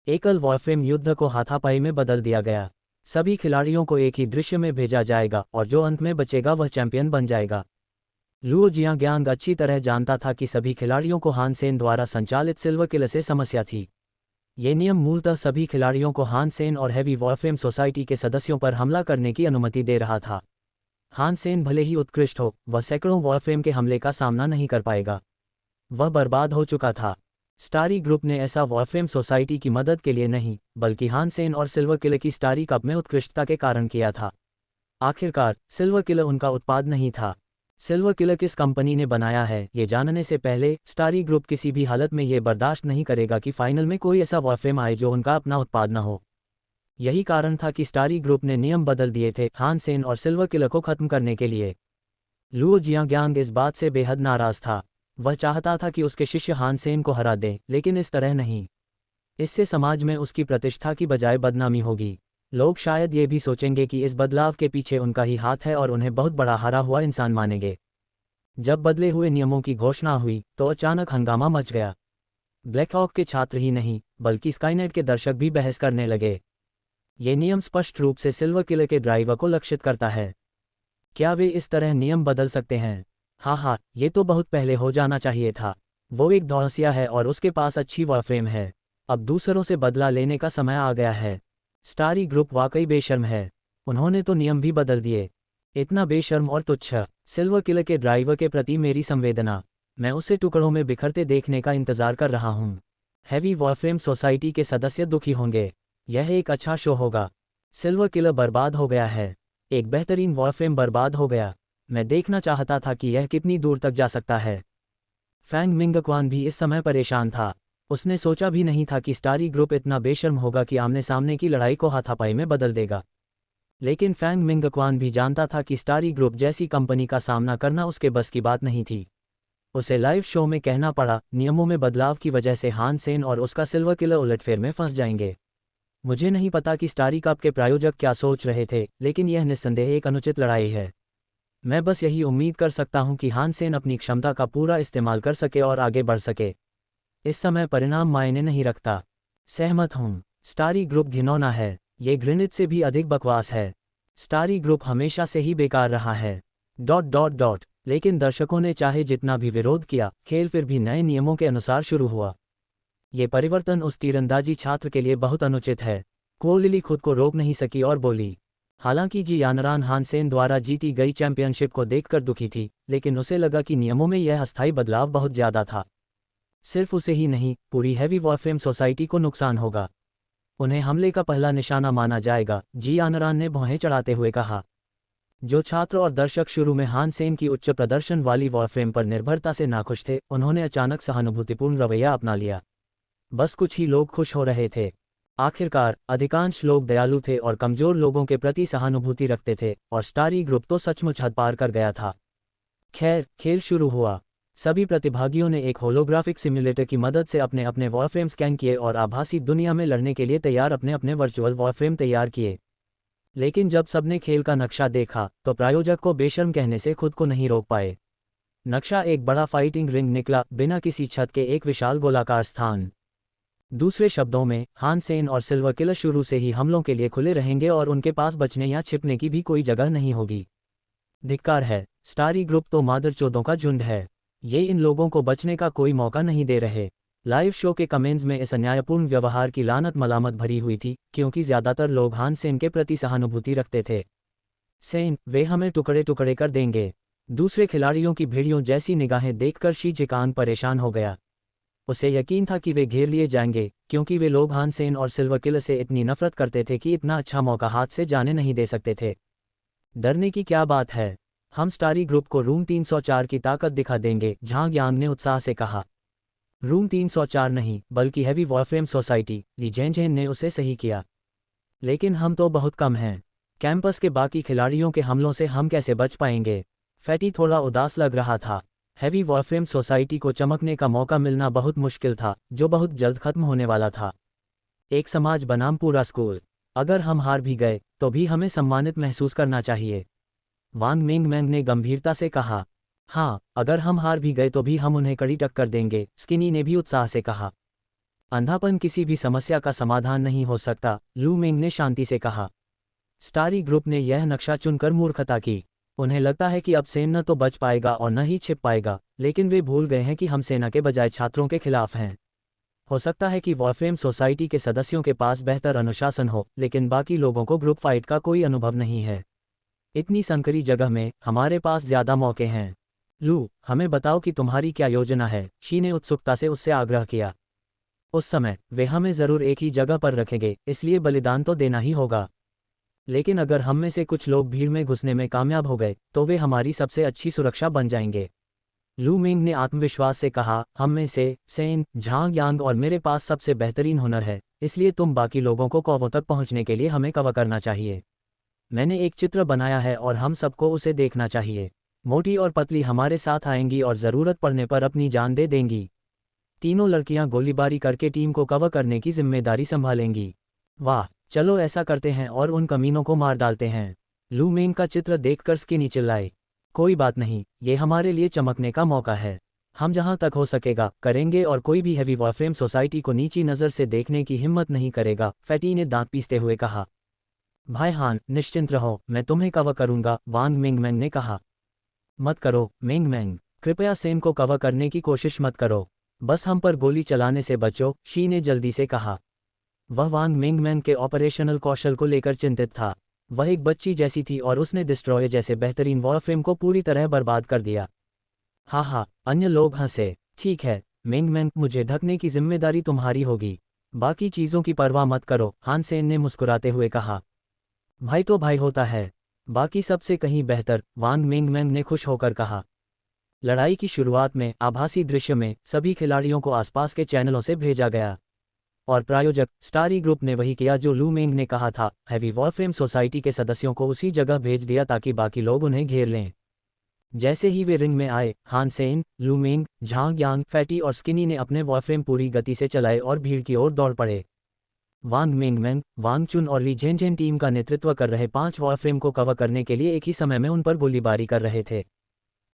एकल वॉरफ्रेम युद्ध को हाथापाई में बदल दिया गया। सभी खिलाड़ियों को एक ही दृश्य में भेजा जाएगा और जो अंत में बचेगा वह चैंपियन बन जाएगा। लुओ जियांग्यांग अच्छी तरह जानता था कि सभी खिलाड़ियों को हान सेन द्वारा संचालित सिल्वर किले से समस्या थी। ये नियम मूलतः सभी खिलाड़ियों को हान सेन और हैवी वॉरफ्रेम सोसाइटी के सदस्यों पर हमला करने की अनुमति दे रहा था। हान सेन भले ही उत्कृष्ट हो, वह सैकड़ों वॉरफ्रेम के हमले का सामना नहीं कर पाएगा। वह बर्बाद हो चुका था। स्टारी ग्रुप ने ऐसा वॉरफ्रेम सोसाइटी की मदद के लिए नहीं, बल्कि हान सेन और सिल्वर किले की स्टारी कप में उत्कृष्टता के कारण किया था। आखिरकार सिल्वर किले उनका उत्पाद नहीं था। सिल्वर किले किस कंपनी ने बनाया है, ये जानने से पहले स्टारी ग्रुप किसी भी हालत में ये बर्दाश्त नहीं करेगा कि फाइनल में कोई ऐसा वॉरफ्रेम आए जो उनका अपना उत्पाद न हो। यही कारण था कि स्टारी ग्रुप ने नियम बदल दिए थे हान सेन और सिल्वर किले को खत्म करने के लिए। लुओ जियांग्यांग इस बात से बेहद नाराज था। वह चाहता था कि उसके शिष्य हान सेन को हरा दें, लेकिन इस तरह नहीं। इससे समाज में उसकी प्रतिष्ठा की बजाय बदनामी होगी। लोग शायद ये भी सोचेंगे कि इस बदलाव के पीछे उनका ही हाथ है और उन्हें बहुत बड़ा हारा हुआ इंसान मानेंगे। जब बदले हुए नियमों की घोषणा हुई तो अचानक हंगामा मच गया। ब्लैकहॉक के छात्र ही नहीं, बल्कि स्काईनेट के दर्शक भी बहस करने लगे। ये नियम स्पष्ट रूप से सिल्वर किले के ड्राइवर को लक्षित करता है। क्या वे इस तरह नियम बदल सकते हैं? हाँ, ये तो बहुत पहले हो जाना चाहिए था। वो एक दौसिया है और उसके पास अच्छी वॉरफ्रेम है। अब दूसरों से बदला लेने का समय आ गया है। स्टारी ग्रुप वाकई बेशर्म है। उन्होंने तो नियम भी बदल दिए। इतना बेशर्म और तुच्छ। सिल्वर किले के ड्राइवर के प्रति मेरी संवेदना, मैं उसे टुकड़ों में बिखरते देखने का इंतजार कर रहा हूँ। हैवी वॉरफ्रेम सोसाइटी के सदस्य दुखी होंगे। यह एक अच्छा शो होगा। सिल्वर किले बर्बाद हो गया है। एक बेहतरीन वॉरफ्रेम बर्बाद हो गया। मैं देखना चाहता था कि यह कितनी दूर तक जा सकता है। फैंग मिंगक्वान भी इस समय परेशान था। उसने सोचा भी नहीं था कि स्टारी ग्रुप इतना बेशर्म होगा कि आमने सामने की लड़ाई को हाथापाई में बदल देगा। लेकिन फैंग मिंगक्वान भी जानता था कि स्टारी ग्रुप जैसी कंपनी का सामना करना उसके बस की बात नहीं थी। उसे लाइव शो में कहना पड़ा, नियमों में बदलाव की वजह से हान सेन और उसका सिल्वर किले उलटफेर में फंस जाएंगे। मुझे नहीं पता कि स्टारी कप के प्रायोजक क्या सोच रहे थे, लेकिन यह निस्संदेह एक अनुचित लड़ाई है। मैं बस यही उम्मीद कर सकता हूं कि हान सेन अपनी क्षमता का पूरा इस्तेमाल कर सके और आगे बढ़ सके। इस समय परिणाम मायने नहीं रखता। सहमत हूं। स्टारी ग्रुप घिनौना है। ये घृणित से भी अधिक बकवास है। स्टारी ग्रुप हमेशा से ही बेकार रहा है। लेकिन दर्शकों ने चाहे जितना भी विरोध किया, खेल फिर भी नए नियमों के अनुसार शुरू हुआ। ये परिवर्तन उस तीरंदाजी छात्र के लिए बहुत अनुचित है। को लिली खुद को रोक नहीं सकी और बोली। हालांकि जी यानरान हानसेन द्वारा जीती गई चैंपियनशिप को देखकर दुखी थी, लेकिन उसे लगा कि नियमों में यह अस्थायी बदलाव बहुत ज़्यादा था। सिर्फ उसे ही नहीं, पूरी हैवी वॉरफ्रेम सोसाइटी को नुकसान होगा। उन्हें हमले का पहला निशाना माना जाएगा, जी यानरान ने भौहें चढ़ाते हुए कहा। जो छात्र और दर्शक शुरू में हानसेन की उच्च प्रदर्शन वाली वॉरफ्रेम पर निर्भरता से नाखुश थे, उन्होंने अचानक सहानुभूतिपूर्ण रवैया अपना लिया। बस कुछ ही लोग खुश हो रहे थे। आखिरकार अधिकांश लोग दयालु थे और कमजोर लोगों के प्रति सहानुभूति रखते थे, और स्टारी ग्रुप तो सचमुच हद पार कर गया था। खैर, खेल शुरू हुआ। सभी प्रतिभागियों ने एक होलोग्राफिक सिम्युलेटर की मदद से अपने अपने वॉरफ्रेम स्कैन किए और आभासी दुनिया में लड़ने के लिए तैयार अपने अपने वर्चुअल वॉरफ्रेम तैयार किए। लेकिन जब सबने खेल का नक्शा देखा तो प्रायोजक को बेशर्म कहने से खुद को नहीं रोक पाए। नक्शा एक बड़ा फाइटिंग रिंग निकला, बिना किसी छत के एक विशाल गोलाकार स्थान। दूसरे शब्दों में, हानसेन और सिल्वर किलर शुरू से ही हमलों के लिए खुले रहेंगे और उनके पास बचने या छिपने की भी कोई जगह नहीं होगी। धिक्कार है, स्टारी ग्रुप तो मादरचोदों का झुंड है। ये इन लोगों को बचने का कोई मौका नहीं दे रहे। लाइव शो के कमेंट्स में इस अन्यायपूर्ण व्यवहार की लानत मलामत भरी हुई थी, क्योंकि ज्यादातर लोग हानसेन के प्रति सहानुभूति रखते थे। सेन, वे हमें टुकड़े टुकड़े कर देंगे। दूसरे खिलाड़ियों की भेड़ियों जैसी निगाहें देखकर शी जिकान परेशान हो गया। उसे यकीन था कि वे घेर लिए जाएंगे, क्योंकि वे लोग हानसेन और सिल्वर किलर से इतनी नफरत करते थे कि इतना अच्छा मौका हाथ से जाने नहीं दे सकते थे। डरने की क्या बात है, हम स्टारी ग्रुप को रूम 304 की ताकत दिखा देंगे, झांग यांग ने उत्साह से कहा। रूम 304 नहीं, बल्कि हैवी वॉरफ्रेम सोसाइटी, ली जेनजेन ने उसे सही किया। लेकिन हम तो बहुत कम हैं। कैंपस के बाकी खिलाड़ियों के हमलों से हम कैसे बच पाएंगे? फैटी थोड़ा उदास लग रहा था। हैवी वॉरफ्रेम सोसाइटी को चमकने का मौका मिलना बहुत मुश्किल था, जो बहुत जल्द खत्म होने वाला था। एक समाज बनाम पूरा स्कूल। अगर हम हार भी गए तो भी हमें सम्मानित महसूस करना चाहिए, वांग मिंगमैंग ने गंभीरता से कहा। हाँ, अगर हम हार भी गए तो भी हम उन्हें कड़ी टक्कर देंगे, स्किनी ने भी उत्साह से कहा। अंधापन किसी भी समस्या का समाधान नहीं हो सकता, लू मिंग ने शांति से कहा। स्टारी ग्रुप ने यह नक्शा चुनकर मूर्खता की। उन्हें लगता है कि अब सेन न तो बच पाएगा और न ही छिप पाएगा, लेकिन वे भूल गए हैं कि हम सेना के बजाय छात्रों के खिलाफ हैं। हो सकता है कि वॉरफ्रेम सोसाइटी के सदस्यों के पास बेहतर अनुशासन हो, लेकिन बाकी लोगों को ग्रुप फाइट का कोई अनुभव नहीं है। इतनी संकरी जगह में हमारे पास ज्यादा मौके हैं। लू, हमें बताओ कि तुम्हारी क्या योजना है, शी ने उत्सुकता से उससे आग्रह किया। उस समय वे हमें जरूर एक ही जगह पर रखेंगे, इसलिए बलिदान तो देना ही होगा। लेकिन अगर हम में से कुछ लोग भीड़ में घुसने में कामयाब हो गए तो वे हमारी सबसे अच्छी सुरक्षा बन जाएंगे, लू मिंग ने आत्मविश्वास से कहा। हम में से सेन, झांग यांग और मेरे पास सबसे बेहतरीन हुनर है, इसलिए तुम बाकी लोगों को कौवों तक पहुंचने के लिए हमें कवर करना चाहिए। मैंने एक चित्र बनाया है और हम सबको उसे देखना चाहिए। मोटी और पतली हमारे साथ आएंगी और ज़रूरत पड़ने पर अपनी जान दे देंगी। तीनों लड़कियां गोलीबारी करके टीम को कवर करने की जिम्मेदारी संभालेंगी। वाह, चलो ऐसा करते हैं और उन कमीनों को मार डालते हैं, लू मिंग का चित्र देखकर स्किनी चिल्लाए। कोई बात नहीं, ये हमारे लिए चमकने का मौका है। हम जहां तक हो सकेगा करेंगे और कोई भी हैवी वॉरफ्रेम सोसाइटी को नीची नज़र से देखने की हिम्मत नहीं करेगा, फैटी ने दांत पीसते हुए कहा। भाई हान, निश्चिंत रहो, मैं तुम्हें कवर करूंगा, वांग मिंगमैंग ने कहा। मत करो मिंगमैंग, कृपया सेन को कवर करने की कोशिश मत करो, बस हम पर गोली चलाने से बचो, शी ने जल्दी से कहा। वह वांग मिंगमैंग के ऑपरेशनल कौशल को लेकर चिंतित था। वह एक बच्ची जैसी थी और उसने डिस्ट्रॉय जैसे बेहतरीन वॉरफ्रेम को पूरी तरह बर्बाद कर दिया। हा, अन्य लोग हंसे। ठीक है मिंगमैंग, मुझे ढकने की जिम्मेदारी तुम्हारी होगी, बाकी चीज़ों की परवाह मत करो, हानसेन ने मुस्कुराते हुए कहा। भाई तो भाई होता है, बाकी सबसे कहीं बेहतर, वांग मिंगमैंग ने खुश होकर कहा। लड़ाई की शुरुआत में आभासी दृश्य में सभी खिलाड़ियों को आसपास के चैनलों से भेजा गया, और प्रायोजक स्टारी ग्रुप ने वही किया जो लू मिंग ने कहा था। हैवी वॉरफ्रेम सोसाइटी के सदस्यों को उसी जगह भेज दिया ताकि बाकी लोग उन्हें घेर लें। जैसे ही वे रिंग में आए, हानसेन, लू मिंग, झांग यांग, फैटी और स्किनी ने अपने वॉरफ्रेम पूरी गति से चलाए और भीड़ की ओर दौड़ पड़े। वांग मिंगमैंग, वांग चुन और ली जेनजेन टीम का नेतृत्व कर रहे 5 वॉरफ्रेम को कवर करने के लिए एक ही समय में उन पर गोलीबारी कर रहे थे।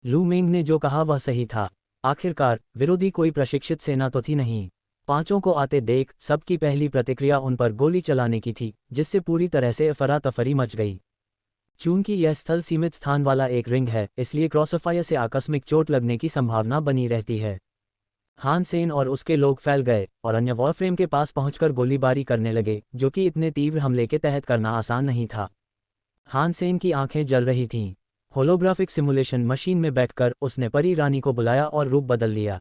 लू मिंग ने जो कहा वह सही था। आखिरकार विरोधी कोई प्रशिक्षित सेना तो थी नहीं। पांचों को आते देख सबकी पहली प्रतिक्रिया उन पर गोली चलाने की थी, जिससे पूरी तरह से अफरा तफरी मच गई। चूंकि यह स्थल सीमित स्थान वाला एक रिंग है, इसलिए क्रॉसफायर से आकस्मिक चोट लगने की संभावना बनी रहती है। हान सेन और उसके लोग फैल गए और अन्य वॉरफ्रेम के पास पहुंचकर गोलीबारी करने लगे, जो कि इतने तीव्र हमले के तहत करना आसान नहीं था। हान सेन की आंखें जल रही थीं। होलोग्राफिक सिमुलेशन मशीन में बैठकर उसने परी रानी को बुलाया और रूप बदल लिया।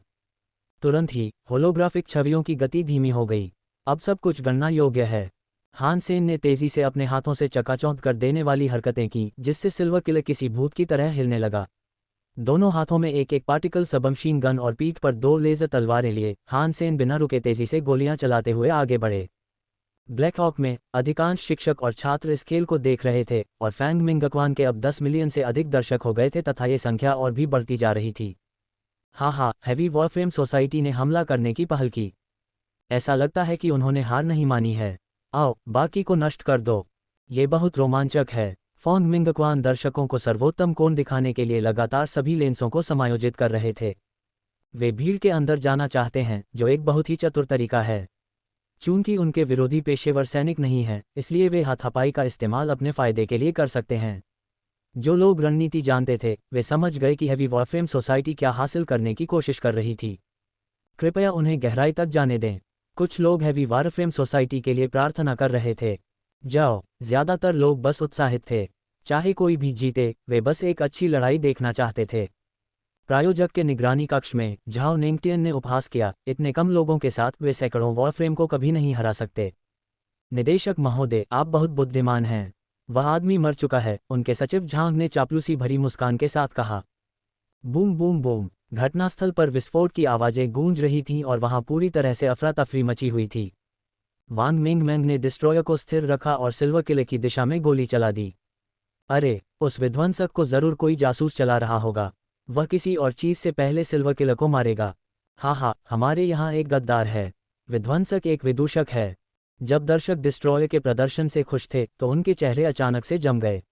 तुरंत ही होलोग्राफिक छवियों की गति धीमी हो गई। अब सब कुछ गणना योग्य है। हान सेन ने तेजी से अपने हाथों से चकाचौंध कर देने वाली हरकतें की, जिससे सिल्वर किलर किसी भूत की तरह हिलने लगा। दोनों हाथों में एक एक पार्टिकल सबमशीन गन और पीठ पर 2 लेजर तलवारें लिए हान सेन बिना रुके तेजी से गोलियां चलाते हुए आगे बढ़े। ब्लैक हॉक में अधिकांश शिक्षक और छात्र इस खेल को देख रहे थे और फैंग मिंगक्वान के अब 10 मिलियन से अधिक दर्शक हो गए थे तथा ये संख्या और भी बढ़ती जा रही थी। हाँ, हैवी वॉरफ्रेम सोसाइटी ने हमला करने की पहल की। ऐसा लगता है कि उन्होंने हार नहीं मानी है। आओ, बाकी को नष्ट कर दो। ये बहुत रोमांचक है। फॉन्ग मिंगक्वान दर्शकों को सर्वोत्तम कोण दिखाने के लिए लगातार सभी लेंसों को समायोजित कर रहे थे। वे भीड़ के अंदर जाना चाहते हैं, जो एक बहुत ही चतुर तरीका है। चूंकि उनके विरोधी पेशेवर सैनिक नहीं हैं, इसलिए वे हाथापाई का इस्तेमाल अपने फायदे के लिए कर सकते हैं। जो लोग रणनीति जानते थे, वे समझ गए कि हैवी वॉरफ्रेम सोसाइटी क्या हासिल करने की कोशिश कर रही थी। कृपया उन्हें गहराई तक जाने दें। कुछ लोग हैवी वॉरफ्रेम सोसाइटी के लिए प्रार्थना कर रहे थे। जाओ, ज्यादातर लोग बस उत्साहित थे। चाहे कोई भी जीते, वे बस एक अच्छी लड़ाई देखना चाहते थे। प्रायोजक के निगरानी कक्ष में झाओ नेंगटियन ने उपहास किया, इतने कम लोगों के साथ वे सैकड़ों वॉरफ्रेम को कभी नहीं हरा सकते। निदेशक महोदय, आप बहुत बुद्धिमान हैं। वह आदमी मर चुका है, उनके सचिव झांग ने चापलूसी भरी मुस्कान के साथ कहा। बूम बूम बूम, घटनास्थल पर विस्फोट की आवाजें गूंज रही थीं और वहां पूरी तरह से अफरा तफरी मची हुई थी। वांग मिंगमैंग ने डिस्ट्रॉयर को स्थिर रखा और सिल्वर किले की दिशा में गोली चला दी। अरे, उस विध्वंसक को जरूर कोई जासूस चला रहा होगा। वह किसी और चीज से पहले सिल्वर किलर को मारेगा। हाँ, हमारे यहाँ एक गद्दार है। विध्वंसक एक विदूषक है। जब दर्शक डिस्ट्रॉयर के प्रदर्शन से खुश थे तो उनके चेहरे अचानक से जम गए।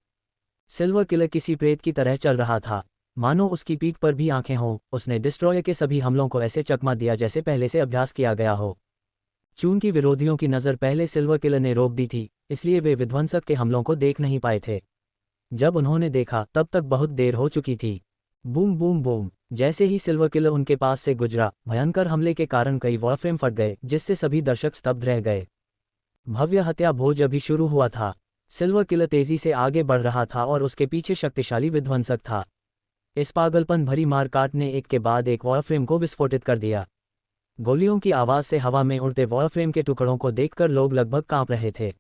सिल्वर किलर किसी प्रेत की तरह चल रहा था, मानो उसकी पीठ पर भी आंखें हों। उसने डिस्ट्रॉयर के सभी हमलों को ऐसे चकमा दिया जैसे पहले से अभ्यास किया गया हो। चूंकि विरोधियों की नज़र पहले सिल्वर किलर ने रोक दी थी, इसलिए वे विध्वंसक के हमलों को देख नहीं पाए थे। जब उन्होंने देखा, तब तक बहुत देर हो चुकी थी। बूम बूम बूम, जैसे ही सिल्वर किलर उनके पास से गुजरा, भयंकर हमले के कारण कई वॉरफ्रेम फट गए, जिससे सभी दर्शक स्तब्ध रह गए। भव्य हत्या भोज अभी शुरू हुआ था। सिल्वर किलर तेजी से आगे बढ़ रहा था और उसके पीछे शक्तिशाली विध्वंसक था। इस पागलपन भरी मारकाट ने एक के बाद एक वॉरफ्रेम को विस्फोटित कर दिया। गोलियों की आवाज से हवा में उड़ते वॉरफ्रेम के टुकड़ों को देखकर लोग लगभग कांप रहे थे।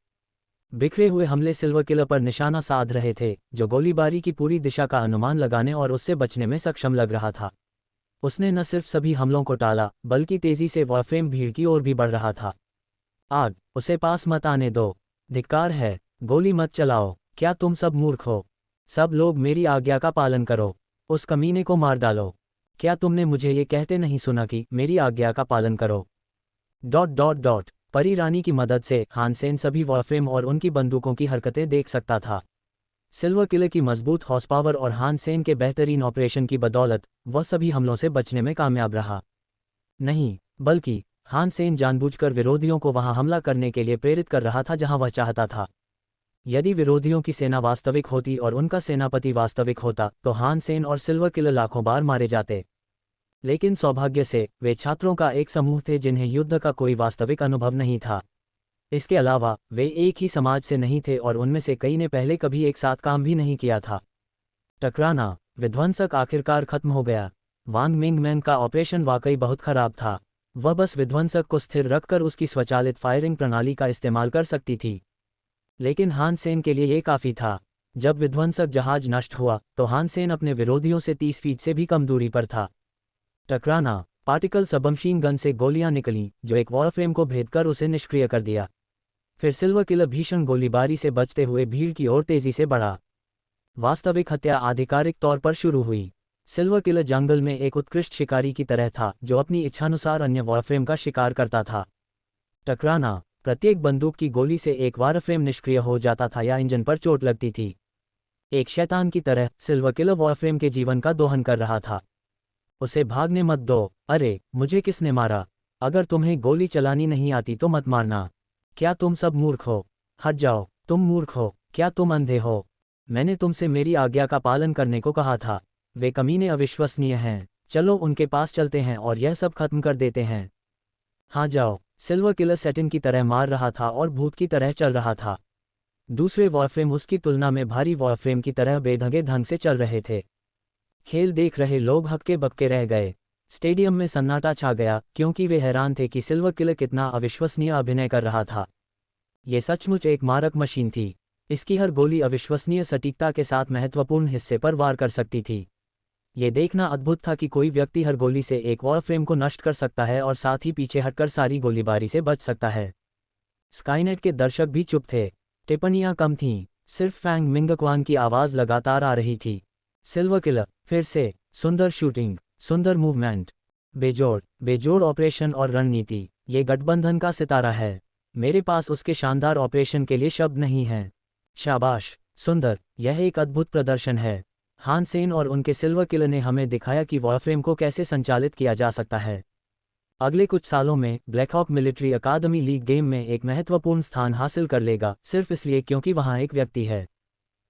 बिखरे हुए हमले सिल्वर किलर पर निशाना साध रहे थे, जो गोलीबारी की पूरी दिशा का अनुमान लगाने और उससे बचने में सक्षम लग रहा था। उसने न सिर्फ सभी हमलों को टाला, बल्कि तेजी से वॉरफ्रेम भीड़ की ओर भी बढ़ रहा था। आग, उसे पास मत आने दो। धिक्कार है, गोली मत चलाओ। क्या तुम सब मूर्ख हो? सब लोग मेरी आज्ञा का पालन करो। उस कमीने को मार डालो। क्या तुमने मुझे ये कहते नहीं सुना कि मेरी आज्ञा का पालन करो? ... परी रानी की मदद से हान सेन सभी वॉरफ्रेम और उनकी बंदूकों की हरकतें देख सकता था। सिल्वर किलर की मजबूत हॉर्स पावर और हान सेन के बेहतरीन ऑपरेशन की बदौलत वह सभी हमलों से बचने में कामयाब रहा। नहीं, बल्कि हान सेन जानबूझकर विरोधियों को वहां हमला करने के लिए प्रेरित कर रहा था जहां वह चाहता था। यदि विरोधियों की सेना वास्तविक होती और उनका सेनापति वास्तविक होता, तो हान सेन और सिल्वर किलर लाखों बार मारे जाते। लेकिन सौभाग्य से वे छात्रों का एक समूह थे जिन्हें युद्ध का कोई वास्तविक अनुभव नहीं था। इसके अलावा वे एक ही समाज से नहीं थे और उनमें से कई ने पहले कभी एक साथ काम भी नहीं किया था। टकराना, विध्वंसक आखिरकार खत्म हो गया। वांग मिंगमैंग का ऑपरेशन वाकई बहुत खराब था। वह बस विध्वंसक को स्थिर रखकर उसकी स्वचालित फायरिंग प्रणाली का इस्तेमाल कर सकती थी। लेकिन हान सेन के लिए ये काफ़ी था। जब विध्वंसक जहाज नष्ट हुआ तो हान सेन अपने विरोधियों से 30 फीट से भी कम दूरी पर था। टकराना, पार्टिकल सबमशीन गन से गोलियां निकलीं, जो एक वॉरफ्रेम को भेदकर उसे निष्क्रिय कर दिया। फिर सिल्वर किलर भीषण गोलीबारी से बचते हुए भीड़ की ओर तेजी से बढ़ा। वास्तविक हत्या आधिकारिक तौर पर शुरू हुई। सिल्वर किलर जंगल में एक उत्कृष्ट शिकारी की तरह था, जो अपनी इच्छानुसार अन्य वॉरफ्रेम का शिकार करता था। टकराना, प्रत्येक बंदूक की गोली से एक वॉरफ्रेम निष्क्रिय हो जाता था या इंजन पर चोट लगती थी। एक शैतान की तरह सिल्वर किलर वॉरफ्रेम के जीवन का दोहन कर रहा था। उसे भागने मत दो। अरे, मुझे किसने मारा? अगर तुम्हें गोली चलानी नहीं आती तो मत मारना। क्या तुम सब मूर्ख हो? हट जाओ, तुम मूर्ख हो। क्या तुम अंधे हो? मैंने तुमसे मेरी आज्ञा का पालन करने को कहा था। वे कमीने अविश्वसनीय हैं। चलो उनके पास चलते हैं और यह सब खत्म कर देते हैं। हाँ जाओ। सिल्वर किलर सैटिन की तरह मार रहा था और भूत की तरह चल रहा था। दूसरे वॉरफ्रेम उसकी तुलना में भारी वॉरफ्रेम की तरह बेढंगे ढंग से चल रहे थे। खेल देख रहे लोग हक्के बक्के रह गए। स्टेडियम में सन्नाटा छा गया क्योंकि वे हैरान थे कि सिल्वर किलर कितना अविश्वसनीय अभिनय कर रहा था। ये सचमुच एक मारक मशीन थी। इसकी हर गोली अविश्वसनीय सटीकता के साथ महत्वपूर्ण हिस्से पर वार कर सकती थी। ये देखना अद्भुत था कि कोई व्यक्ति हर गोली से एक वॉरफ्रेम को नष्ट कर सकता है और साथ ही पीछे हटकर सारी गोलीबारी से बच सकता है। स्काईनेट के दर्शक भी चुप थे। टिप्पणियां कम थीं, सिर्फ फैंग मिंगक्वान की आवाज़ लगातार आ रही थी। सिल्वर किलर, फिर से, सुंदर शूटिंग, सुंदर मूवमेंट, बेजोड़ ऑपरेशन और रणनीति, ये गठबंधन का सितारा है। मेरे पास उसके शानदार ऑपरेशन के लिए शब्द नहीं हैं। शाबाश, सुंदर, यह एक अद्भुत प्रदर्शन है। हान सेन और उनके सिल्वर किलर ने हमें दिखाया कि वॉरफ्रेम को कैसे संचालित किया जा सकता है। अगले कुछ सालों में ब्लैकहॉक मिलिट्री अकादमी लीग गेम में एक महत्वपूर्ण स्थान हासिल कर लेगा, सिर्फ इसलिए क्योंकि वहां एक व्यक्ति है।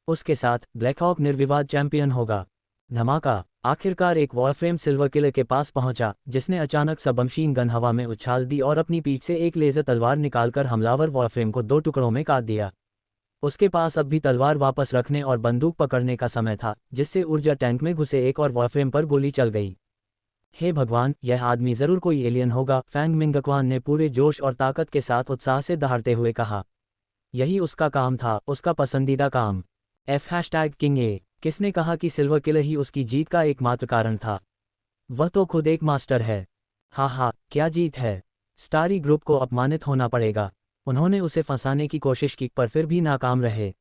उसके साथ ब्लैकहॉक निर्विवाद चैंपियन होगा। धमाका! आखिरकार एक वॉरफ्रेम सिल्वर किलर के पास पहुंचा, जिसने अचानक सबमशीन गन हवा में उछाल दी और अपनी पीठ से एक लेजर तलवार निकालकर हमलावर वॉरफ्रेम को 2 टुकड़ों में काट दिया। उसके पास अब भी तलवार वापस रखने और बंदूक पकड़ने का समय था, जिससे ऊर्जा टैंक में घुसे एक और वॉरफ्रेम पर गोली चल गई। हे भगवान, यह आदमी जरूर कोई एलियन होगा, फैंग मिंगक्वान ने पूरे जोश और ताकत के साथ उत्साह से दहाड़ते हुए कहा। यही उसका काम था, उसका पसंदीदा काम। #King A। किसने कहा कि सिल्वर किलर ही उसकी जीत का एकमात्र कारण था? वह तो खुद एक मास्टर है। हाँ, क्या जीत है। स्टारी ग्रुप को अपमानित होना पड़ेगा। उन्होंने उसे फंसाने की कोशिश की पर फिर भी नाकाम रहे।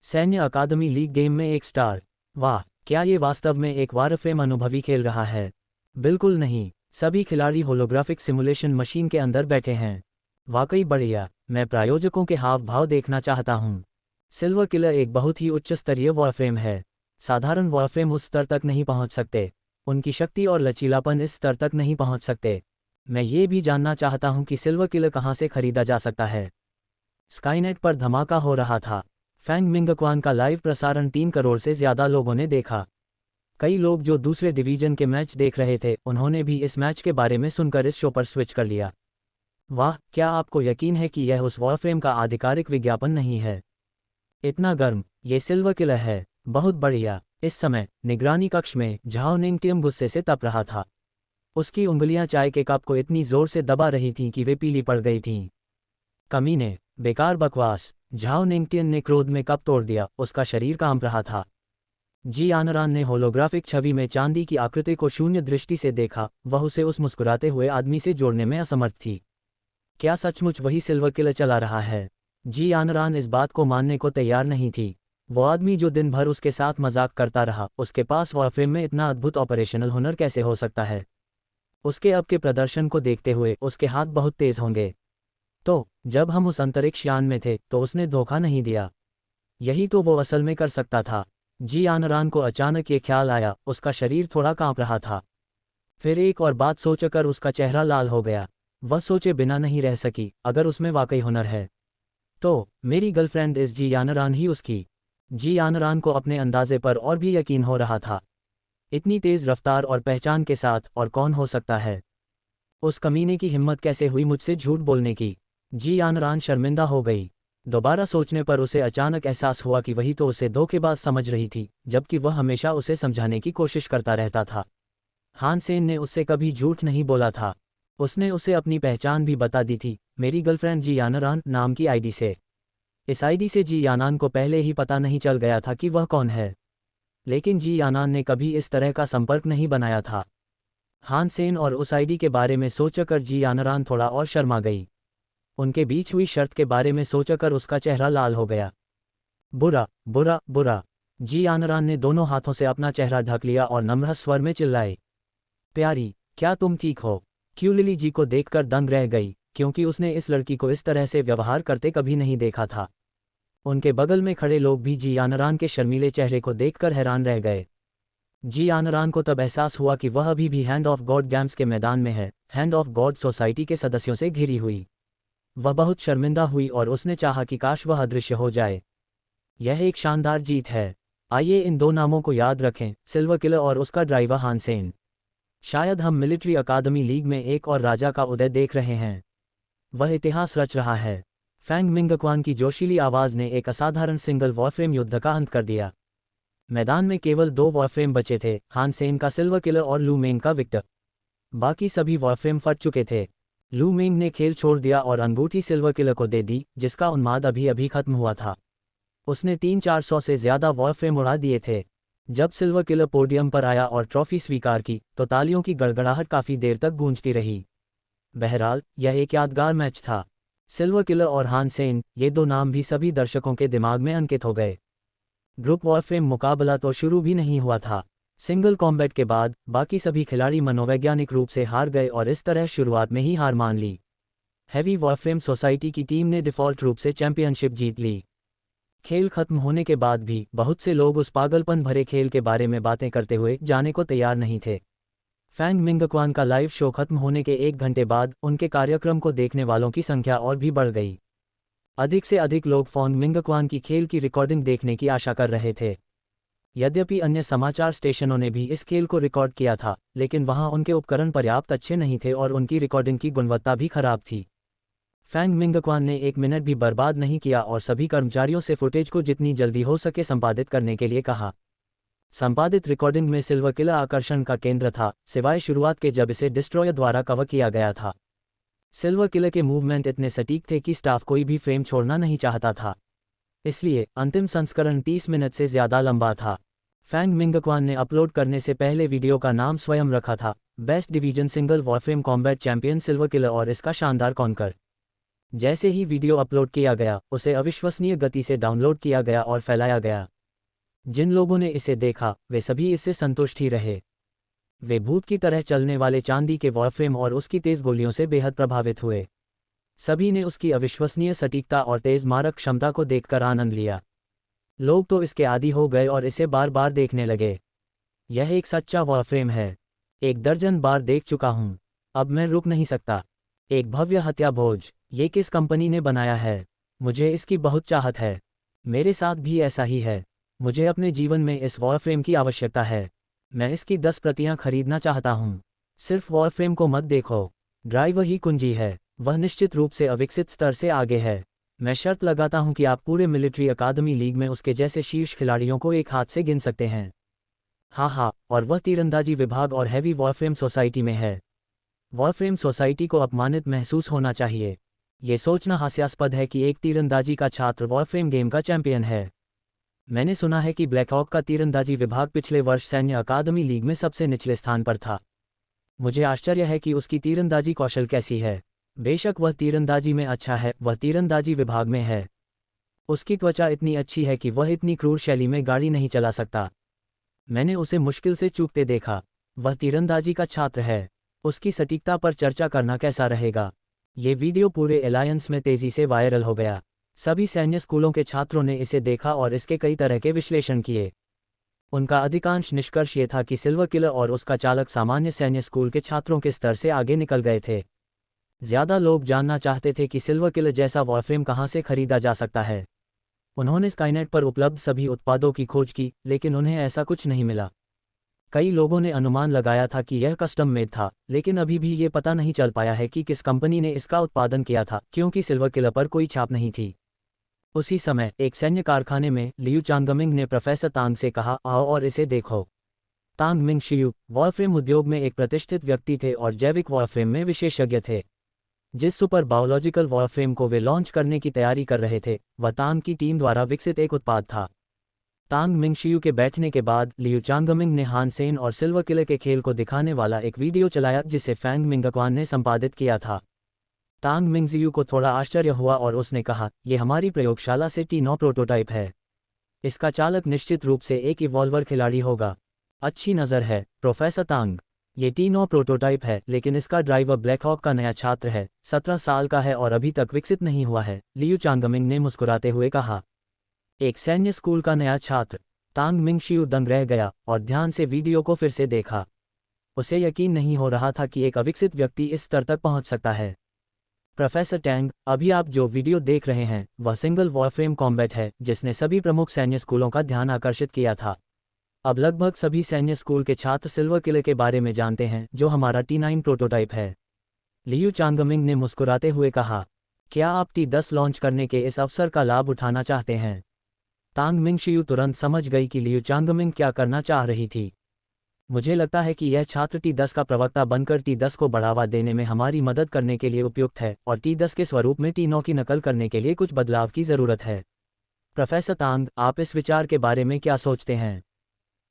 सैन्य अकादमी लीग गेम में एक स्टार। वाह, क्या ये वास्तव में एक वॉरफ्रेम अनुभवी खेल रहा है? बिल्कुल नहीं, सभी खिलाड़ी होलोग्राफिक सिमुलेशन मशीन के अंदर बैठे हैं। वाकई बढ़िया, मैं प्रायोजकों के हाव भाव देखना चाहता हूँ। सिल्वर किलर एक बहुत ही उच्च स्तरीय वॉरफ्रेम है। साधारण वॉरफ्रेम उस स्तर तक नहीं पहुंच सकते। उनकी शक्ति और लचीलापन इस स्तर तक नहीं पहुंच सकते। मैं ये भी जानना चाहता हूं कि सिल्वर किलर कहां से खरीदा जा सकता है। स्काईनेट पर धमाका हो रहा था। फैंग मिंगक्वान का लाइव प्रसारण 3 करोड़ से ज्यादा लोगों ने देखा। कई लोग जो दूसरे डिवीजन के मैच देख रहे थे, उन्होंने भी इस मैच के बारे में सुनकर इस शो पर स्विच कर लिया। वाह, क्या आपको यकीन है कि यह उस वॉरफ्रेम का आधिकारिक विज्ञापन नहीं है? इतना गर्म, ये सिल्वर किलर है। बहुत बढ़िया। इस समय निगरानी कक्ष में झाओ निंगटियम गुस्से से तप रहा था। उसकी उंगलियां चाय के कप को इतनी जोर से दबा रही थीं कि वे पीली पड़ गई थीं। कमीने, बेकार बकवास। झाओ निंगटियन ने क्रोध में कप तोड़ दिया, उसका शरीर कांप रहा था। जी आनरान ने होलोग्राफिक छवि में चांदी की आकृति को शून्य दृष्टि से देखा। वह उसे उस मुस्कुराते हुए आदमी से जोड़ने में असमर्थ थी। क्या सचमुच वही सिल्वर किलर चला रहा है? जी आनरान इस बात को मानने को तैयार नहीं थी। वो आदमी जो दिन भर उसके साथ मजाक करता रहा, उसके पास वॉरफ्रेम में इतना अद्भुत ऑपरेशनल हुनर कैसे हो सकता है? उसके अब के प्रदर्शन को देखते हुए उसके हाथ बहुत तेज होंगे। तो जब हम उस अंतरिक्ष यान में थे तो उसने धोखा नहीं दिया। यही तो वो असल में कर सकता था। जी आनरान को अचानक ये ख्याल आया, उसका शरीर थोड़ा कांप रहा था। फिर एक और बात सोचकर उसका चेहरा लाल हो गया। वह सोचे बिना नहीं रह सकी, अगर उसमें वाकई हुनर है तो मेरी गर्लफ्रेंड इस जी आनरान ही उसकी। जी आनरान को अपने अंदाजे पर और भी यकीन हो रहा था। इतनी तेज रफ्तार और पहचान के साथ और कौन हो सकता है? उस कमीने की हिम्मत कैसे हुई मुझसे झूठ बोलने की? जी आनरान शर्मिंदा हो गई। दोबारा सोचने पर उसे अचानक एहसास हुआ कि वही तो उसे धोखेबाज समझ रही थी, जबकि वह हमेशा उसे समझाने की कोशिश करता रहता था। हान सेन ने उससे कभी झूठ नहीं बोला था। उसने उसे अपनी पहचान भी बता दी थी, मेरी गर्लफ्रेंड जी यानरान नाम की आईडी से। इस आईडी से जी यानान को पहले ही पता नहीं चल गया था कि वह कौन है, लेकिन जी यानान ने कभी इस तरह का संपर्क नहीं बनाया था। हान सेन और उस आईडी के बारे में सोचकर जी यानरान थोड़ा और शर्मा गई। उनके बीच हुई शर्त के बारे में सोचकर उसका चेहरा लाल हो गया। बुरा, बुरा, बुरा। जी यानरान ने दोनों हाथों से अपना चेहरा ढक लिया और नम्र स्वर में चिल्लाए, प्यारी, क्या तुम ठीक हो? क्यू लिली जी को देखकर दंग रह गई, क्योंकि उसने इस लड़की को इस तरह से व्यवहार करते कभी नहीं देखा था। उनके बगल में खड़े लोग भी जी यानरान के शर्मीले चेहरे को देखकर हैरान रह गए। जी यानरान को तब एहसास हुआ कि वह अभी भी हैंड ऑफ गॉड गेम्स के मैदान में है, हैंड ऑफ गॉड सोसाइटी के सदस्यों से घिरी हुई। वह बहुत शर्मिंदा हुई और उसने चाहा कि काश वह अदृश्य हो जाए। यह एक शानदार जीत है। आइए इन दो नामों को याद रखें, सिल्वर किलर और उसका ड्राइवर हान सेन। शायद हम मिलिट्री अकादमी लीग में एक और राजा का उदय देख रहे हैं। वह इतिहास रच रहा है। फैंग मिंगक्वान की जोशीली आवाज़ ने एक असाधारण सिंगल वॉरफ्रेम युद्ध का अंत कर दिया। मैदान में केवल 2 वॉरफ्रेम बचे थे, हान सेन का सिल्वर किलर और लू मेंग का विक्टर। बाकी सभी वॉरफ्रेम फट चुके थे। लू मेंग ने खेल छोड़ दिया और अंगूठी सिल्वर किलर को दे दी, जिसका उन्माद अभी अभी खत्म हुआ था। उसने 300-400 से ज़्यादा वॉरफ्रेम उड़ा दिए थे। जब सिल्वर किलर पोडियम पर आया और ट्रॉफी स्वीकार की तो तालियों की गड़गड़ाहट काफ़ी देर तक गूंजती रही। बहरहाल यह एक यादगार मैच था। सिल्वर किलर और हान सेन, ये दो नाम भी सभी दर्शकों के दिमाग में अंकित हो गए। ग्रुप वॉरफ्रेम मुकाबला तो शुरू भी नहीं हुआ था। सिंगल कॉम्बैट के बाद बाकी सभी खिलाड़ी मनोवैज्ञानिक रूप से हार गए और इस तरह शुरुआत में ही हार मान ली। हैवी वॉरफ्रेम सोसाइटी की टीम ने डिफ़ॉल्ट रूप से चैंपियनशिप जीत ली। खेल खत्म होने के बाद भी बहुत से लोग उस पागलपन भरे खेल के बारे में बातें करते हुए जाने को तैयार नहीं थे। फैंग मिंगक्वान का लाइव शो खत्म होने के 1 घंटे बाद उनके कार्यक्रम को देखने वालों की संख्या और भी बढ़ गई। अधिक से अधिक लोग फैंग मिंगक्वान की खेल की रिकॉर्डिंग देखने की आशा कर रहे थे। यद्यपि अन्य समाचार स्टेशनों ने भी इस खेल को रिकॉर्ड किया था, लेकिन वहां उनके उपकरण पर्याप्त अच्छे नहीं थे और उनकी रिकॉर्डिंग की गुणवत्ता भी खराब थी। फैंग मिंगक्वान ने 1 मिनट भी बर्बाद नहीं किया और सभी कर्मचारियों से फुटेज को जितनी जल्दी हो सके संपादित करने के लिए कहा। संपादित रिकॉर्डिंग में सिल्वर किलर आकर्षण का केंद्र था, सिवाय शुरुआत के जब इसे डिस्ट्रॉयर द्वारा कवर किया गया था। सिल्वर किलर के मूवमेंट इतने सटीक थे कि स्टाफ कोई भी फ्रेम छोड़ना नहीं चाहता था। इसलिए अंतिम संस्करण 30 मिनट से ज़्यादा लंबा था। फैंग मिंगक्वान ने अपलोड करने से पहले वीडियो का नाम स्वयं रखा था, best division single warframe combat champion silver killer और इसका शानदार कॉन्कर। जैसे ही वीडियो अपलोड किया गया, उसे अविश्वसनीय गति से डाउनलोड किया गया और फैलाया गया। जिन लोगों ने इसे देखा वे सभी इससे संतुष्ट ही रहे। वे भूत की तरह चलने वाले चांदी के वॉरफ्रेम और उसकी तेज गोलियों से बेहद प्रभावित हुए। सभी ने उसकी अविश्वसनीय सटीकता और तेज मारक क्षमता को देखकर आनंद लिया। लोग तो इसके आदी हो गए और इसे बार बार देखने लगे। यह एक सच्चा वॉरफ्रेम है। 1 दर्जन बार देख चुका हूँ। अब मैं रुक नहीं सकता। एक भव्य हत्या भोज। ये किस कंपनी ने बनाया है? मुझे इसकी बहुत चाहत है। मेरे साथ भी ऐसा ही है। मुझे अपने जीवन में इस वॉरफ्रेम की आवश्यकता है। मैं इसकी 10 प्रतियां खरीदना चाहता हूँ। सिर्फ वॉरफ्रेम को मत देखो, ड्राइवर ही कुंजी है। वह निश्चित रूप से अविकसित स्तर से आगे है। मैं शर्त लगाता हूं कि आप पूरे मिलिट्री अकादमी लीग में उसके जैसे शीर्ष खिलाड़ियों को एक हाथ से गिन सकते हैं। हाँ, और वह तीरंदाजी विभाग और हैवी वॉरफ्रेम सोसाइटी में है। वॉरफ्रेम सोसाइटी को अपमानित महसूस होना चाहिए। ये सोचना हास्यास्पद है कि एक तीरंदाजी का छात्र वॉरफ्रेम गेम का चैंपियन है। मैंने सुना है कि ब्लैकहॉक का तीरंदाजी विभाग पिछले वर्ष सैन्य अकादमी लीग में सबसे निचले स्थान पर था। मुझे आश्चर्य है कि उसकी तीरंदाजी कौशल कैसी है। बेशक वह तीरंदाजी में अच्छा है, वह तीरंदाजी विभाग में है। उसकी त्वचा इतनी अच्छी है कि वह इतनी क्रूर शैली में गाड़ी नहीं चला सकता। मैंने उसे मुश्किल से चूकते देखा। वह तीरंदाजी का छात्र है। उसकी सटीकता पर चर्चा करना कैसा रहेगा? ये वीडियो पूरे एलायंस में तेजी से वायरल हो गया। सभी सैन्य स्कूलों के छात्रों ने इसे देखा और इसके कई तरह के विश्लेषण किए। उनका अधिकांश निष्कर्ष ये था कि सिल्वर किलर और उसका चालक सामान्य सैन्य स्कूल के छात्रों के स्तर से आगे निकल गए थे। ज़्यादा लोग जानना चाहते थे कि सिल्वर किलर जैसा वॉरफ्रेम कहाँ से खरीदा जा सकता है। उन्होंने स्काईनेट पर उपलब्ध सभी उत्पादों की खोज की, लेकिन उन्हें ऐसा कुछ नहीं मिला। कई लोगों ने अनुमान लगाया था कि यह कस्टम मेड था, लेकिन अभी भी ये पता नहीं चल पाया है कि किस कंपनी ने इसका उत्पादन किया था, क्योंकि सिल्वर किलर पर कोई छाप नहीं थी। उसी समय एक सैन्य कारखाने में लियू चांगमिंग ने प्रोफेसर तांग से कहा, आओ और इसे देखो। तांग मिंग शियू वॉरफ्रेम उद्योग में एक प्रतिष्ठित व्यक्ति थे और जैविक वॉरफ्रेम में विशेषज्ञ थे। जिस सुपर बायोलॉजिकल वॉरफ्रेम को वे लॉन्च करने की तैयारी कर रहे थे, वह तांग की टीम द्वारा विकसित एक उत्पाद था। तांग मिंग शियू के बैठने के बाद लियू चांगमिंग ने हान सेन और सिल्वर किलर के खेल को दिखाने वाला एक वीडियो चलाया, जिसे फैंग मिंगक्वान ने संपादित किया था। तांग मिंगजियू को थोड़ा आश्चर्य हुआ और उसने कहा, यह हमारी प्रयोगशाला से T9 प्रोटोटाइप है। इसका चालक निश्चित रूप से एक इवॉल्वर खिलाड़ी होगा। अच्छी नज़र है प्रोफेसर तांग। ये T9 प्रोटोटाइप है, लेकिन इसका ड्राइवर ब्लैकहॉक का नया छात्र है, 17 साल का है और अभी तक विकसित नहीं हुआ है, लियू चांगमिंग ने मुस्कुराते हुए कहा। एक सैन्य स्कूल का नया छात्र। तांग मिंगशियू दंग रह गया और ध्यान से वीडियो को फिर से देखा। उसे यकीन नहीं हो रहा था कि एक अविकसित व्यक्ति इस स्तर तक पहुंच सकता है। प्रोफेसर टैंग, अभी आप जो वीडियो देख रहे हैं वह सिंगल वॉरफ्रेम कॉम्बैट है जिसने सभी प्रमुख सैन्य स्कूलों का ध्यान आकर्षित किया था। अब लगभग सभी सैन्य स्कूल के छात्र सिल्वर किले के बारे में जानते हैं जो हमारा T9 प्रोटोटाइप है। लियू चांगमिंग ने मुस्कुराते हुए कहा, क्या आप T10 लॉन्च करने के इस अवसर का लाभ उठाना चाहते हैं? तांग मिंगशियू तुरंत समझ गई कि लियू चांगमिंग क्या करना चाह रही थी। मुझे लगता है कि यह छात्र T10 का प्रवक्ता बनकर T10 को बढ़ावा देने में हमारी मदद करने के लिए उपयुक्त है और T10 के स्वरूप में T9 की नकल करने के लिए कुछ बदलाव की ज़रूरत है। प्रोफेसर तांग, आप इस विचार के बारे में क्या सोचते हैं?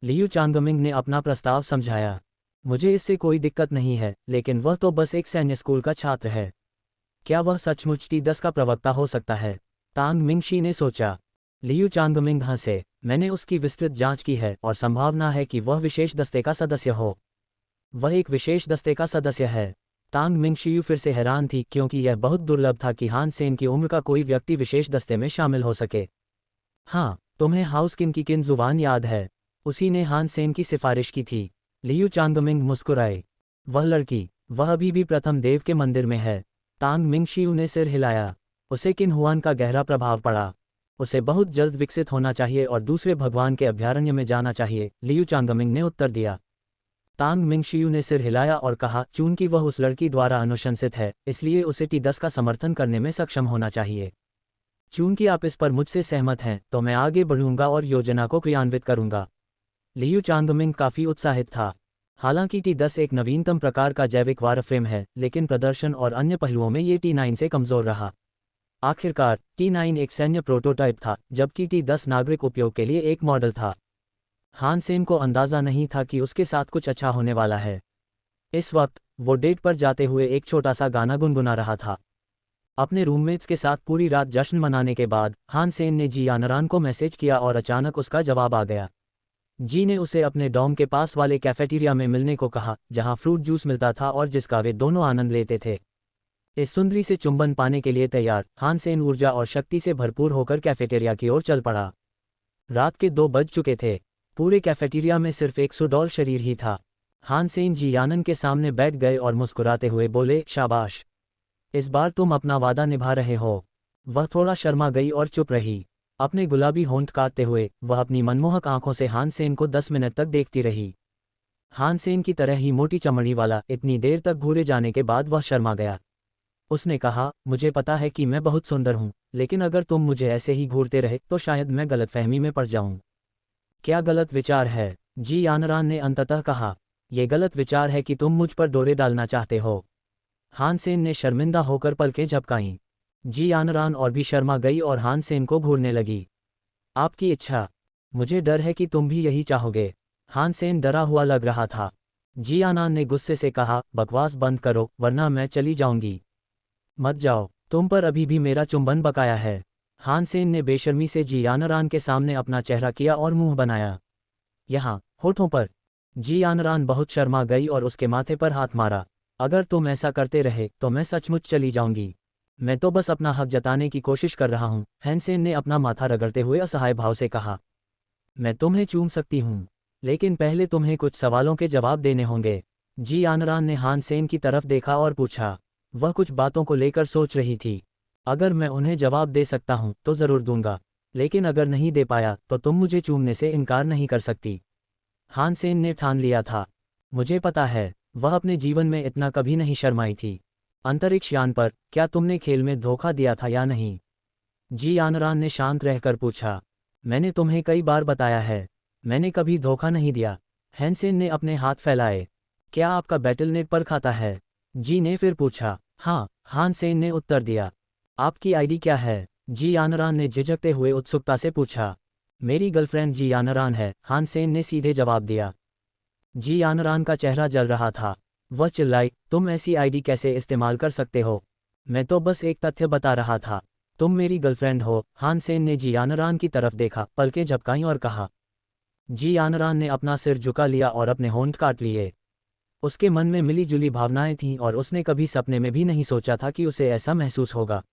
लियू चांगमिंग ने अपना प्रस्ताव समझाया। मुझे इससे कोई दिक्कत नहीं है, लेकिन वह तो बस एक सैन्य स्कूल का छात्र है। क्या वह सचमुच T10 का प्रवक्ता हो सकता है? तांग मिंगशी ने सोचा। लियू चांगमिंग हंसे, मैंने उसकी विस्तृत जांच की है और संभावना है कि वह विशेष दस्ते का सदस्य हो। वह एक विशेष दस्ते का सदस्य है। तांग मिंगशियू फिर से हैरान थी क्योंकि यह बहुत दुर्लभ था कि हान सेन की उम्र का कोई व्यक्ति विशेष दस्ते में शामिल हो सके। हाँ, तुम्हें हाउस किन की किन जुबान याद है? उसी ने हान सेन की सिफारिश की थी। लियू चांगमिंग मुस्कुराए। वह लड़की, वह अभी भी प्रथम देव के मंदिर में है। तांग मिंगशियू ने सिर हिलाया। उसे किन हुआन का गहरा प्रभाव पड़ा। उसे बहुत जल्द विकसित होना चाहिए और दूसरे भगवान के अभयारण्य में जाना चाहिए, लियू चांगमिंग ने उत्तर दिया। तांग मिंगशियू ने सिर हिलाया और कहा, चूंकि वह उस लड़की द्वारा अनुशंसित है, इसलिए उसे T10 का समर्थन करने में सक्षम होना चाहिए। चूंकि आप इस पर मुझसे सहमत हैं, तो मैं आगे बढ़ूंगा और योजना को क्रियान्वित करूंगा। लियू चांगमिंग काफ़ी उत्साहित था। हालांकि T10 एक नवीनतम प्रकार का जैविक वारफ्रेम है, लेकिन प्रदर्शन और अन्य पहलुओं में ये T9 से कमज़ोर रहा। आखिरकार T9 एक सैन्य प्रोटोटाइप था, जबकि T10 नागरिक उपयोग के लिए एक मॉडल था। हान सेन को अंदाज़ा नहीं था कि उसके साथ कुछ अच्छा होने वाला है। इस वक्त वो डेट पर जाते हुए एक छोटा सा गाना गुनगुना रहा था। अपने रूममेट्स के साथ पूरी रात जश्न मनाने के बाद हान सेन ने जी यानरान को मैसेज किया और अचानक उसका जवाब आ गया। जी ने उसे अपने डॉम के पास वाले कैफेटेरिया में मिलने को कहा, जहां फ्रूट जूस मिलता था और जिसका वे दोनों आनंद लेते थे। इस सुंदरी से चुंबन पाने के लिए तैयार, हान सेन ऊर्जा और शक्ति से भरपूर होकर कैफेटेरिया की ओर चल पड़ा। रात के 2 बज चुके थे। पूरे कैफेटेरिया में सिर्फ एक सुडौल शरीर ही था। हान सेन जी यानन के सामने बैठ गए और मुस्कुराते हुए बोले, शाबाश, इस बार तुम अपना वादा निभा रहे हो। वह थोड़ा शर्मा गई और चुप रही। अपने गुलाबी होंठ काटते हुए वह अपनी मनमोहक आंखों से हान सेन को 10 मिनट तक देखती रही। हान सेन की तरह ही मोटी चमड़ी वाला इतनी देर तक घूरे जाने के बाद वह शर्मा गया। उसने कहा, मुझे पता है कि मैं बहुत सुंदर हूँ, लेकिन अगर तुम मुझे ऐसे ही घूरते रहे तो शायद मैं गलतफहमी में पड़ जाऊँ। क्या गलत विचार है? जी यानरान ने अंततः कहा। यह गलत विचार है कि तुम मुझ पर डोरे डालना चाहते हो। हान सेन ने शर्मिंदा होकर पलकें झपकाईं। जी यानरान और भी शर्मा गई और हान सेन को घूरने लगी। आपकी इच्छा। मुझे डर है कि तुम भी यही चाहोगे। हान सेन डरा हुआ लग रहा था। जी यानान ने गुस्से से कहा, बकवास बंद करो वरना मैं चली जाऊंगी। मत जाओ, तुम पर अभी भी मेरा चुंबन बकाया है। हान सेन ने बेशर्मी से जी यानरान के सामने अपना चेहरा किया और मुंह बनाया। यहाँ, होठों पर। जी यानरान बहुत शर्मा गई और उसके माथे पर हाथ मारा। अगर तुम ऐसा करते रहे तो मैं सचमुच चली जाऊंगी। मैं तो बस अपना हक जताने की कोशिश कर रहा हूँ, हान सेन ने अपना माथा रगड़ते हुए असहाय भाव से कहा। मैं तुम्हें चूम सकती हूँ, लेकिन पहले तुम्हें कुछ सवालों के जवाब देने होंगे। जी यानरान ने हान सेन की तरफ देखा और पूछा। वह कुछ बातों को लेकर सोच रही थी। अगर मैं उन्हें जवाब दे सकता हूँ तो ज़रूर दूंगा, लेकिन अगर नहीं दे पाया तो तुम मुझे चूमने से इनकार नहीं कर सकती। हान सेन ने ठान लिया था। मुझे पता है, वह अपने जीवन में इतना कभी नहीं शर्माई थी। अंतरिक्ष यान पर क्या तुमने खेल में धोखा दिया था या नहीं? जी यानरान ने शांत रहकर पूछा। मैंने तुम्हें कई बार बताया है, मैंने कभी धोखा नहीं दिया। हान सेन ने अपने हाथ फैलाए। क्या आपका बैटलनेट पर खाता है? जी ने फिर पूछा। हाँ, हान सेन ने उत्तर दिया। आपकी आईडी क्या है? जी यानरान ने झिझकते हुए उत्सुकता से पूछा। मेरी गर्लफ्रेंड जी यानरान है, हान सेन ने सीधे जवाब दिया। जी यानरान का चेहरा जल रहा था। वह चिल्लाई, तुम ऐसी आईडी कैसे इस्तेमाल कर सकते हो? मैं तो बस एक तथ्य बता रहा था। तुम मेरी गर्लफ्रेंड हो। हान सेन ने जी यानरान की तरफ देखा, पलकें झपकाईं और कहा। जी यानरान ने अपना सिर झुका लिया और अपने होंठ काट लिए। उसके मन में मिली जुली भावनाएं थीं और उसने कभी सपने में भी नहीं सोचा था कि उसे ऐसा महसूस होगा।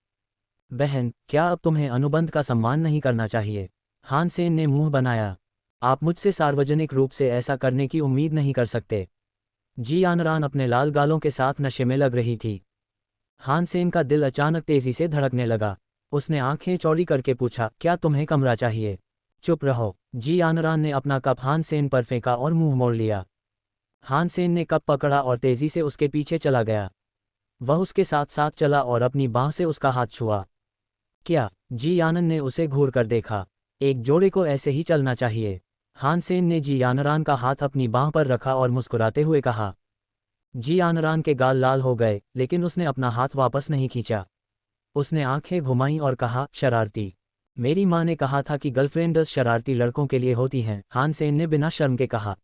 बहन, क्या अब तुम्हें अनुबंध का सम्मान नहीं करना चाहिए? हान सेन ने मुंह बनाया। आप मुझसे सार्वजनिक रूप से ऐसा करने की उम्मीद नहीं कर सकते। जी यानरान अपने लाल गालों के साथ नशे में लग रही थी। हान सेन का दिल अचानक तेजी से धड़कने लगा। उसने आंखें चौड़ी करके पूछा, क्या तुम्हें कमरा चाहिए? चुप रहो। जी यानरान ने अपना कप हान सेन पर फेंका और मुंह मोड़ लिया। हान सेन ने कप पकड़ा और तेजी से उसके पीछे चला गया। वह उसके साथ साथ चला और अपनी बांह से उसका हाथ छुआ। क्या? जी यानन ने उसे घूर कर देखा। एक जोड़े को ऐसे ही चलना चाहिए। हान सेन ने जी यानरान का हाथ अपनी बांह पर रखा और मुस्कुराते हुए कहा। जी यानरान के गाल लाल हो गए, लेकिन उसने अपना हाथ वापस नहीं खींचा। उसने आंखें घुमाईं और कहा, शरारती। मेरी माँ ने कहा था कि गर्लफ्रेंड्स शरारती लड़कों के लिए होती हैं, हान सेन ने बिना शर्म के कहा।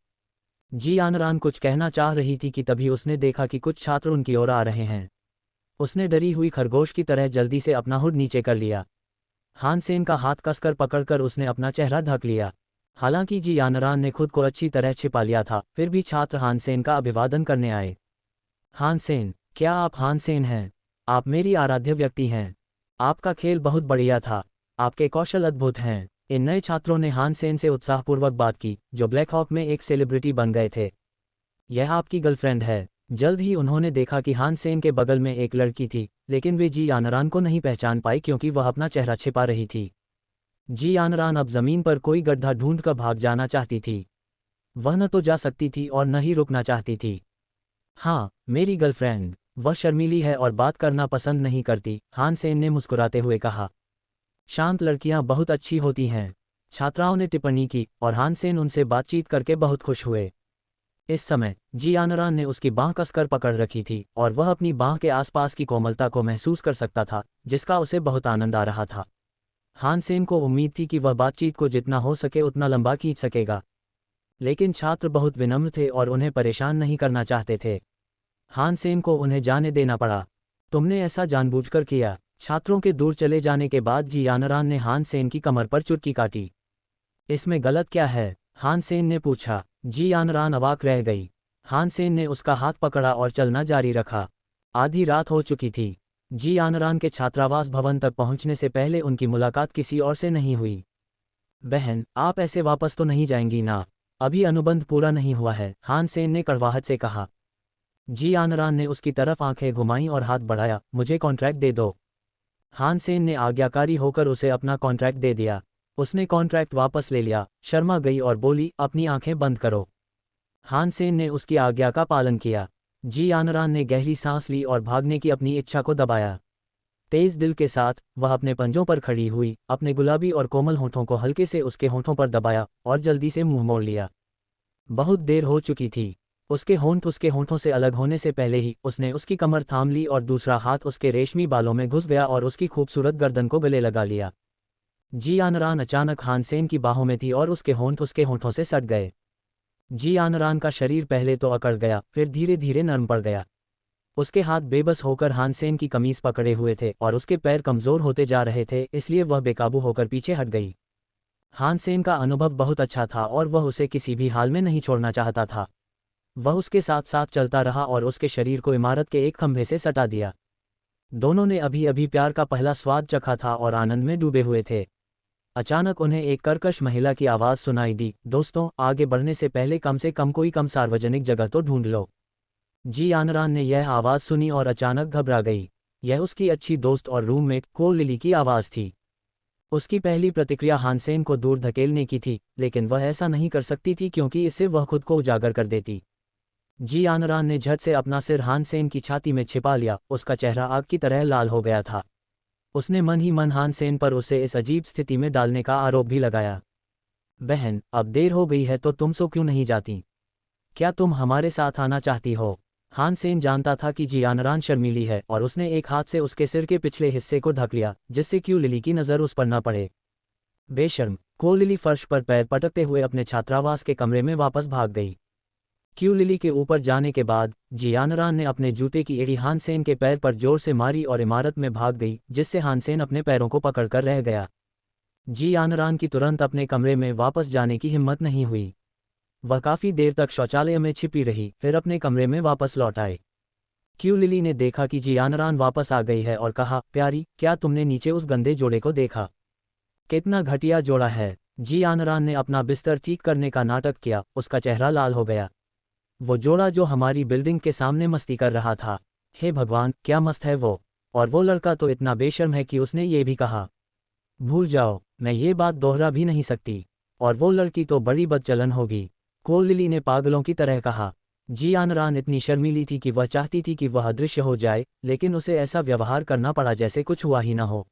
जी यानरान कुछ कहना चाह रही थी कि तभी उसने देखा कि कुछ छात्र उनकी ओर आ रहे हैं। उसने डरी हुई खरगोश की तरह जल्दी से अपना हुड नीचे कर लिया। हान सेन का हाथ कसकर पकड़कर उसने अपना चेहरा ढक लिया। हालांकि जी यानरान ने खुद को अच्छी तरह छिपा लिया था, फिर भी छात्र हान सेन का अभिवादन करने आए। हान सेन, क्या आप हान सेन हैं? आप मेरी आराध्य व्यक्ति हैं। आपका खेल बहुत बढ़िया था। आपके कौशल अद्भुत हैं। इन नए छात्रों ने हान सेन से उत्साहपूर्वक बात की, जो ब्लैक हॉक में एक सेलिब्रिटी बन गए थे। यह आपकी गर्लफ्रेंड है। जल्द ही उन्होंने देखा कि हान सेन के बगल में एक लड़की थी, लेकिन वे जी यानरान को नहीं पहचान पाई क्योंकि वह अपना चेहरा छिपा रही थी। जी यानरान अब जमीन पर कोई गड्ढा ढूंढकर भाग जाना चाहती थी। वह न तो जा सकती थी और न ही रुकना चाहती थी। हाँ, मेरी गर्लफ्रेंड। वह शर्मीली है और बात करना पसंद नहीं करती, हान सेन ने मुस्कुराते हुए कहा। शांत लड़कियां बहुत अच्छी होती हैं, छात्राओं ने टिप्पणी की, और हान सेन उनसे बातचीत करके बहुत खुश हुए। इस समय जी यानरान ने उसकी बांह कसकर पकड़ रखी थी और वह अपनी बांह के आसपास की कोमलता को महसूस कर सकता था, जिसका उसे बहुत आनंद आ रहा था। हान सेन को उम्मीद थी कि वह बातचीत को जितना हो सके उतना लंबा खींच सकेगा, लेकिन छात्र बहुत विनम्र थे और उन्हें परेशान नहीं करना चाहते थे। हान सेन को उन्हें जाने देना पड़ा। तुमने ऐसा जानबूझकर किया। छात्रों के दूर चले जाने के बाद जी यानरान ने हान सेन की कमर पर चुटकी काटी। इसमें गलत क्या है? हान सेन ने पूछा। जी यानरान अवाक रह गई। हान सेन ने उसका हाथ पकड़ा और चलना जारी रखा। आधी रात हो चुकी थी। जी यानरान के छात्रावास भवन तक पहुंचने से पहले उनकी मुलाकात किसी और से नहीं हुई। बहन, आप ऐसे वापस तो नहीं जाएंगी ना? अभी अनुबंध पूरा नहीं हुआ है, हान सेन ने कड़वाहट से कहा। जी यानरान ने उसकी तरफ आंखें घुमाईं और हाथ बढ़ाया। मुझे कॉन्ट्रैक्ट दे दो। हान सेन ने आज्ञाकारी होकर उसे अपना कॉन्ट्रैक्ट दे दिया। उसने कॉन्ट्रैक्ट वापस ले लिया, शर्मा गई और बोली, अपनी आंखें बंद करो। हान सेन ने उसकी आज्ञा का पालन किया। जी यानरान ने गहरी सांस ली और भागने की अपनी इच्छा को दबाया। तेज दिल के साथ वह अपने पंजों पर खड़ी हुई, अपने गुलाबी और कोमल होठों को हल्के से उसके होठों पर दबाया और जल्दी से मुंह मोड़ लिया। बहुत देर हो चुकी थी। उसके होंठ उसके होंठों से अलग होने से पहले ही उसने उसकी कमर थाम ली और दूसरा हाथ उसके रेशमी बालों में घुस गया और उसकी खूबसूरत गर्दन को गले लगा लिया। जी यानरान अचानक हान सेन की बाहों में थी और उसके होंठ उसके होंठों से सट गए। जी यानरान का शरीर पहले तो अकड़ गया, फिर धीरे धीरे नरम पड़ गया। उसके हाथ बेबस होकर हान सेन की कमीज पकड़े हुए थे और उसके पैर कमजोर होते जा रहे थे, इसलिए वह बेकाबू होकर पीछे हट गई। हान सेन का अनुभव बहुत अच्छा था और वह उसे किसी भी हाल में नहीं छोड़ना चाहता था। वह उसके साथ साथ चलता रहा और उसके शरीर को इमारत के एक खंभे से सटा दिया। दोनों ने अभी अभी प्यार का पहला स्वाद चखा था और आनंद में डूबे हुए थे। अचानक उन्हें एक कर्कश महिला की आवाज़ सुनाई दी, दोस्तों, आगे बढ़ने से पहले कम से कम कोई कम सार्वजनिक जगह तो ढूंढ लो। जी यानरान ने यह आवाज़ सुनी और अचानक घबरा गई। यह उसकी अच्छी दोस्त और रूममेट को लिली की आवाज़ थी। उसकी पहली प्रतिक्रिया हान सेन को दूर धकेलने की थी, लेकिन वह ऐसा नहीं कर सकती थी क्योंकि इससे वह खुद को उजागर कर देती। जी यानरान ने झट से अपना सिर हान सेन की छाती में छिपा लिया। उसका चेहरा आग की तरह लाल हो गया था। उसने मन ही मन हान सेन पर उसे इस अजीब स्थिति में डालने का आरोप भी लगाया। बहन, अब देर हो गई है तो तुम सो क्यों नहीं जाती? क्या तुम हमारे साथ आना चाहती हो? हान सेन जानता था कि जी यानरान शर्मीली है और उसने एक हाथ से उसके सिर के पिछले हिस्से को ढक लिया, जिससे क्यू लिली की नज़र उस पर न पड़े। बेशर्म, को लिली फर्श पर पैर पटकते हुए अपने छात्रावास के कमरे में वापस भाग गई। क्यू लिली के ऊपर जाने के बाद जी यानरान ने अपने जूते की एड़ी हान सेन के पैर पर जोर से मारी और इमारत में भाग गई, जिससे हान सेन अपने पैरों को पकड़कर रह गया। जी यानरान की तुरंत अपने कमरे में वापस जाने की हिम्मत नहीं हुई। वह काफ़ी देर तक शौचालय में छिपी रही, फिर अपने कमरे में वापस लौट आए। क्यू लिली ने देखा कि जी यानरान वापस आ गई है और कहा, प्यारी, क्या तुमने नीचे उस गंदे जोड़े को देखा? कितना घटिया जोड़ा है। जी यानरान ने अपना बिस्तर ठीक करने का नाटक किया। उसका चेहरा लाल हो गया। वो जोड़ा जो हमारी बिल्डिंग के सामने मस्ती कर रहा था। हे भगवान, क्या मस्त है वो। और वो लड़का तो इतना बेशर्म है कि उसने ये भी कहा। भूल जाओ, मैं ये बात दोहरा भी नहीं सकती। और वो लड़की तो बड़ी बदचलन होगी, कोल लिली ने पागलों की तरह कहा। जियानरान इतनी शर्मीली थी कि वह चाहती थी कि वह अदृश्य हो जाए, लेकिन उसे ऐसा व्यवहार करना पड़ा जैसे कुछ हुआ ही न हो।